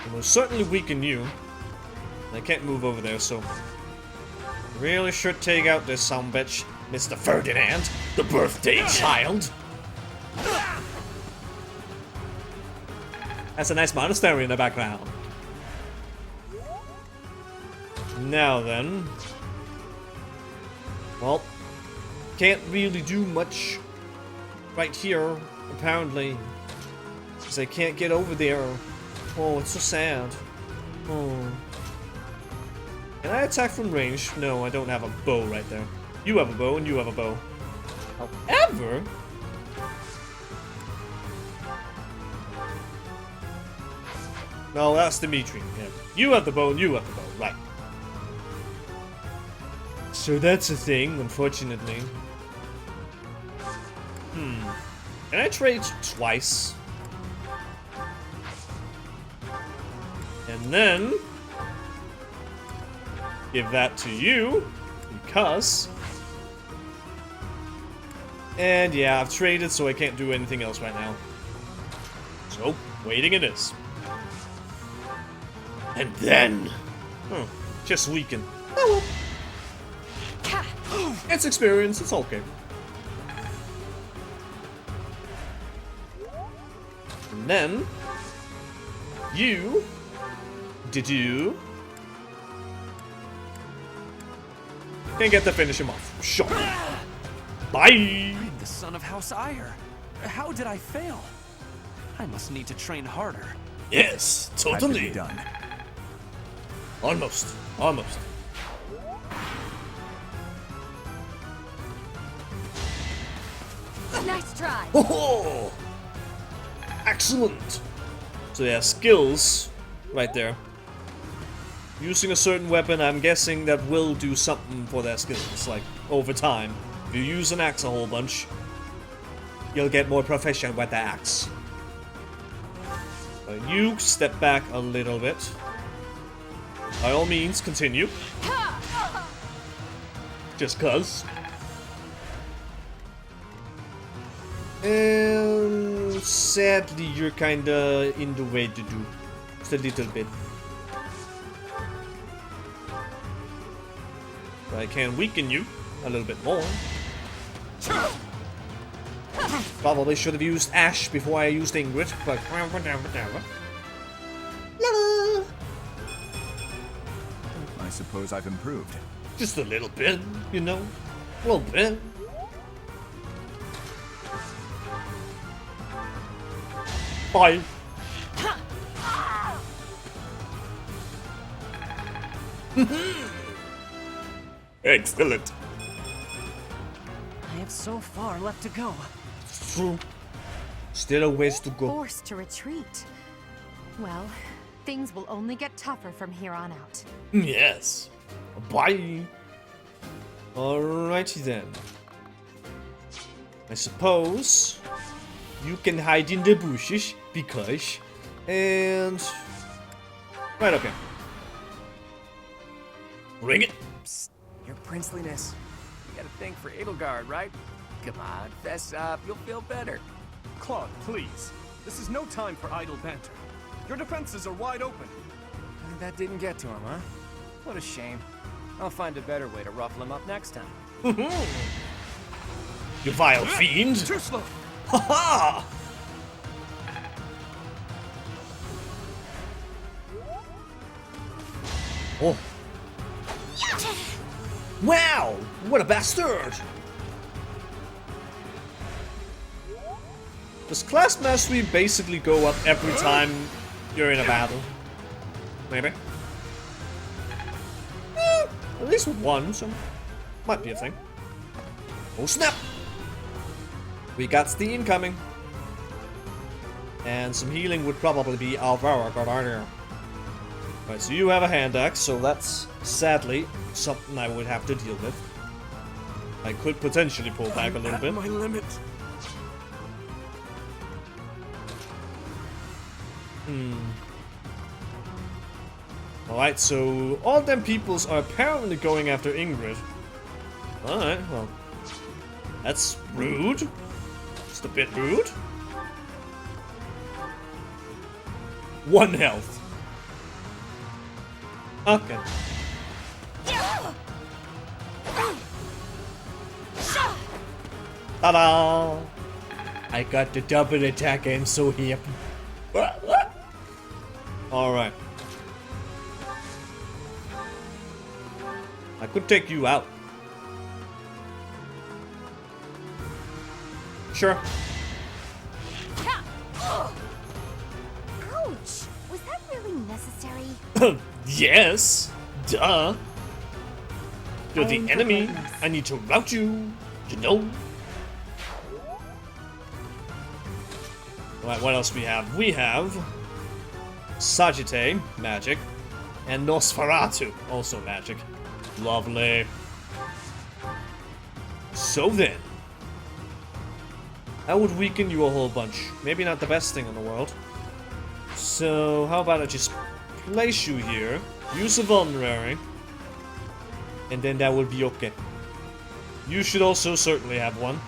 It will certainly weaken you. I can't move over there, so really should take out this sumbitch, Mr. Ferdinand, the birthday child. That's a nice monastery in the background. Now then, well, can't really do much right here, apparently, because I can't get over there. Oh, it's so sad. Oh. Can I attack from range? No, I don't have a bow right there. You have a bow and you have a bow. However, no, that's Dimitri. Yeah. You have the bow and you have the bow, right. So that's a thing, unfortunately. Can I trade twice? And then give that to you, because... And yeah, I've traded, so I can't do anything else right now. So, waiting it is. And then... just weaken. Oh well. It's experience, it's okay. And then... You... Did you... Can't get to finish him off. Sure. Bye! I'm the son of House Ire. How did I fail? I must need to train harder. Yes, totally. Done. Almost. Almost. Nice try. Oh! Excellent! So yeah, skills right there. Using a certain weapon, I'm guessing that will do something for their skills, like over time. If you use an axe a whole bunch, you'll get more proficient with the axe. You step back a little bit. By all means, continue. Just cuz. And sadly, you're kinda in the way to do. Just a little bit. But I can weaken you a little bit more. Probably should have used Ash before I used Ingrid, but whatever. I suppose I've improved. Just a little bit, you know? A little bit. Bye. Excellent. I have so far left to go. It's true. Still a ways to go. Forced to retreat. Well, things will only get tougher from here on out. Yes. Bye. Alrighty then. I suppose you can hide in the bushes because... And... Right up here. Bring it. Psst, your princeliness. You got a thing for Edelgard, right? Come on, fess up. You'll feel better. Claude, please. This is no time for idle banter. Your defenses are wide open. That didn't get to him, huh? What a shame. I'll find a better way to ruffle him up next time. You vile fiend! Too slow! Ha-ha! Oh. Wow! What a bastard! Does class mastery basically go up every time you're in a battle? Maybe. At least with one, so might be a thing. Oh snap! We got steam coming. And some healing would probably be our very good idea. Right, so you have a hand axe, so that's sadly something I would have to deal with. I could potentially pull back a little bit. My limit. Alright, so all them peoples are apparently going after Ingrid. Alright, well. That's rude. Just a bit rude. 1 health. Okay. Ta-da! I got the double attack, I'm so happy. Alright. I could take you out. Sure. Ouch! Was that really necessary? Yes. Duh. You're the enemy. I need to rout you. You know. Alright, what else we have? We have Sagittae, magic, and Nosferatu, also magic. Lovely. So then, that would weaken you a whole bunch. Maybe not the best thing in the world. So how about I just place you here, use a vulnerary, and then that would be okay. You should also certainly have one.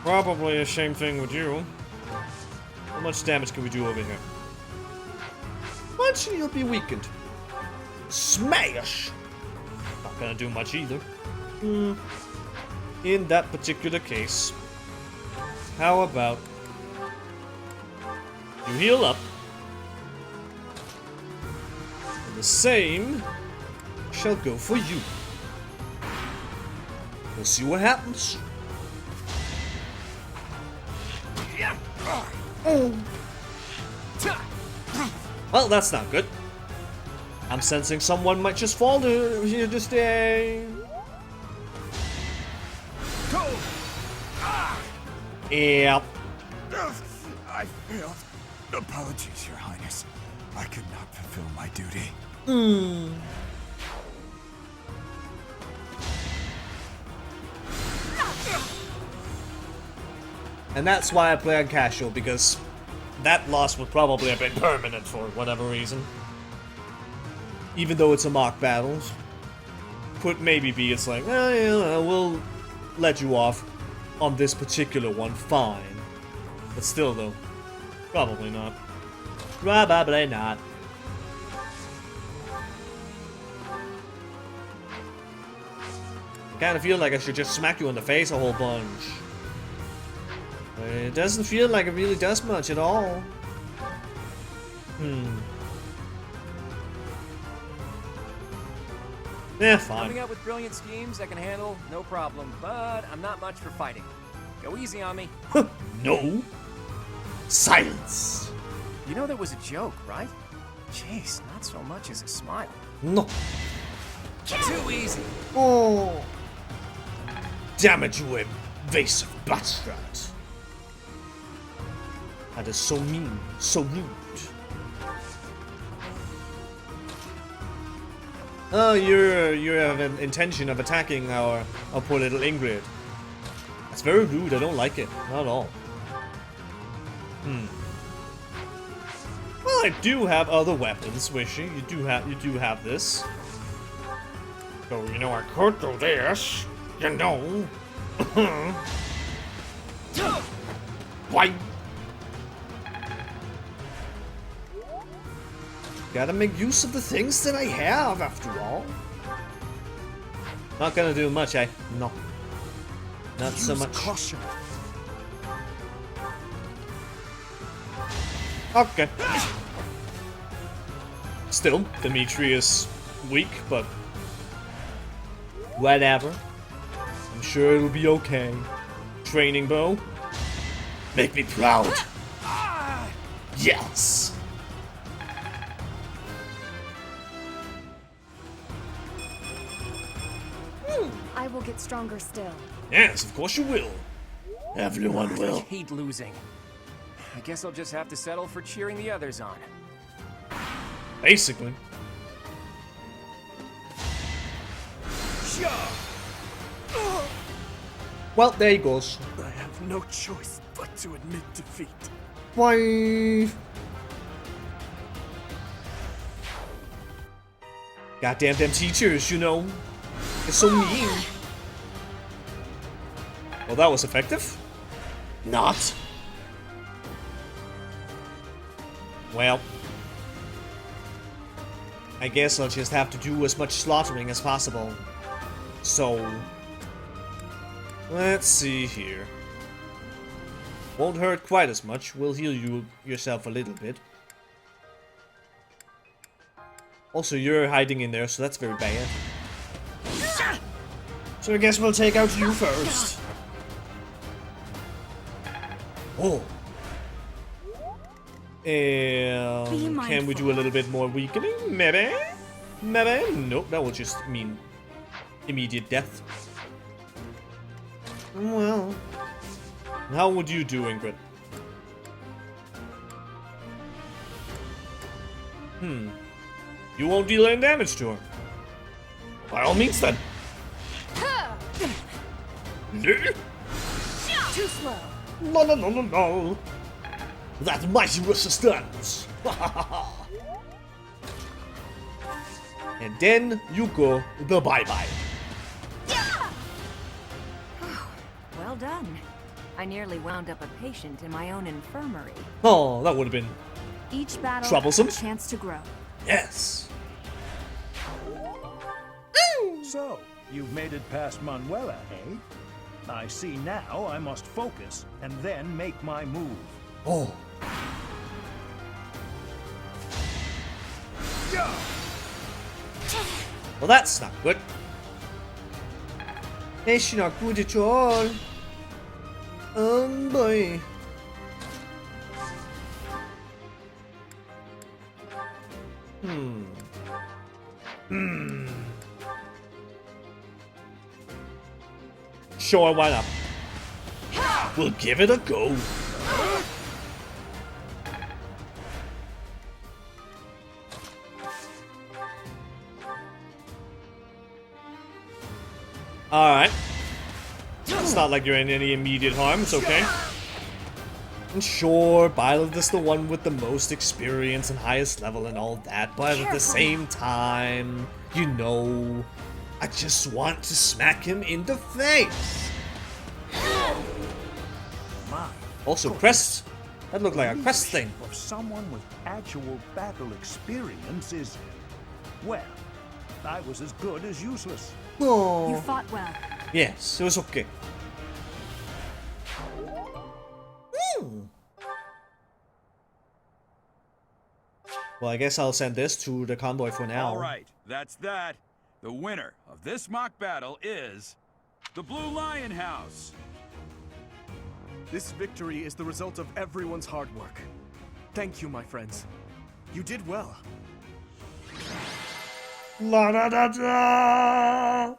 Probably the same thing with you. How much damage can we do over here? Much, you'll be weakened. Smash! Not gonna do much either. In that particular case, how about you heal up? And the same shall go for you. We'll see what happens. Well, that's not good. I'm sensing someone might just fall here to stay. Yep. I failed. Apologies, Your Highness. I could not fulfill my duty. And that's why I play on casual, because that loss would probably have been permanent for whatever reason. Even though it's a mock battle. Could maybe be it's like, yeah, we'll let you off on this particular one, fine. But still though, probably not. Probably not. I kinda feel like I should just smack you in the face a whole bunch. But it doesn't feel like it really does much at all. Yeah, fine. Coming up with brilliant schemes I can handle, no problem, but I'm not much for fighting. Go easy on me. No. Silence. You know that was a joke, right? Jeez, not so much as a smile. No. Too easy. Oh. Damn it, you invasive bastard. That is so mean, so rude. Oh, you have an intention of attacking our poor little Ingrid. That's very rude. I don't like it. Not at all. Well, I do have other weapons, Wishy. You do have this. So you know I could do this. You know. Why? Gotta make use of the things that I have, after all. Not gonna do much, eh? No. Not so much. Caution. Okay. Still, Demetrius weak, but whatever. I'm sure it'll be okay. Training bow. Make me proud. Yes. I will get stronger still. Yes, of course you will. Everyone I will. hate losing. I guess I'll just have to settle for cheering the others on. Basically. Well, there he goes. I have no choice but to admit defeat. Why? Goddamn them teachers, you know. They're so mean. Well, that was effective. Not. Well. I guess I'll just have to do as much slaughtering as possible. So... let's see here. Won't hurt quite as much. Will heal you yourself a little bit. Also, you're hiding in there, so that's very bad. So I guess we'll take out you first. Oh. And can we do a little bit more weakening? Maybe? Maybe? Nope, that will just mean immediate death. Well. How would you do, Ingrid? You won't deal any damage to her. By all means, then. Too slow. No, no, no, no, no. That mighty resistance. And then you go the bye-bye. Well done. I nearly wound up a patient in my own infirmary. Oh, that would have been Each battle troublesome. a chance to grow. Yes. So, you've made it past Manuela, eh? I see now I must focus and then make my move. Oh. Well, that's not good. It's not good at all. Boy. Sure, why not? We'll give it a go. Alright. It's not like you're in any immediate harm, it's okay. And sure, Byleth is the one with the most experience and highest level and all that, but at the same time, you know, I just want to smack him in the face. Also, crest. That looked like a crest thing. Of someone with actual battle experience is, well, I was as good as useless. Oh. You fought well. Yes, it was okay. Well, I guess I'll send this to the convoy for now. All right, that's that. The winner of this mock battle is the Blue Lion House. This victory is the result of everyone's hard work. Thank you, my friends. You did well. La da da da!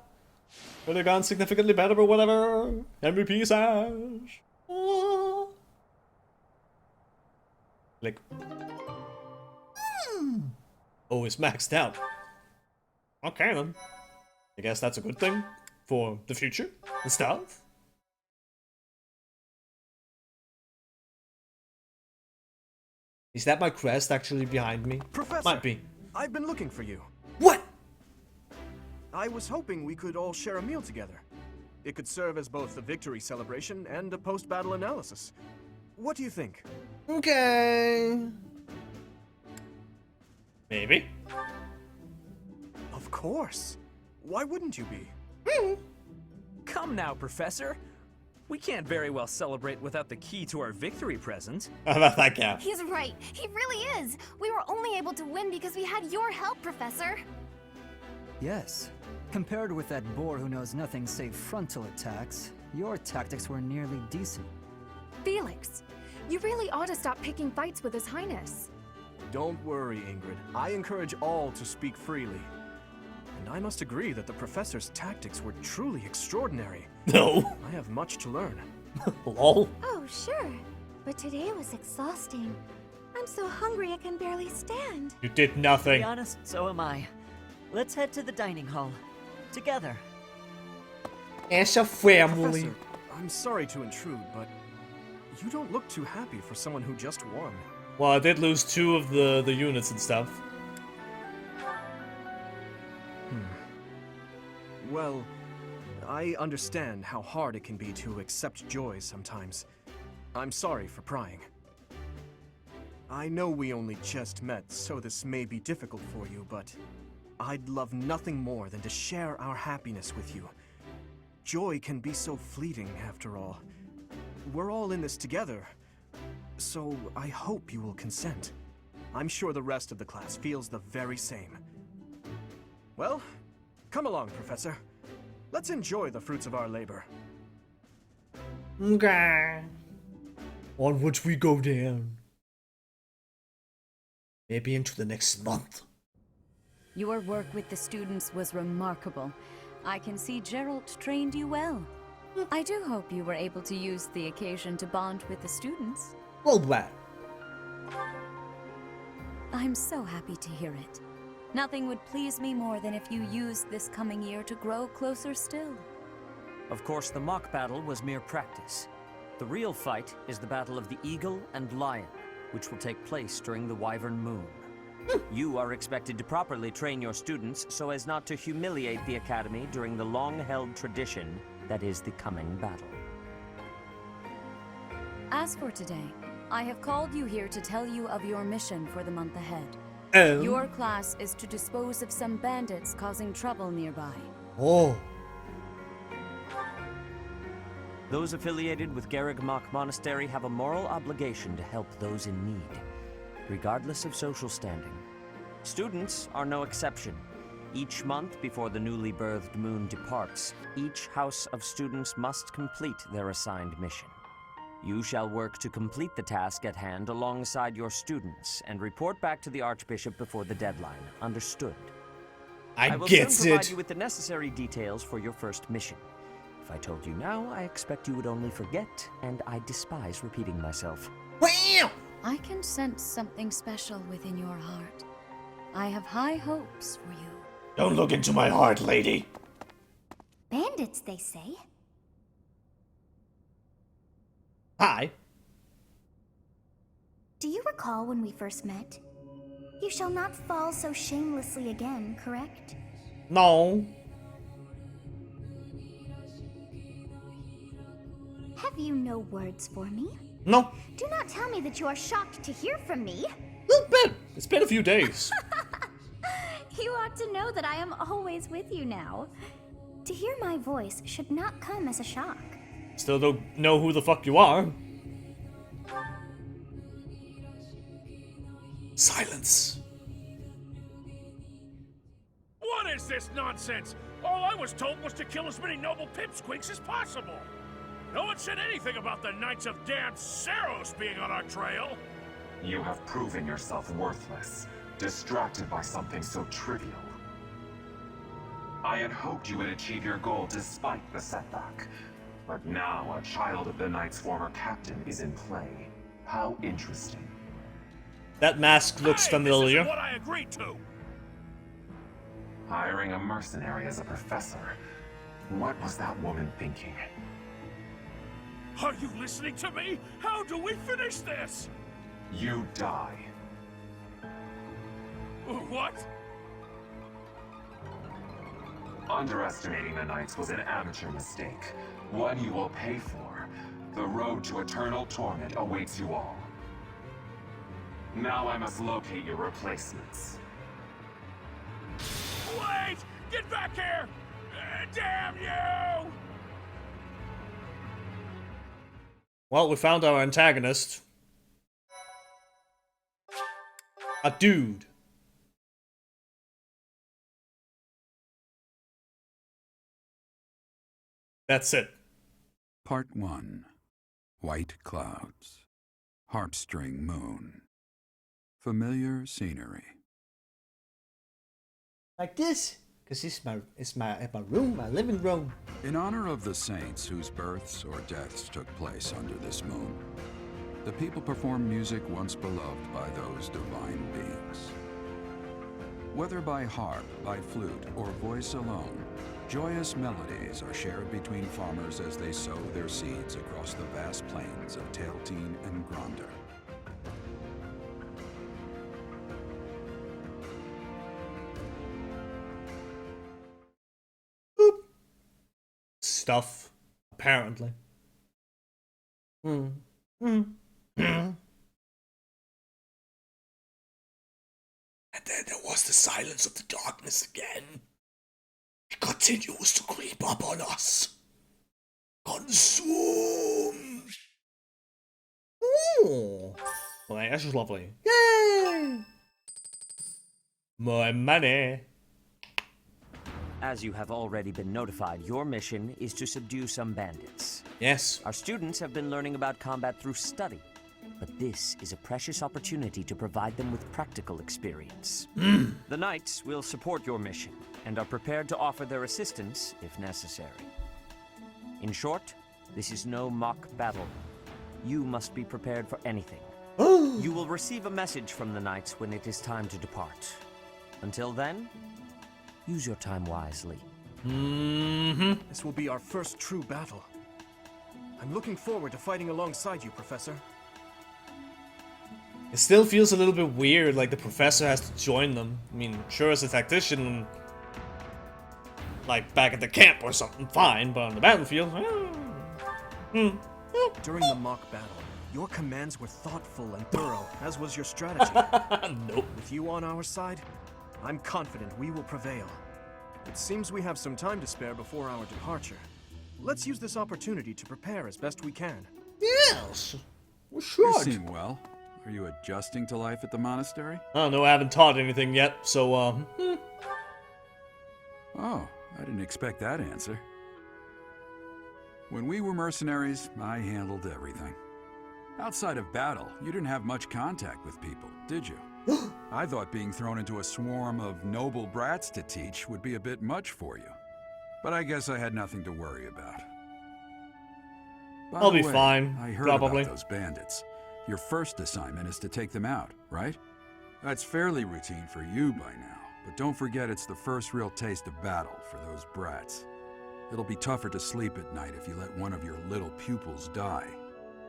Could have gone significantly better, but whatever. MVP sash. Like. Oh, it's maxed out. Okay then. I guess that's a good thing for the future and stuff. Is that my crest actually behind me? Professor, Might be. I've been looking for you. What? I was hoping we could all share a meal together. It could serve as both a victory celebration and a post-battle analysis. What do you think? Okay. Maybe. Of course. Why wouldn't you be? Come now, Professor. We can't very well celebrate without the key to our victory present. How about that guy? He's right. He really is. We were only able to win because we had your help, Professor. Yes. Compared with that boar who knows nothing save frontal attacks, your tactics were nearly decent. Felix, you really ought to stop picking fights with His Highness. Don't worry, Ingrid. I encourage all to speak freely. And I must agree that the professor's tactics were truly extraordinary. No. I have much to learn. Lol. Oh, sure. But today was exhausting. I'm so hungry I can barely stand. You did To nothing. be honest, so am I. Let's head to the dining hall. Together. As a family. Professor, I'm sorry to intrude, but you don't look too happy for someone who just won. Well, I did lose 2 of the units and stuff. Well, I understand how hard it can be to accept joy sometimes. I'm sorry for prying. I know we only just met, so this may be difficult for you, but I'd love nothing more than to share our happiness with you. Joy can be so fleeting, after all. We're all in this together, so I hope you will consent. I'm sure the rest of the class feels the very same. Well, come along, Professor. Let's enjoy the fruits of our labor. Okay. Onwards we go down. Maybe into the next month. Your work with the students was remarkable. I can see Gerald trained you well. I do hope you were able to use the occasion to bond with the students. Well, well. I'm so happy to hear it. Nothing would please me more than if you used this coming year to grow closer still. Of course, the mock battle was mere practice. The real fight is the battle of the Eagle and Lion, which will take place during the Wyvern Moon. You are expected to properly train your students so as not to humiliate the Academy during the long-held tradition that is the coming battle. As for today, I have called you here to tell you of your mission for the month ahead. Oh. Your class is to dispose of some bandits causing trouble nearby. Oh. Those affiliated with Garreg Monastery have a moral obligation to help those in need, regardless of social standing. Students are no exception. Each month before the newly birthed moon departs, each house of students must complete their assigned mission. You shall work to complete the task at hand alongside your students and report back to the Archbishop before the deadline. Understood? I will soon provide you with the necessary details for your first mission. If I told you now, I expect you would only forget, and I despise repeating myself. I can sense something special within your heart. I have high hopes for you. Don't look into my heart, lady. Bandits, they say. Hi. Do you recall when we first met? You shall not fall so shamelessly again, correct? No. Have you no words for me? No. Do not tell me that you are shocked to hear from me. It's been a few days. You ought to know that I am always with you now. To hear my voice should not come as a shock. Still don't know who the fuck you are. Silence. What is this nonsense? All I was told was to kill as many noble pipsqueaks as possible. No one said anything about the Knights of Dan Saros being on our trail. You have proven yourself worthless, distracted by something so trivial. I had hoped you would achieve your goal despite the setback. But now a child of the Knight's former captain is in play. How interesting. That mask looks familiar. This is what I agreed to. Hiring a mercenary as a professor. What was that woman thinking? Are you listening to me? How do we finish this? You die. What? Underestimating the Knights was an amateur mistake. One you will pay for. The road to eternal torment awaits you all. Now I must locate your replacements. Wait! Get back here! Damn you! Well, we found our antagonist. A dude. That's it. Part 1. White clouds. Harpstring moon. Familiar scenery. Like this? Because it's my room, my living room. In honor of the saints whose births or deaths took place under this moon, the people perform music once beloved by those divine beings. Whether by harp, by flute, or voice alone, joyous melodies are shared between farmers as they sow their seeds across the vast plains of Tailteen and Gronder. Stuff, apparently. And then there was the silence of the darkness again. It continues to creep up on us. Consume! Ooh. Well, that's just lovely. Yay! More money. As you have already been notified, your mission is to subdue some bandits. Yes. Our students have been learning about combat through study, but this is a precious opportunity to provide them with practical experience. The Knights will support your mission and are prepared to offer their assistance if necessary. In short, this is no mock battle. You must be prepared for anything. You will receive a message from the Knights when it is time to depart. Until then, use your time wisely. This will be our first true battle. I'm looking forward to fighting alongside you, Professor. It still feels a little bit weird, like the professor has to join them. I mean, sure, as a tactician, like back at the camp or something, fine, but on the battlefield, During the mock battle, your commands were thoughtful and thorough, as was your strategy. Nope. With you on our side, I'm confident we will prevail. It seems we have some time to spare before our departure. Let's use this opportunity to prepare as best we can. Yes! We should. You seem well. Are you adjusting to life at the monastery? I don't know, I haven't taught anything yet, so, Oh, I didn't expect that answer. When we were mercenaries, I handled everything. Outside of battle, you didn't have much contact with people, did you? I thought being thrown into a swarm of noble brats to teach would be a bit much for you. But I guess I had nothing to worry about. By I'll the be way, fine, I heard probably. about those bandits. Your first assignment is to take them out, right? That's fairly routine for you by now, but don't forget it's the first real taste of battle for those brats. It'll be tougher to sleep at night if you let one of your little pupils die.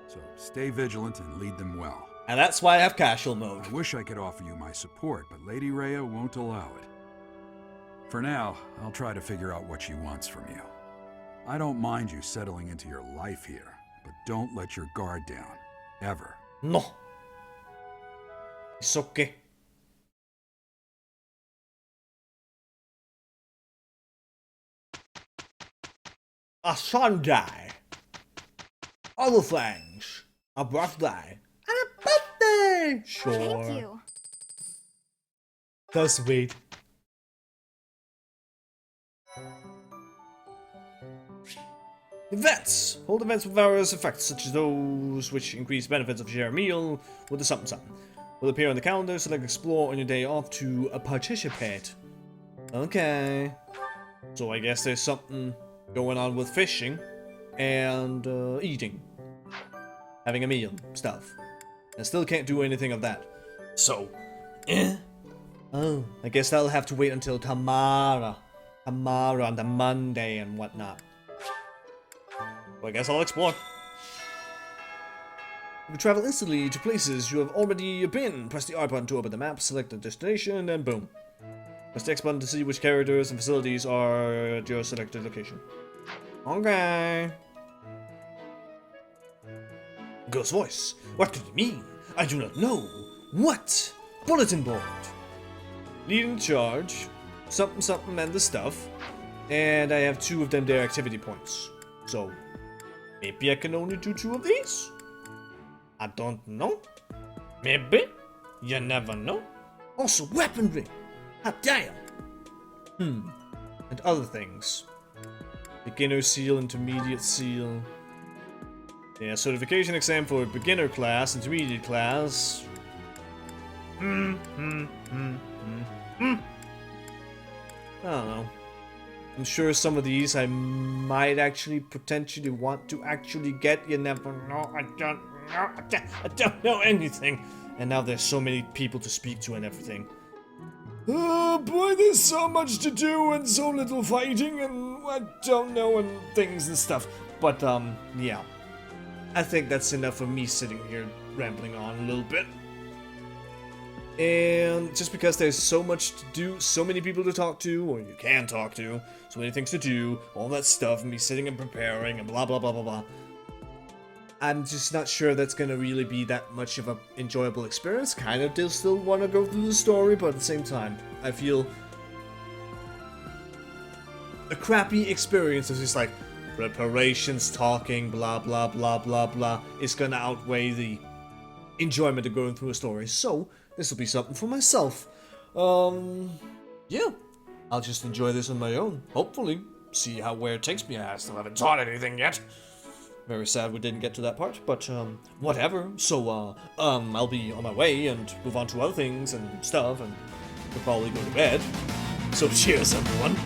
So stay vigilant and lead them well. And that's why I have casual mode. I wish I could offer you my support, but Lady Rhea won't allow it. For now, I'll try to figure out what she wants from you. I don't mind you settling into your life here, but don't let your guard down. Ever. No. It's okay. A Sunday. Other things. A birthday. And a birthday! Sure. Thank you. That's sweet. Events. Hold events with various effects, such as those which increase benefits of share a meal with the something something. Will appear on the calendar, select explore on your day off to participate. Okay. So I guess there's something going on with fishing and eating. Having a meal, stuff. I still can't do anything of that. So, oh, I guess that'll have to wait until tomorrow. Tomorrow on the Monday and whatnot. Well, I guess I'll explore. You can travel instantly to places you have already been. Press the R button to open the map, select the destination, and boom. Press the X button to see which characters and facilities are at your selected location. Okay. Ghost voice. What do you mean? I do not know. What? Bulletin board. Leading the charge. something something and the stuff. And I have 2 of them there activity points. So, maybe I can only do 2 of these? I don't know. Maybe. You never know. Also, weaponry. Hot damn. And other things. Beginner seal, intermediate seal. Yeah, certification exam for beginner class, intermediate class. I don't know. I'm sure some of these I might actually potentially want to actually get. You never know. I don't know. I don't know anything. And now there's so many people to speak to and everything. Oh boy, there's so much to do and so little fighting and I don't know and things and stuff. But yeah. I think that's enough for me sitting here rambling on a little bit. And just because there's so much to do, so many people to talk to, or you can talk to, so many things to do, all that stuff, and me sitting and preparing, and blah blah blah blah blah. I'm just not sure that's gonna really be that much of an enjoyable experience. Kind of do still want to go through the story, but at the same time, I feel a crappy experience is just like preparations, talking, blah blah blah blah blah, is gonna outweigh the enjoyment of going through a story. So this will be something for myself. Yeah, I'll just enjoy this on my own. Hopefully, see where it takes me. I still haven't taught anything yet. Very sad we didn't get to that part, but whatever. So I'll be on my way and move on to other things and stuff, and we'll probably go to bed. So cheers, everyone.